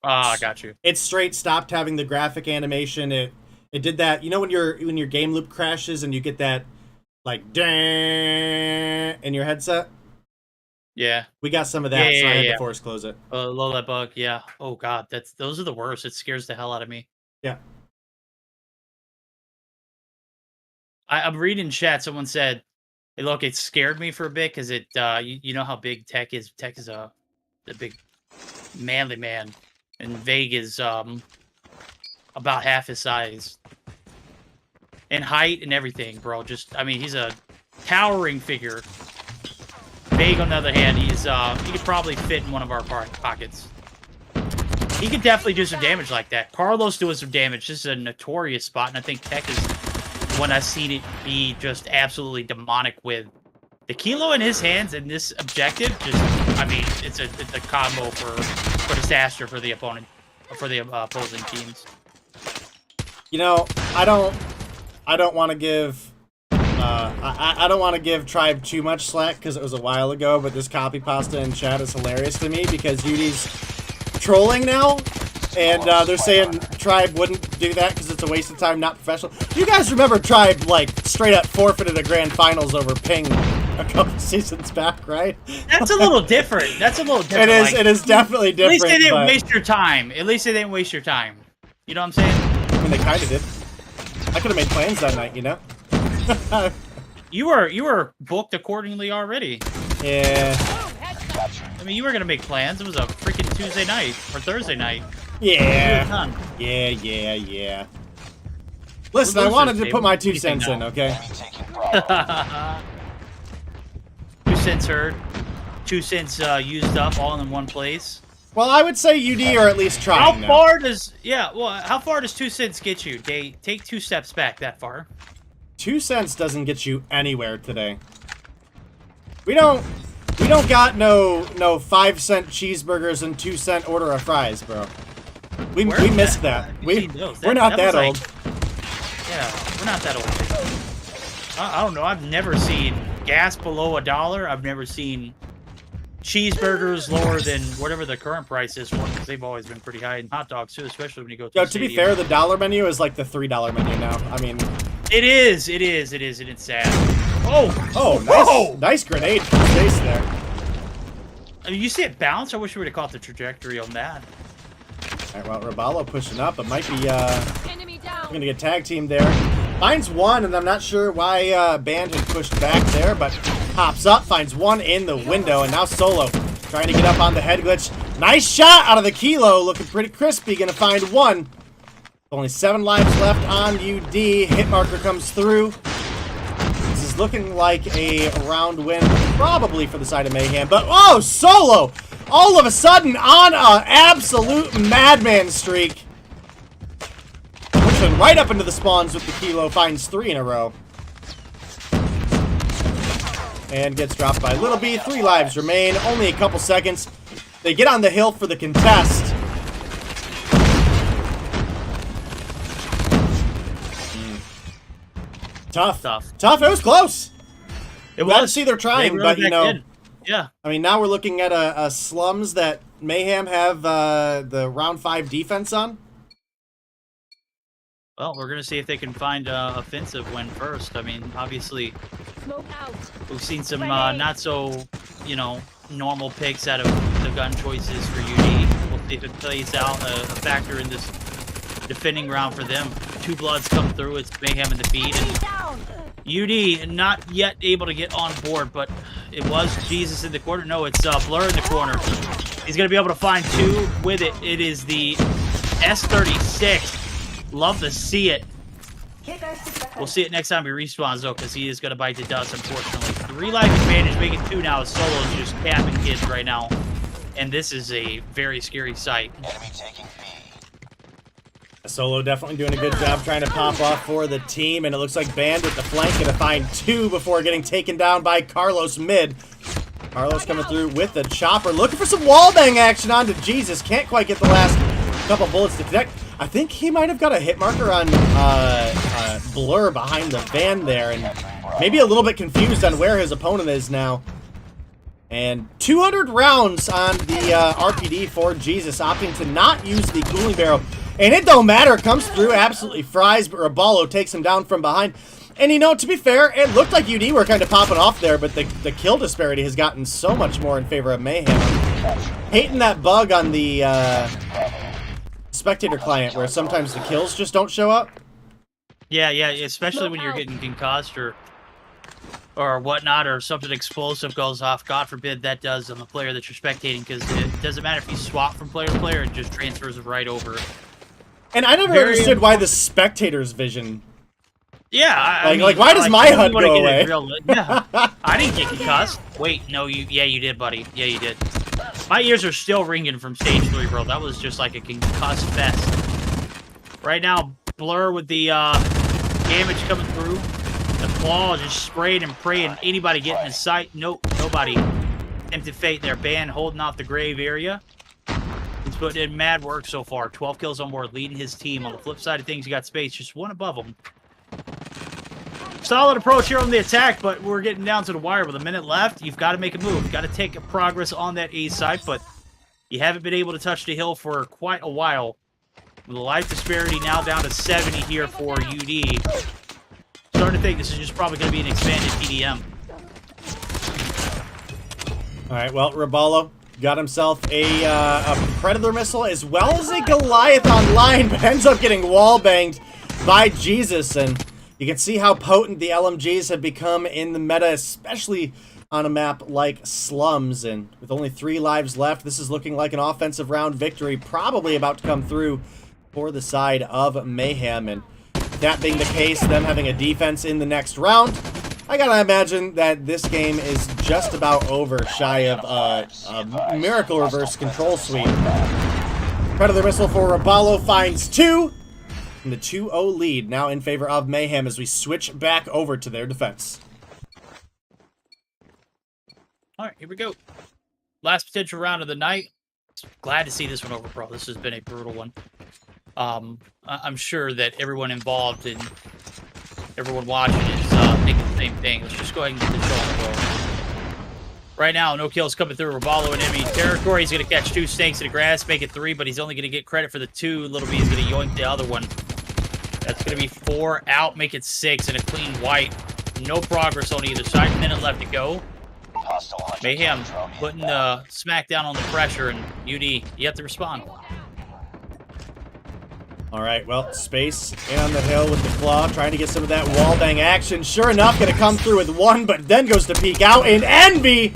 I got you. It straight stopped having the graphic animation. It did that. You know when your game loop crashes and you get that like dang in your headset? Yeah. We got some of that, so I had to force close it. Low that bug, yeah. Oh God, those are the worst. It scares the hell out of me. Yeah. I'm reading chat. Someone said, "Hey, look, it scared me for a bit because it. You know how big Tech is. Tech is a big manly man, and Vague is about half his size in height and everything, bro. Just, I mean, he's a towering figure. Vague, on the other hand, he could probably fit in one of our pockets. He could definitely do some damage like that. Carlos doing some damage. This is a notorious spot, and I think Tech is when I've seen it be just absolutely demonic with the kilo in his hands and this objective. Just, I mean, it's a combo for disaster for the opponent, for the opposing teams. You know, I don't want to give. I don't want to give Tribe too much slack because it was a while ago, but this copy pasta in chat is hilarious to me because UD's trolling now, and they're saying Tribe wouldn't do that because it's a waste of time, not professional. You guys remember Tribe, like, straight up forfeited a grand finals over Ping a couple seasons back, right? That's a little different. It is definitely different. At least they didn't waste your time. At least they didn't waste your time. You know what I'm saying? I mean, they kind of did. I could have made plans that night, you know? You were booked accordingly already. Yeah. I mean, you were gonna make plans. It was a freaking Tuesday night or Thursday night. Yeah. Yeah. Listen, I wanted to put my 2 cents in, okay? 2 cents heard. 2 cents used up all in one place. Well, I would say UD are at least trying. How far does how far does 2 cents get you? They take 2 steps back that far. 2 cents doesn't get you anywhere today. We don't got no 5-cent cheeseburgers and 2-cent order of fries, bro. We missed that. We're not that old. Yeah, we're not that old. I don't know. I've never seen gas below $1. I've never seen cheeseburgers lower than whatever the current price is for them, because they've always been pretty high. And hot dogs too, especially when you go to. Yo, to be fair, the dollar menu is like the $3 menu now. I mean, it is, and it's sad. Nice grenade for the face there. I mean, you see it bounce? I wish we would have caught the trajectory on that. Alright, well, Raballo pushing up, but might be gonna get tag teamed there. Finds one, and I'm not sure why Band had pushed back there, but hops up, finds one in the window, and now Solo trying to get up on the head glitch. Nice shot out of the Kilo, looking pretty crispy, gonna find one. Only 7 lives left on UD. Hit marker comes through. This is looking like a round win, probably for the side of Mayhem, but oh, Solo! All of a sudden on an absolute madman streak. Pushing right up into the spawns with the Kilo, finds 3 in a row. And gets dropped by Little B. 3 lives remain, only a couple seconds. They get on the hill for the contest. Tough. It was close. It Glad to was. see they're trying, but you know. Yeah. I mean, now we're looking at a slums that Mayhem have the round 5 defense on. Well, we're gonna see if they can find a offensive win first. I mean, obviously, we've seen some not so, normal picks out of the gun choices for UD. We'll see if it plays out a factor in this defending round for them. 2 bloods come through. It's Mayhem in the feed, and UD not yet able to get on board, but it was Jesus in the corner. No, it's Blur in the corner. He's going to be able to find 2 with it. It is the S36. Love to see it. We'll see it next time he respawns, though, because he is going to bite the dust, unfortunately. 3 life advantage, making 2 now. Solo is just capping kids right now. And this is a very scary sight. Enemy taking B. Solo definitely doing a good job trying to pop off for the team, and it looks like Band with the flank gonna find 2 before getting taken down by Carlos mid. Carlos coming through with the chopper, looking for some wallbang action onto Jesus. Can't quite get the last couple bullets to connect. I think he might have got a hit marker on Blur behind the van there, and maybe a little bit confused on where his opponent is now. And 200 rounds on the RPD for Jesus, opting to not use the cooling barrel. And it don't matter, comes through, absolutely fries, but Raballo takes him down from behind. And to be fair, it looked like UD were kind of popping off there, but the kill disparity has gotten so much more in favor of Mayhem. Hating that bug on the spectator client where sometimes the kills just don't show up. Yeah, especially when you're getting concussed or whatnot, or something explosive goes off. God forbid that does on the player that you're spectating, because it doesn't matter if you swap from player to player, it just transfers right over. And I never understood why the spectator's vision. Yeah, I mean, why does my HUD go away? Yeah, I didn't get concussed. Wait, no, you did, buddy. Yeah, you did. My ears are still ringing from stage 3, bro. That was just like a concussed fest. Right now, Blur with the damage coming through. The claw just spraying and praying. Anybody getting in sight? Nope, nobody. Tempted fate there. Band holding off the grave area. He's putting in mad work so far. 12 kills on board, leading his team. On the flip side of things, you got Space, just 1 above him. Solid approach here on the attack, but we're getting down to the wire with a minute left. You've got to make a move. You've got to take a progress on that A side, but you haven't been able to touch the hill for quite a while. With the life disparity now down to 70 here for UD. Starting to think this is just probably going to be an expanded PDM. All right, well, Raballo got himself a Predator missile as well as a Goliath online, but ends up getting wall banged by Jesus. And You can see how potent the LMGs have become in the meta, especially on a map like Slums. And with only 3 lives left, this is looking like an offensive round victory, probably about to come through for the side of Mayhem. And that being the case, them having a defense in the next round, I gotta imagine that this game is just about over, shy of a miracle reverse control sweep. Predator missile for Robalo finds 2. And the 2-0 lead now in favor of Mayhem as we switch back over to their defense. All right, here we go. Last potential round of the night. Glad to see this one over, bro. This has been a brutal one. I'm sure that everyone involved and everyone watching is thinking the same thing. Let's just go ahead and get the show on the road. Right now, no kills coming through. Robalo in enemy territory. He's going to catch 2 snakes in the grass, make it 3, but he's only going to get credit for the 2. Little B is going to yoink the other one. That's going to be 4 out, make it 6, and a clean white. No progress on either side. Minute left to go. Mayhem putting the smackdown on the pressure, and UD, you have to respond. All right, well, Space in on the hill with the claw, trying to get some of that wall bang action. Sure enough, going to come through with 1, but then goes to peek out, and Envy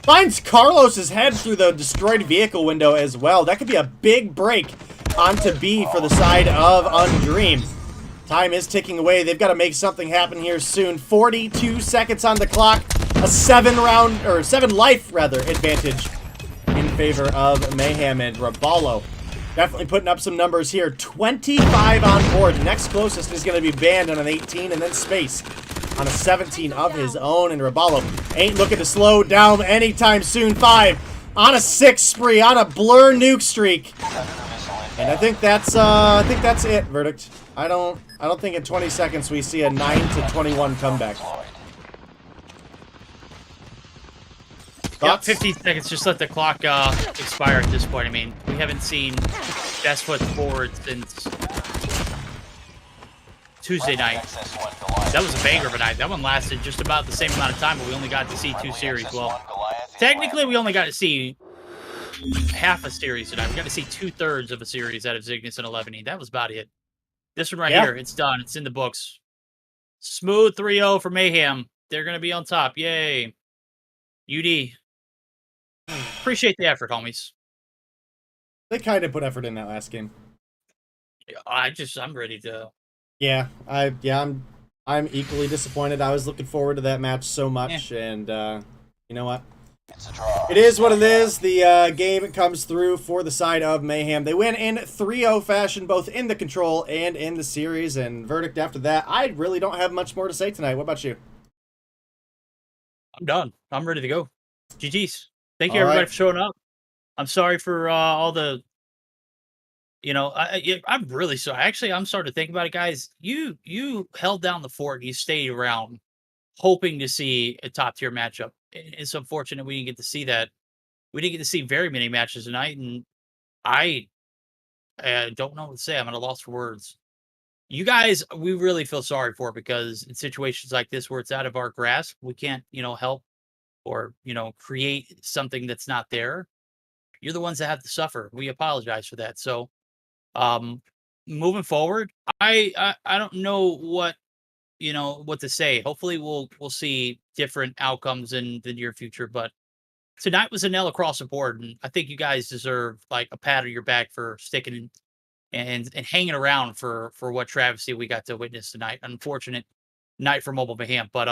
finds Carlos's head through the destroyed vehicle window as well. That could be a big break onto B for the side of Undream. Time is ticking away. They've got to make something happen here soon. 42 seconds on the clock. A 7 life advantage in favor of Mayhem, and Robalo definitely putting up some numbers here. 25 on board. The next closest is going to be Banned on an 18, and then Space on a 17 of his own. And Robalo ain't looking to slow down anytime soon. 5 on a 6 spree, on a blur nuke streak. And I think that's it, Verdict. I don't think in 20 seconds we see a 9-21 comeback. Yeah, 15 seconds. Just let the clock expire at this point. I mean, we haven't seen best foot forward since Tuesday night. That was a banger of a night. That one lasted just about the same amount of time, but we only got to see 2 series. Well, technically, we only got to see half a series tonight. We got to see 2/3 of a series out of Zygnus and Eleventy. That was about it. This one right here, it's done. It's in the books. Smooth 3-0 for Mayhem. They're going to be on top. Yay. UD. Appreciate the effort, homies. They kind of put effort in that last game. I'm ready to. Yeah, I'm equally disappointed. I was looking forward to that match so much, and you know what? It is what it is. The game comes through for the side of Mayhem. They win in 3-0 fashion, both in the control and in the series. And Verdict after that, I really don't have much more to say tonight. What about you? I'm done. I'm ready to go. GG's. Thank you, everybody, for showing up. I'm sorry for all the, I'm really sorry. Actually, I'm starting to think about it, guys. You held down the fort and you stayed around hoping to see a top-tier matchup. It's unfortunate we didn't get to see that. We didn't get to see very many matches tonight, and I don't know what to say. I'm at a loss for words. You guys, we really feel sorry for, because in situations like this where it's out of our grasp, we can't, help or, create something that's not there. You're the ones that have to suffer. We apologize for that. So, moving forward, I don't know what to say. Hopefully we'll see different outcomes in the near future, but tonight was a nail across the board, and I think you guys deserve like a pat on your back for sticking and hanging around for what travesty we got to witness tonight. Unfortunate night for Mobile Mayhem, but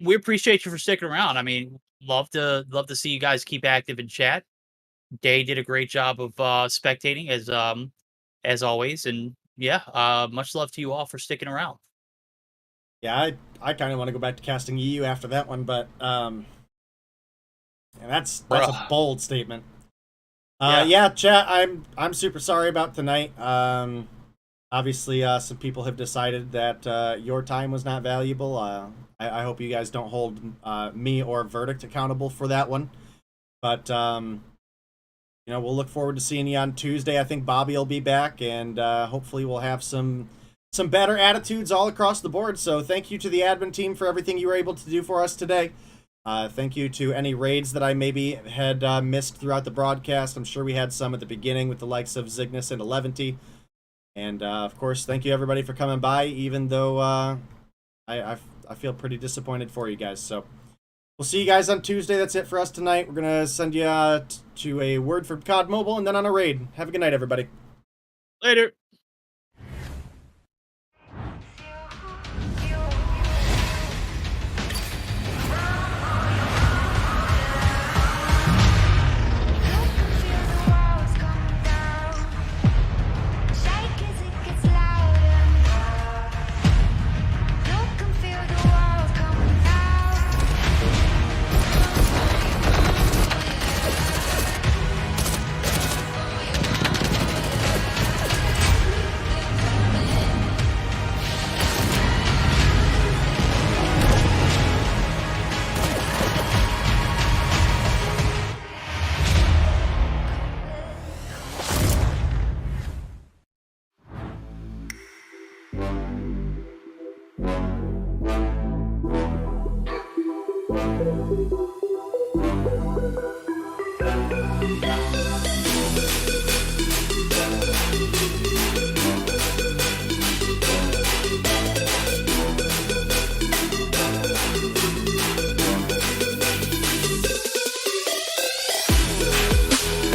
we appreciate you for sticking around. I mean, love to see you guys keep active in chat. Day did a great job of spectating as always, and much love to you all for sticking around. Yeah, I kind of want to go back to casting EU after that one, but that's a bold statement. Chat, I'm super sorry about tonight. Obviously, some people have decided that your time was not valuable. I hope you guys don't hold me or Verdict accountable for that one. But we'll look forward to seeing you on Tuesday. I think Bobby will be back, and hopefully we'll have some better attitudes all across the board. So thank you to the admin team for everything you were able to do for us today. Thank you to any raids that I maybe had missed throughout the broadcast. I'm sure we had some at the beginning with the likes of Zygnus and Eleventy. And of course, thank you everybody for coming by, even though I feel pretty disappointed for you guys. So we'll see you guys on Tuesday. That's it for us tonight. We're going to send you to a word from COD Mobile and then on a raid. Have a good night, everybody. Later. Thank you.